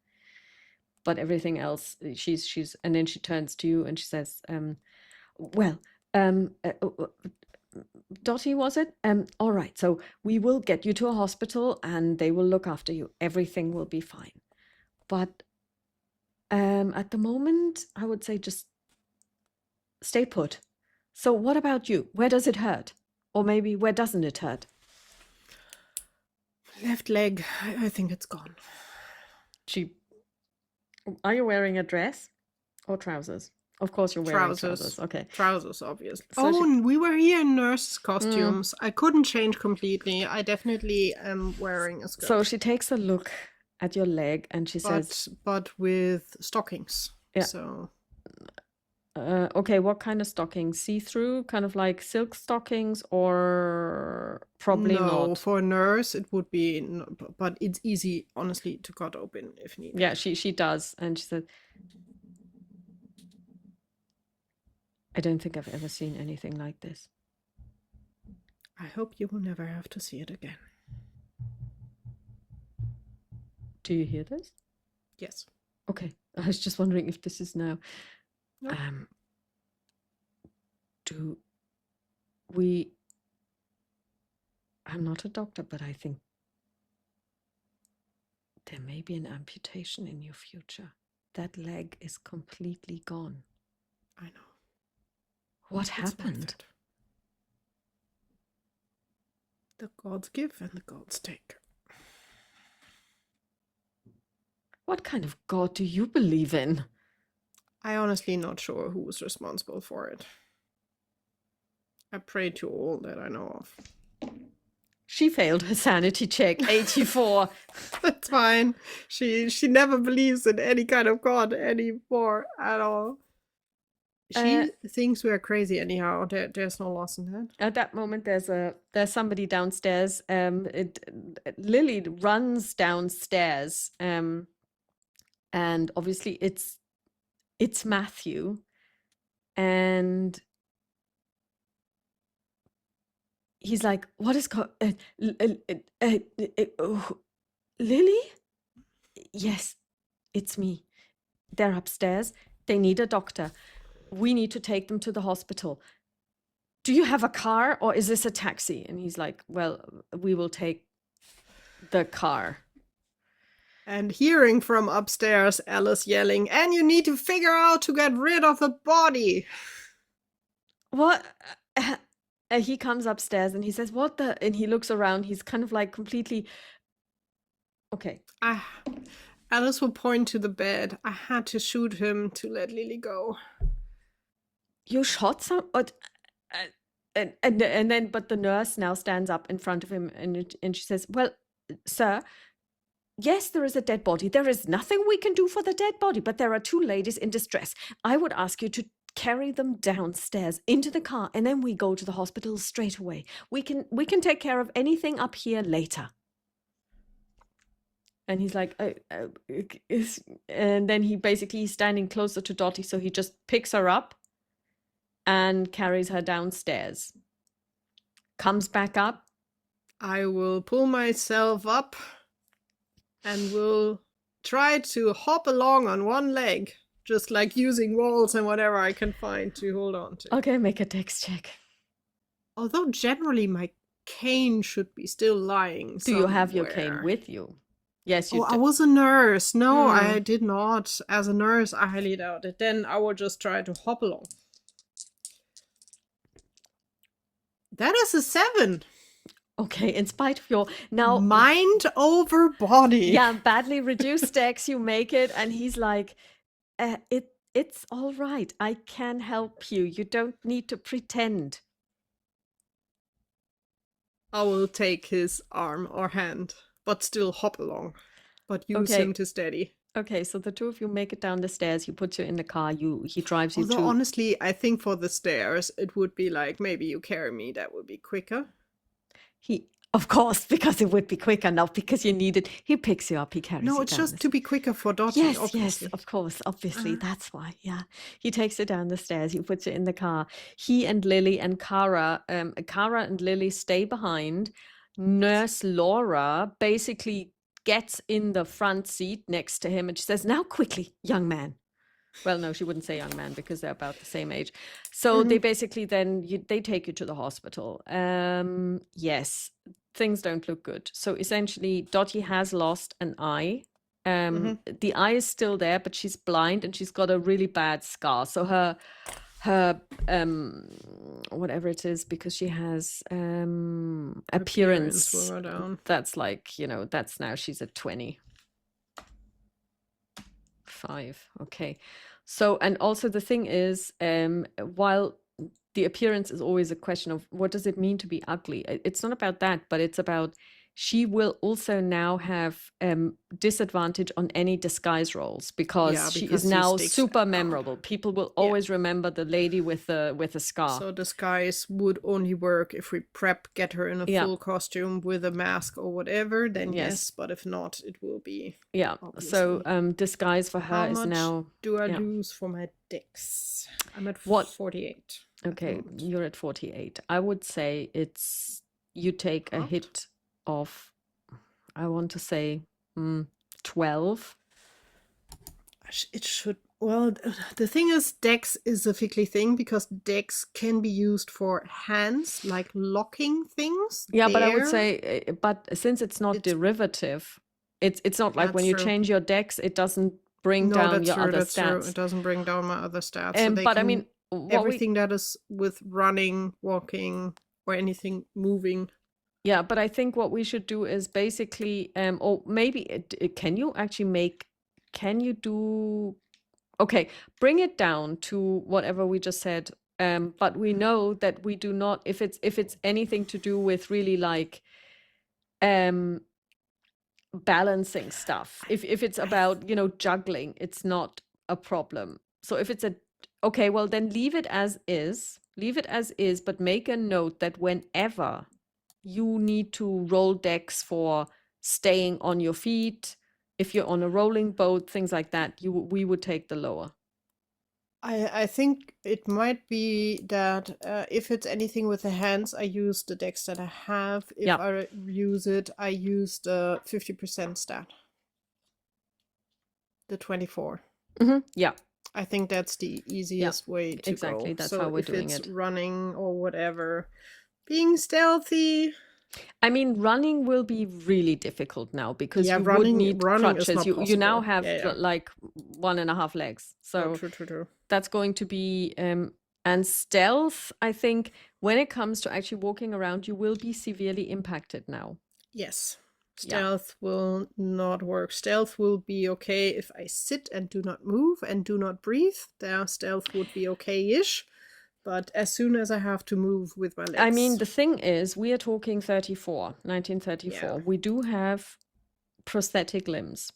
Speaker 1: but everything else, she's, and then she turns to you and she says, Dottie, was it? All right, so we will get you to a hospital and they will look after you. Everything will be fine. But at the moment, I would say just stay put. So what about you? Where does it hurt? Or maybe where doesn't it hurt?
Speaker 2: Left leg. I think it's gone.
Speaker 1: Are you wearing a dress or trousers? Of course you're wearing trousers. Okay.
Speaker 2: Trousers, obviously.
Speaker 1: So
Speaker 2: we were here in nurse costumes. I couldn't change completely. I definitely am wearing a skirt.
Speaker 1: So she takes a look at your leg, and she says,
Speaker 2: but with stockings.
Speaker 1: Yeah.
Speaker 2: So
Speaker 1: okay, what kind of stockings? See-through, kind of like silk stockings, or probably
Speaker 2: no,
Speaker 1: not?
Speaker 2: for a nurse it would be, but it's easy, honestly, to cut open if needed.
Speaker 1: Yeah, she does. And she said, I don't think I've ever seen anything like this.
Speaker 2: I hope you will never have to see it again.
Speaker 1: Do you hear this?
Speaker 2: Yes.
Speaker 1: Okay. I was just wondering if this is now.
Speaker 2: No.
Speaker 1: Do we... I'm not a doctor, but I think there may be an amputation in your future. That leg is completely gone.
Speaker 2: I know.
Speaker 1: What
Speaker 2: It's worth
Speaker 1: happened?
Speaker 2: it. The gods give and the gods take.
Speaker 1: What kind of God do you believe in?
Speaker 2: I honestly not sure who was responsible for it. I pray to all that I know of.
Speaker 1: She failed her sanity check, 84.
Speaker 2: That's fine. She never believes in any kind of God anymore at all. She thinks we're crazy anyhow. There's no loss in that.
Speaker 1: At that moment, there's somebody downstairs. Lily runs downstairs, and obviously it's Matthew, and he's like, "What is Lily? Yes, it's me. They're upstairs. They need a doctor. We need to take them to the hospital. Do you have a car or is this a taxi?" And he's like, "Well, we will take the car."
Speaker 2: And hearing from upstairs Alice yelling, "And you need to figure out to get rid of the body."
Speaker 1: What? He comes upstairs and he says, "What the?" And he looks around. He's kind of like completely... Okay.
Speaker 2: Alice will point to the bed. I had to shoot him to let Lily go.
Speaker 1: You shot some... And then, but the nurse now stands up in front of him and she says, "Well, sir, yes, there is a dead body. There is nothing we can do for the dead body, but there are two ladies in distress. I would ask you to carry them downstairs into the car, and then we go to the hospital straight away. We can take care of anything up here later." And he's like, and then he basically is standing closer to Dottie, so he just picks her up and carries her downstairs. Comes back up.
Speaker 2: I will pull myself up and will try to hop along on one leg, just like using walls and whatever I can find to hold on to.
Speaker 1: Okay, make a dex check.
Speaker 2: Although generally my cane should be still lying
Speaker 1: Do you have your cane
Speaker 2: somewhere.
Speaker 1: with you? Yes, you
Speaker 2: I was a nurse. No,
Speaker 1: Hmm.
Speaker 2: I did not. As a nurse, I highly doubt it. Then I will just try to hop along. That is a 7.
Speaker 1: Okay, in spite of your now
Speaker 2: Mind over body.
Speaker 1: yeah, badly reduced dex, you make it, and he's like, it's all right. I can help you. You don't need to pretend.
Speaker 2: I will take his arm or hand, but still hop along. But use
Speaker 1: Okay.
Speaker 2: him to steady.
Speaker 1: Okay, so the two of you make it down the stairs. He puts you in the car. He drives you
Speaker 2: Although
Speaker 1: to...
Speaker 2: honestly, I think for the stairs, it would be like, maybe you carry me, that would be quicker.
Speaker 1: Of course, because it would be quicker, not because you need it. He picks you up. He carries you
Speaker 2: No, it's
Speaker 1: down
Speaker 2: just
Speaker 1: the
Speaker 2: to be quicker for Dottie,
Speaker 1: Yes,
Speaker 2: obviously.
Speaker 1: yes, of course, obviously, that's why, yeah. He takes you down the stairs, he puts you in the car. He and Lily and Cara and Lily stay behind. Nurse Laura basically gets in the front seat next to him and she says, "Now quickly, young man." Well, no, she wouldn't say young man because they're about the same age. So they basically then, they take you to the hospital. Yes, things don't look good. So essentially, Dottie has lost an eye. The eye is still there, but she's blind and she's got a really bad scar. So her whatever it is, because she has appearance
Speaker 2: will go down.
Speaker 1: that's like, that's now she's at 25. Okay. So, and also the thing is, while the appearance is always a question of what does it mean to be ugly, it's not about that, but it's about she will also now have disadvantage on any disguise rolls because she
Speaker 2: because
Speaker 1: is
Speaker 2: she
Speaker 1: now
Speaker 2: sticks
Speaker 1: super
Speaker 2: out.
Speaker 1: memorable. People will
Speaker 2: Yeah.
Speaker 1: always remember the lady with the scar.
Speaker 2: So disguise would only work if we get her in a
Speaker 1: Yeah.
Speaker 2: full costume with a mask or whatever, then
Speaker 1: Yes.
Speaker 2: yes, but if not, it will be.
Speaker 1: Yeah. So disguise for her
Speaker 2: How
Speaker 1: is
Speaker 2: much
Speaker 1: now.
Speaker 2: do I
Speaker 1: yeah.
Speaker 2: lose for my dex? I'm at
Speaker 1: What-
Speaker 2: 48.
Speaker 1: Okay, you're at 48. I would say you take a
Speaker 2: What?
Speaker 1: hit of, I want to say 12.
Speaker 2: It should. Well, the thing is, dex is a fickly thing because dex can be used for hands, like locking things.
Speaker 1: Yeah, but I would
Speaker 2: there.
Speaker 1: say, but since it's not derivative, it's not like when
Speaker 2: That's
Speaker 1: you
Speaker 2: true.
Speaker 1: change your dex, it doesn't bring
Speaker 2: No,
Speaker 1: down
Speaker 2: that's
Speaker 1: your
Speaker 2: true.
Speaker 1: other
Speaker 2: That's true.
Speaker 1: stats.
Speaker 2: It doesn't bring down my other stats. So they
Speaker 1: But I
Speaker 2: can,
Speaker 1: mean, what
Speaker 2: everything that is with running, walking, or anything moving.
Speaker 1: Yeah, but I think what we should do is basically, or maybe can you actually okay, bring it down to whatever we just said. But we know that we do not, if it's anything to do with really like balancing stuff, if it's about, juggling, it's not a problem. So if it's okay, well then leave it as is, but make a note that whenever you need to roll decks for staying on your feet, if you're on a rolling boat, things like that, we would take the lower.
Speaker 2: I think it might be that if it's anything with the hands, I use the dex that I have. If I use it, I use the 50% stat. The 24.
Speaker 1: Yeah.
Speaker 2: I think that's the easiest way to
Speaker 1: exactly.
Speaker 2: go.
Speaker 1: That's
Speaker 2: so
Speaker 1: how we're
Speaker 2: if
Speaker 1: doing
Speaker 2: it's
Speaker 1: it.
Speaker 2: running or whatever, being stealthy.
Speaker 1: I mean, running will be really difficult now because you
Speaker 2: running,
Speaker 1: would need
Speaker 2: running
Speaker 1: crutches.
Speaker 2: is not
Speaker 1: You now
Speaker 2: possible.
Speaker 1: have like 1.5 legs. So
Speaker 2: true.
Speaker 1: That's going to be and stealth, I think, when it comes to actually walking around, you will be severely impacted now.
Speaker 2: Yes. Stealth will not work. Stealth will be okay if I sit and do not move and do not breathe. There, stealth would be okay-ish. But as soon as I have to move with my legs.
Speaker 1: I mean, the thing is, we are talking 1934.
Speaker 2: Yeah.
Speaker 1: We do have prosthetic limbs.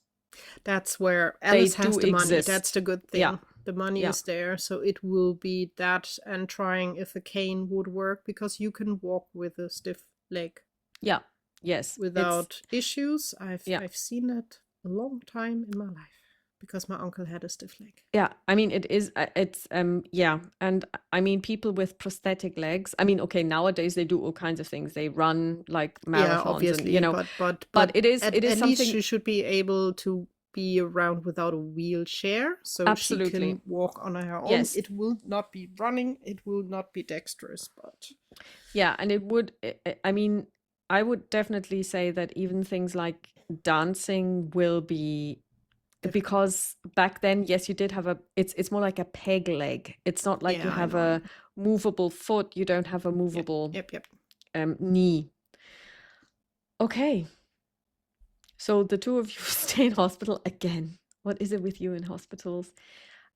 Speaker 2: That's where Alice has the money.
Speaker 1: exist.
Speaker 2: That's the good thing.
Speaker 1: Yeah.
Speaker 2: The money is there, so it will be that and trying if a cane would work because you can walk with a stiff leg.
Speaker 1: Yeah. Yes.
Speaker 2: Without issues. I've seen that a long time in my life because my uncle had a stiff leg.
Speaker 1: Yeah, I mean and I mean people with prosthetic legs. I mean, okay, nowadays they do all kinds of things. They run like marathons,
Speaker 2: yeah, obviously,
Speaker 1: and
Speaker 2: but
Speaker 1: it is
Speaker 2: at
Speaker 1: something.
Speaker 2: Least she should be able to be around without a wheelchair, so
Speaker 1: Absolutely.
Speaker 2: she can walk on her own.
Speaker 1: Yes.
Speaker 2: It will not be running. It will not be dexterous, but
Speaker 1: yeah, and it would. I mean, I would definitely say that even things like dancing will be. Because back then, yes, you did have it's more like a peg leg. It's not like you have a movable foot. You don't have a movable
Speaker 2: Yep.
Speaker 1: knee. Okay. So the two of you stay in hospital again. What is it with you in hospitals?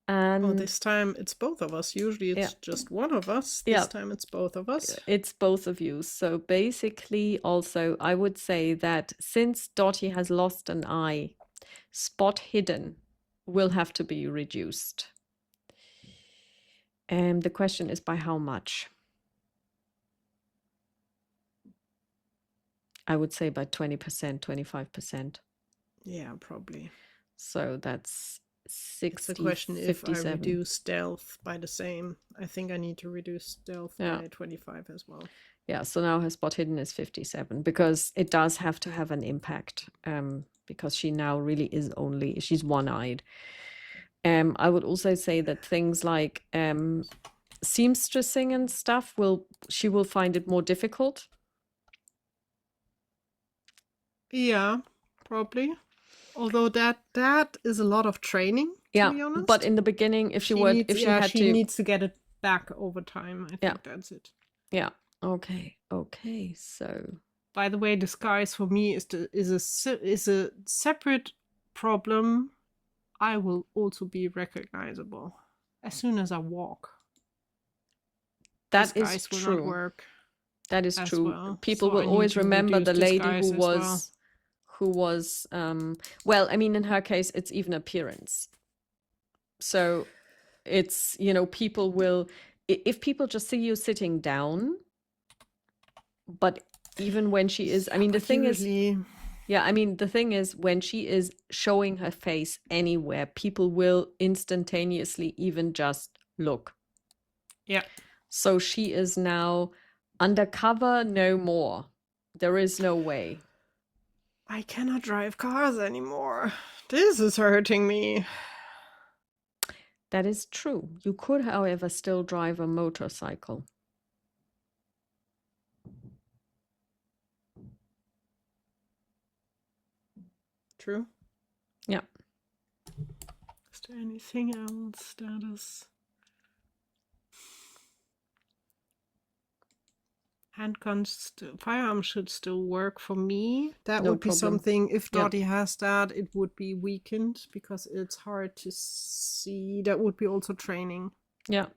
Speaker 1: And
Speaker 2: this time it's both of us. Usually it's just one of us. This time it's both of us.
Speaker 1: It's both of you. So basically, also, I would say that since Dottie has lost an eye, spot hidden will have to be reduced. And the question is by how much? I would say by 20%, 25%.
Speaker 2: Yeah, probably.
Speaker 1: So that's 60,
Speaker 2: it's the question
Speaker 1: 57.
Speaker 2: If I reduce stealth by the same. I think I need to reduce stealth by 25 as well.
Speaker 1: Yeah, so now her spot hidden is 57 because it does have to have an impact. Because she now really is she's one-eyed. I would also say that things like seamstressing and stuff she will find it more difficult.
Speaker 2: Yeah, probably. Although that is a lot of training, to be honest.
Speaker 1: But in the beginning, if she
Speaker 2: needs to get it back over time. I think that's it.
Speaker 1: Yeah. Okay. So.
Speaker 2: By the way, disguise for me is a separate problem. I will also be recognizable as soon as I walk.
Speaker 1: That
Speaker 2: disguise
Speaker 1: is
Speaker 2: will
Speaker 1: true.
Speaker 2: not work.
Speaker 1: That is
Speaker 2: as
Speaker 1: true.
Speaker 2: well.
Speaker 1: People
Speaker 2: So I
Speaker 1: will
Speaker 2: need
Speaker 1: always
Speaker 2: to
Speaker 1: remember the
Speaker 2: reduce
Speaker 1: lady
Speaker 2: disguise as well.
Speaker 1: who was well, I mean, in her case, it's even appearance. So it's, you know, people will, if people just see you sitting down, but even when she is, I mean, the
Speaker 2: But
Speaker 1: thing is,
Speaker 2: usually,
Speaker 1: yeah, I mean, the thing is, when she is showing her face anywhere, people will instantaneously even just look.
Speaker 2: yeah.
Speaker 1: So she is now undercover no more. There is no way.
Speaker 2: I cannot drive cars anymore. This is hurting me.
Speaker 1: That is true. You could, however, still drive a motorcycle.
Speaker 2: True.
Speaker 1: Yeah.
Speaker 2: Is there anything else that is... Handguns, firearms should still work for me. That
Speaker 1: No
Speaker 2: would be
Speaker 1: problem.
Speaker 2: something, if
Speaker 1: Yeah.
Speaker 2: Dottie has that, it would be weakened because it's hard to see. That would be also training.
Speaker 1: Yeah.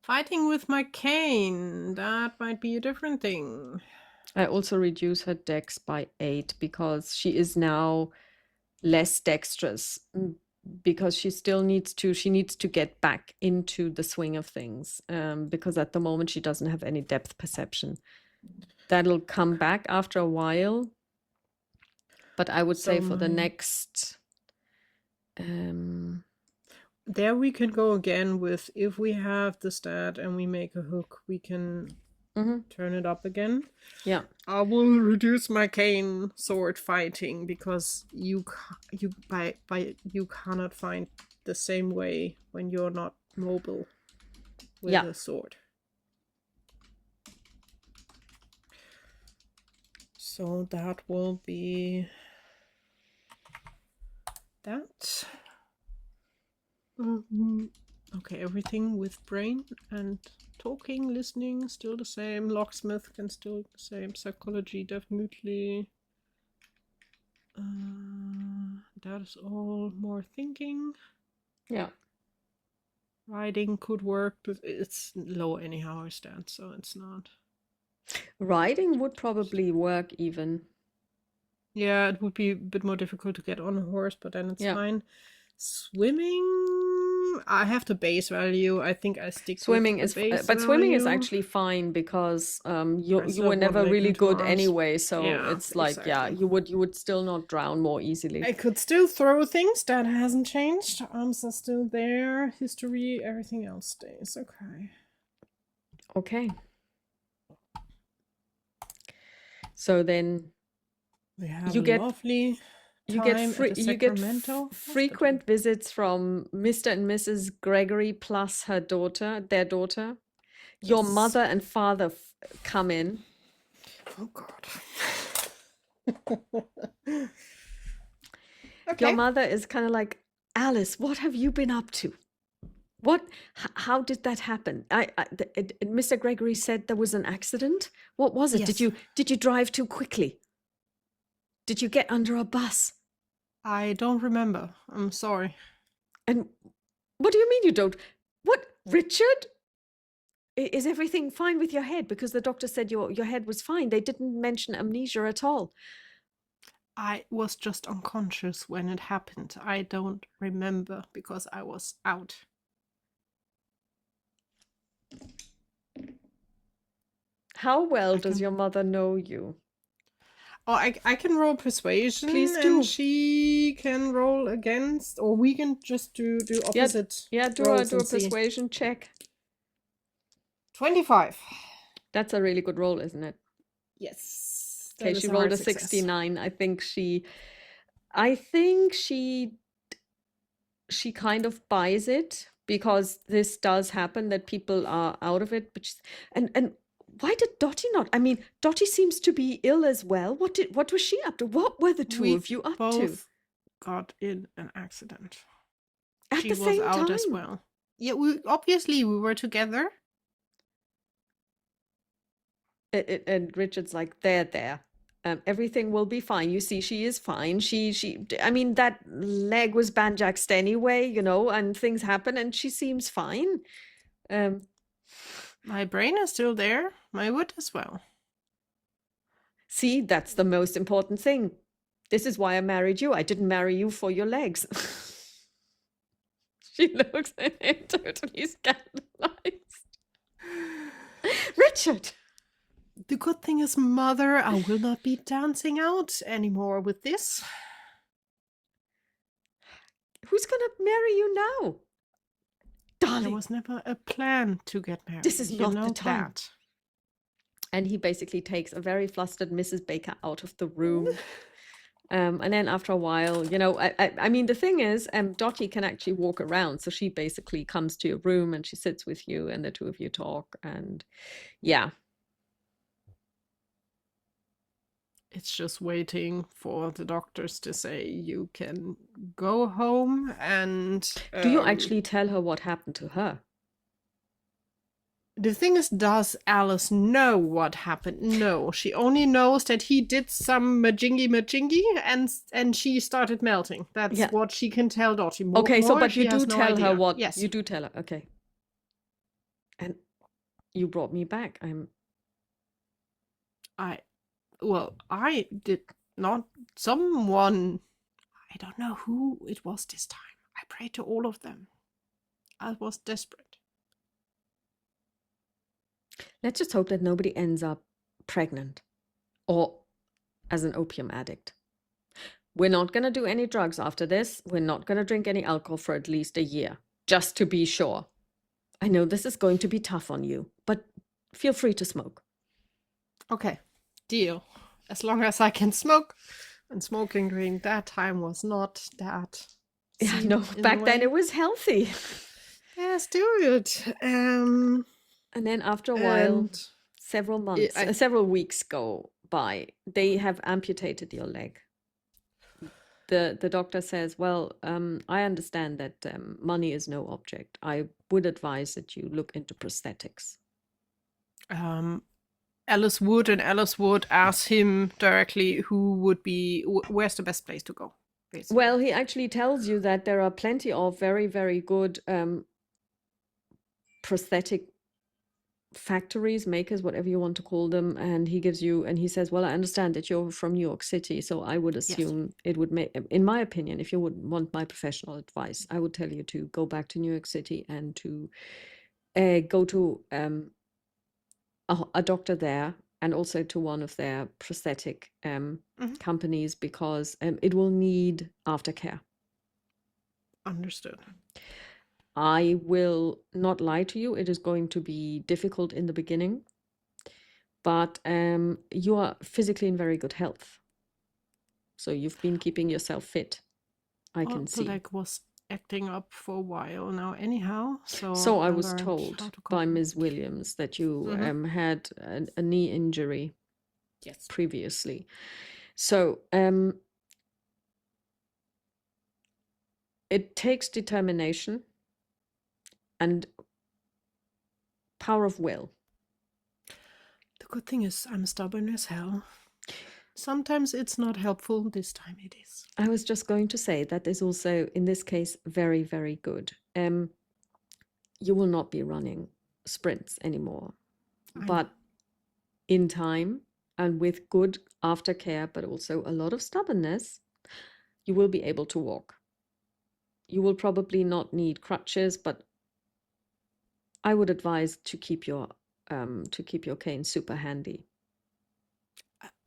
Speaker 2: Fighting with my cane, that might be a different thing.
Speaker 1: I also reduce her dex by 8 because she is now less dexterous, because she still needs to get back into the swing of things, because at the moment she doesn't have any depth perception. That'll come back after a while, but I would say for the next
Speaker 2: there we can go again with, if we have the stat and we make a hook, we can turn it up again.
Speaker 1: Yeah.
Speaker 2: I will reduce my cane sword fighting because you cannot find the same way when you're not mobile with a sword. So that will be that. Okay, everything with brain and talking, listening, still the same. Locksmith can still the same. Psychology, definitely. That is all more thinking.
Speaker 1: Yeah.
Speaker 2: Riding could work, but it's low anyhow, I stand, so it's not.
Speaker 1: Riding would probably work even.
Speaker 2: Yeah, it would be a bit more difficult to get on a horse, but then it's fine. Swimming, I have the base value. I think I stick
Speaker 1: swimming
Speaker 2: with the
Speaker 1: is
Speaker 2: base
Speaker 1: but
Speaker 2: value.
Speaker 1: swimming is actually fine because you were never really good anyway, so it's like you would still not drown more easily.
Speaker 2: I could still throw things, that hasn't changed. Arms are still there, history, everything else stays.
Speaker 1: Okay, so then
Speaker 2: we have
Speaker 1: you get
Speaker 2: lovely
Speaker 1: you get frequent visits from Mr. and Mrs. Gregory plus their daughter. Your mother and father come in.
Speaker 2: Oh God.
Speaker 1: Your mother is kind of like, Alice, what have you been up to? How did that happen? Mr. Gregory said there was an accident. What was it?
Speaker 2: Yes.
Speaker 1: Did you drive too quickly? Did you get under a bus?
Speaker 2: I don't remember. I'm sorry.
Speaker 1: And what do you mean you don't? What, Richard? Is everything fine with your head? Because the doctor said your head was fine. They didn't mention amnesia at all.
Speaker 2: I was just unconscious when it happened. I don't remember because I was out.
Speaker 1: How well does your mother know you?
Speaker 2: Oh, I can roll persuasion.
Speaker 1: Please do.
Speaker 2: And she can roll against, or we can just do opposite.
Speaker 1: Yeah, do a persuasion check.
Speaker 2: 25.
Speaker 1: That's a really good roll, isn't it?
Speaker 2: Yes.
Speaker 1: Okay, she rolled a 69. I think she kind of buys it, because this does happen, that people are out of it. But and why did Dottie not? I mean, Dottie seems to be ill as well. What was she up to? What were the two of you up to?
Speaker 2: Both got in an accident.
Speaker 1: At the same time?
Speaker 2: She was out as well. Yeah, we were together.
Speaker 1: And Richard's like, there. Everything will be fine. You see, she is fine. I mean, that leg was banjaxed anyway, you know, and things happen, and she seems fine.
Speaker 2: My brain is still there. My wood as well.
Speaker 1: See, that's the most important thing. This is why I married you. I didn't marry you for your legs. She looks at him totally scandalized. Richard!
Speaker 2: The good thing is, Mother, I will not be dancing out anymore with this.
Speaker 1: Who's gonna marry you now?
Speaker 2: There
Speaker 1: Darling!
Speaker 2: was never a plan to get married.
Speaker 1: This is
Speaker 2: you
Speaker 1: not
Speaker 2: know
Speaker 1: the time.
Speaker 2: that.
Speaker 1: And he basically takes a very flustered Mrs. Baker out of the room. And then after a while, you know, I mean, the thing is, Dottie can actually walk around. So she basically comes to your room and she sits with you and the two of you talk. And yeah.
Speaker 2: It's just waiting for the doctors to say you can go home and...
Speaker 1: Do you actually tell her what happened to her?
Speaker 2: The thing is, does Alice know what happened? No, she only knows that he did some majingy and she started melting. That's
Speaker 1: Yeah.
Speaker 2: what she can tell Dottie.
Speaker 1: Okay, so
Speaker 2: More,
Speaker 1: but
Speaker 2: she
Speaker 1: you do
Speaker 2: has no
Speaker 1: tell her
Speaker 2: idea.
Speaker 1: what
Speaker 2: Yes.
Speaker 1: you do tell her. Okay. And you brought me back.
Speaker 2: I did not. Someone, I don't know who it was this time. I prayed to all of them. I was desperate.
Speaker 1: Let's just hope that nobody ends up pregnant or as an opium addict. We're not going to do any drugs after this. We're not going to drink any alcohol for at least a year, just to be sure. I know this is going to be tough on you, but feel free to smoke.
Speaker 2: Okay, deal. As long as I can smoke. And smoking during that time was not that.
Speaker 1: Yeah, no, back then it was healthy.
Speaker 2: Yes, do it.
Speaker 1: And then after a while,
Speaker 2: and
Speaker 1: several months, several weeks go by. They have amputated your leg. The doctor says, well, I understand that money is no object. I would advise that you look into prosthetics.
Speaker 2: Alice would ask him directly where's the best place to go, basically.
Speaker 1: Well, he actually tells you that there are plenty of very, very good prosthetic factories, makers, whatever you want to call them, and he says, well, I understand that you're from New York City, so I would assume it would make, in my opinion, if you would want my professional advice, I would tell you to go back to New York City and to go to a doctor there and also to one of their prosthetic companies, because it will need aftercare.
Speaker 2: Understood.
Speaker 1: I will not lie to you. It is going to be difficult in the beginning, but you are physically in very good health. So you've been keeping yourself fit. I can see.
Speaker 2: The leg was acting up for a while now anyhow.
Speaker 1: So I was told by Ms. Williams that you had a knee injury previously. So it takes determination and power of will.
Speaker 2: The good thing is I'm stubborn as hell. Sometimes it's not helpful. This time it is.
Speaker 1: I was just going to say that is also, in this case, very, very good. You will not be running sprints anymore. But in time and with good aftercare, but also a lot of stubbornness, you will be able to walk. You will probably not need crutches, but I would advise to keep your cane super handy.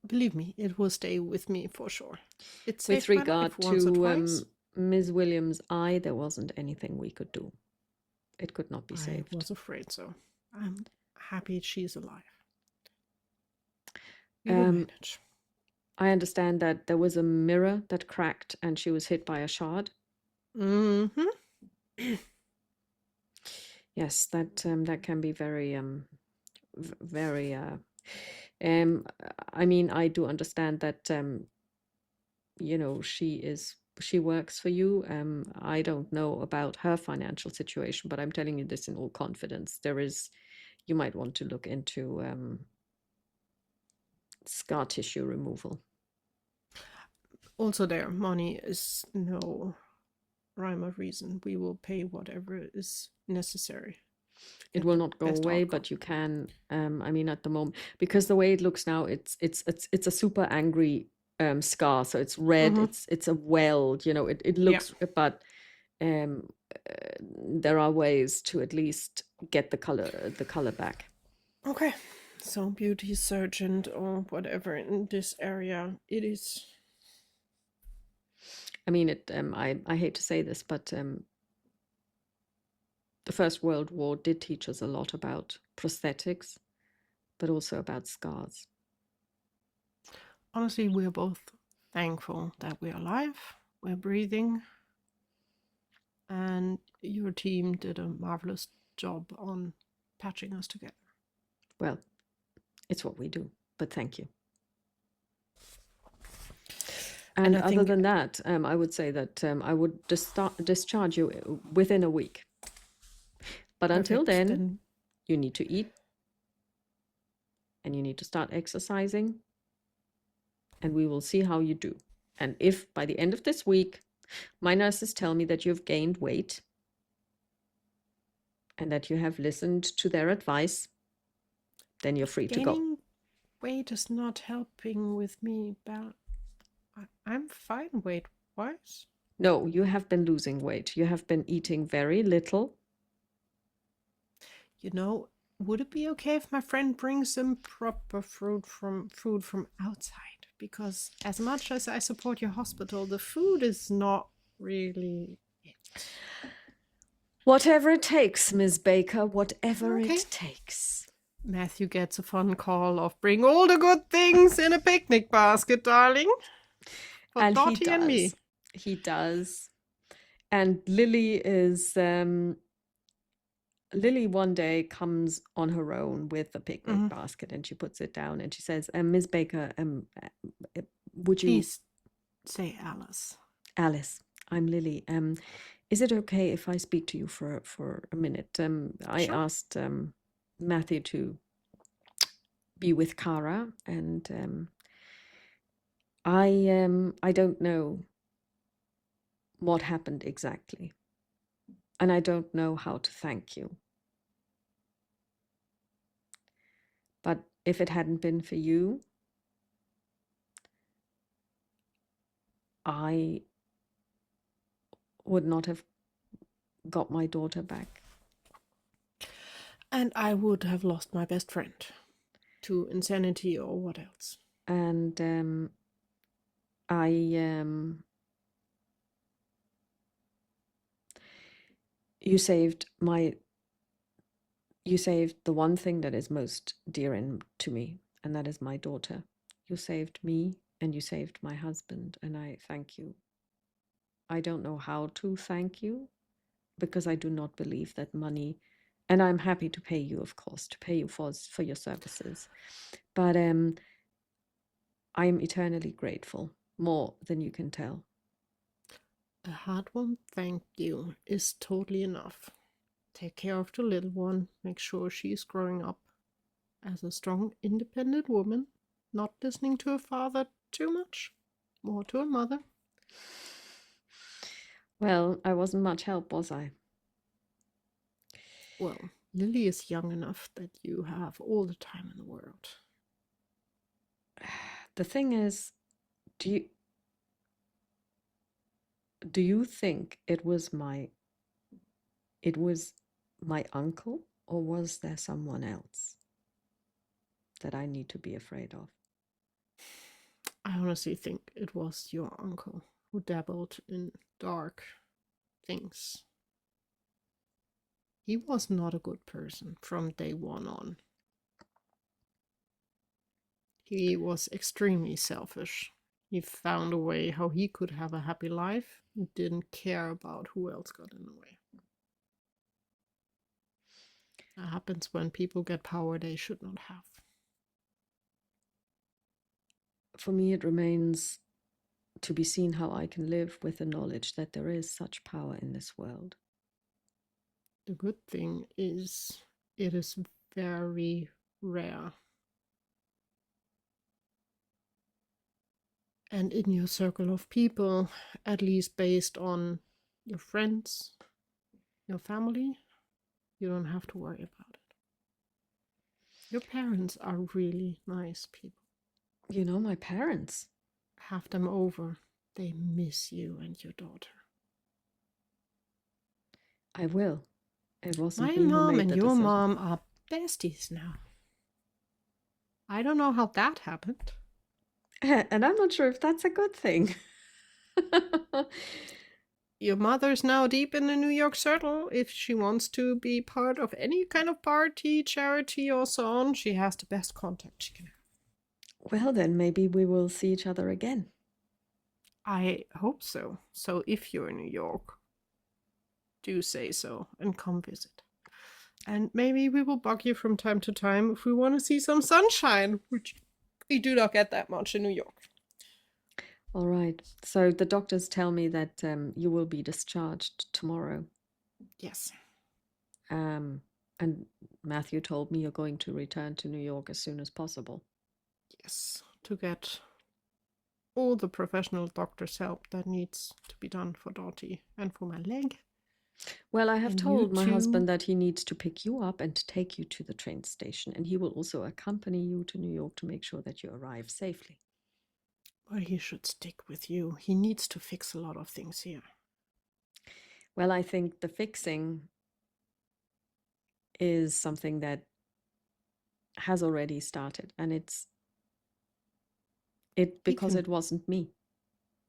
Speaker 2: Believe me, it will stay with me for sure. It's
Speaker 1: with regard to Ms. Williams' eye, there wasn't anything we could do. It could not be saved.
Speaker 2: I was afraid so. I'm happy she's alive. We will manage.
Speaker 1: I understand that there was a mirror that cracked and she was hit by a shard.
Speaker 2: Mm-hmm.
Speaker 1: Yes, that can be very very I mean, I do understand that you know, she works for you. I don't know about her financial situation, but I'm telling you this in all confidence. You might want to look into scar tissue removal.
Speaker 2: Also, there, money is no rhyme or reason. We will pay whatever is necessary.
Speaker 1: It will not go away, but you can. I mean, at the moment, because the way it looks now, it's a super angry scar. So it's red. It's a weld. You know, it looks, but there are ways to at least get the color back.
Speaker 2: Okay, so beauty surgeon or whatever in this area it is.
Speaker 1: I mean, I hate to say this, but the First World War did teach us a lot about prosthetics, but also about scars.
Speaker 2: Honestly, we're both thankful that we're alive, we're breathing, and your team did a marvelous job on patching us together.
Speaker 1: Well, it's what we do, but thank you. And other than that, I would say that I would discharge you within a week. But until then, you need to eat and you need to start exercising, and we will see how you do. And if by the end of this week, my nurses tell me that you've gained weight and that you have listened to their advice, then you're free to go.
Speaker 2: Gaining weight is not helping with me. I'm fine weight-wise.
Speaker 1: No, you have been losing weight. You have been eating very little.
Speaker 2: You know, would it be okay if my friend brings some proper food from outside? Because as much as I support your hospital, the food is not really it.
Speaker 1: Whatever it takes, Ms. Baker, whatever it takes.
Speaker 2: Matthew gets a phone call of bring all the good things in a picnic basket, darling. For
Speaker 1: And
Speaker 2: Dottie and me.
Speaker 1: He does. And Lily is... Lily one day comes on her own with a picnic basket and she puts it down and she says, Ms. Baker, would you...
Speaker 2: Please say Alice.
Speaker 1: Alice, I'm Lily. Is it okay if I speak to you for a minute? I asked Matthew to be with Cara, and I don't know what happened exactly. And I don't know how to thank you. But if it hadn't been for you, I would not have got my daughter back.
Speaker 2: And I would have lost my best friend to insanity or what else.
Speaker 1: And you saved the one thing that is most dear to me, and that is my daughter. You saved me and you saved my husband, and I thank you. I don't know how to thank you because I do not believe that money, and I'm happy to pay you, of course, to pay you for your services. But I'm eternally grateful, more than you can tell.
Speaker 2: A heartwarming thank you is totally enough. Take care of the little one. Make sure she's growing up as a strong, independent woman, not listening to her father too much, more to her mother.
Speaker 1: Well, I wasn't much help, was I?
Speaker 2: Well, Lily is young enough that you have all the time in the world.
Speaker 1: The thing is, do you think it was my uncle, or was there someone else that I need to be afraid of?
Speaker 2: I honestly think it was your uncle who dabbled in dark things. He was not a good person from day one on. He was extremely selfish. He found a way how he could have a happy life and didn't care about who else got in the way. That happens when people get power they should not have.
Speaker 1: For me, it remains to be seen how I can live with the knowledge that there is such power in this world.
Speaker 2: The good thing is, it is very rare. And in your circle of people, at least based on your friends, your family, you don't have to worry about it. Your parents are really nice people.
Speaker 1: You know, my parents.
Speaker 2: Have them over. They miss you and your daughter.
Speaker 1: I will. It wasn't
Speaker 2: My
Speaker 1: me who
Speaker 2: mom
Speaker 1: made
Speaker 2: and
Speaker 1: the
Speaker 2: your
Speaker 1: decision.
Speaker 2: mom are besties now. I don't know how that happened.
Speaker 1: And I'm not sure if that's a good thing.
Speaker 2: Your mother's now deep in the New York circle. If she wants to be part of any kind of party, charity, or so on, she has the best contact she can have.
Speaker 1: Well, then maybe we will see each other again.
Speaker 2: I hope so. So if you're in New York, do say so and come visit. And maybe we will bug you from time to time if we want to see some sunshine, which we do not get that much in New York.
Speaker 1: All right. So the doctors tell me that you will be discharged tomorrow.
Speaker 2: Yes.
Speaker 1: And Matthew told me you're going to return to New York as soon as possible.
Speaker 2: Yes, to get all the professional doctor's help that needs to be done for Dottie and for my leg.
Speaker 1: Well, I have
Speaker 2: And
Speaker 1: told
Speaker 2: you
Speaker 1: my
Speaker 2: too.
Speaker 1: husband that he needs to pick you up and take you to the train station, and he will also accompany you to New York to make sure that you arrive safely.
Speaker 2: Well, he should stick with you. He needs to fix a lot of things here.
Speaker 1: Well, I think the fixing is something that has already started, and it's because it wasn't me.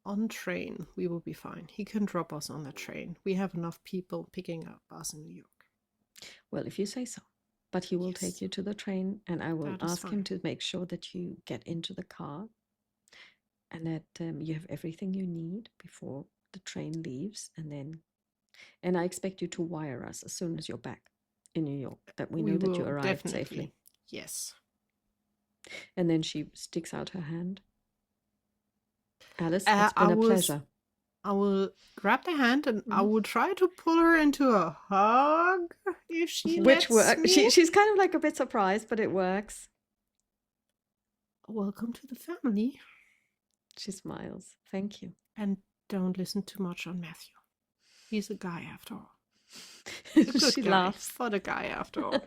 Speaker 2: On train, we will be fine. He can drop us on the train. We have enough people picking up us in New York.
Speaker 1: Well, if you say so. But he will take you to the train, and I will ask him to make sure that you get into the car and that you have everything you need before the train leaves. And I expect you to wire us as soon as you're back in New York, that we know that you arrived safely.
Speaker 2: Yes.
Speaker 1: And then she sticks out her hand. Alice, it's been a pleasure.
Speaker 2: I will grab the hand and I will try to pull her into a hug if she lets me.
Speaker 1: She's kind of like a bit surprised, but it works.
Speaker 2: Welcome to the family.
Speaker 1: She smiles. Thank you.
Speaker 2: And don't listen too much on Matthew. He's a guy after all.
Speaker 1: She laughs.
Speaker 2: For the guy after all.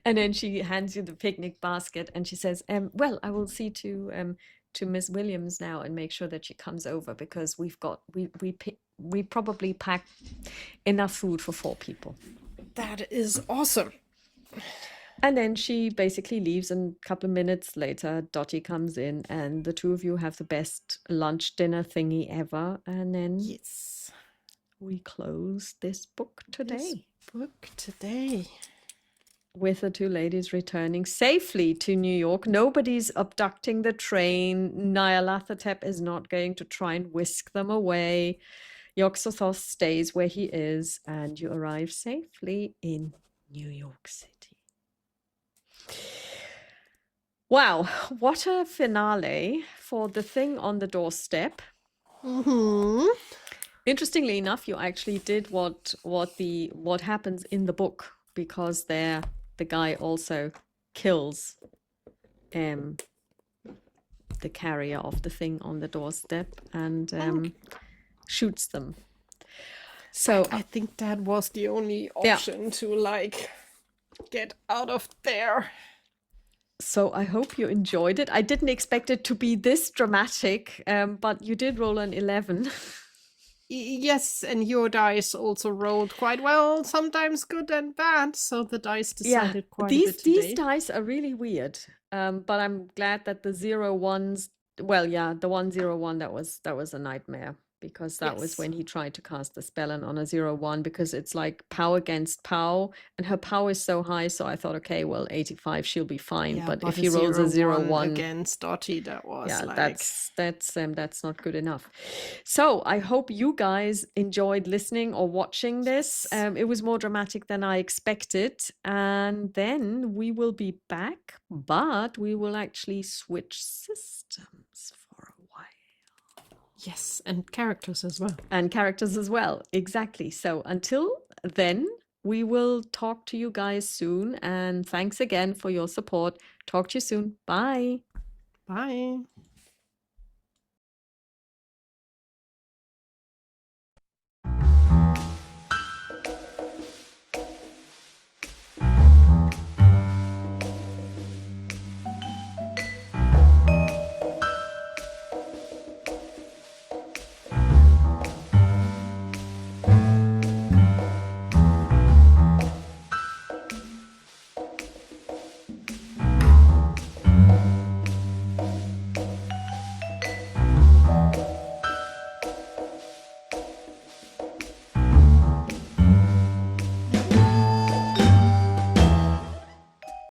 Speaker 1: And then she hands you the picnic basket and she says, well, I will see to Miss Williams now and make sure that she comes over, because we probably pack enough food for 4 people.
Speaker 2: That is awesome.
Speaker 1: And then she basically leaves, and a couple of minutes later, Dottie comes in, and the two of you have the best lunch dinner thingy ever. And then we close this book today. With the 2 ladies returning safely to New York. Nobody's abducting the train. Nyarlathotep is not going to try and whisk them away. Yog-Sothoth stays where he is, and you arrive safely in New York City. Wow, what a finale for The Thing on the Doorstep. Interestingly enough, you actually did what happens in the book, because the guy also kills the carrier of the thing on the doorstep and shoots them. So
Speaker 2: I think that was the only option to get out of there.
Speaker 1: So I hope you enjoyed it. I didn't expect it to be this dramatic, but you did roll an 11.
Speaker 2: Yes, and your dice also rolled quite well, sometimes good and bad, so the dice decided quite a bit today.
Speaker 1: These dice are really weird, but I'm glad that the 0-1s, the 1-0-1, that was a nightmare, because that was when he tried to cast the spell on a 0-1, because it's like POW against POW, and her POW is so high, so I thought, okay, well, 85, she'll be fine. But if he rolls a 0-1
Speaker 2: against Dottie, that was
Speaker 1: that's not good enough. So I hope you guys enjoyed listening or watching this. It was more dramatic than I expected, and then we will be back, but we will actually switch systems for a while.
Speaker 2: Yes, and characters as well.
Speaker 1: Exactly. So until then, we will talk to you guys soon. And thanks again for your support. Talk to you soon. Bye.
Speaker 2: Bye.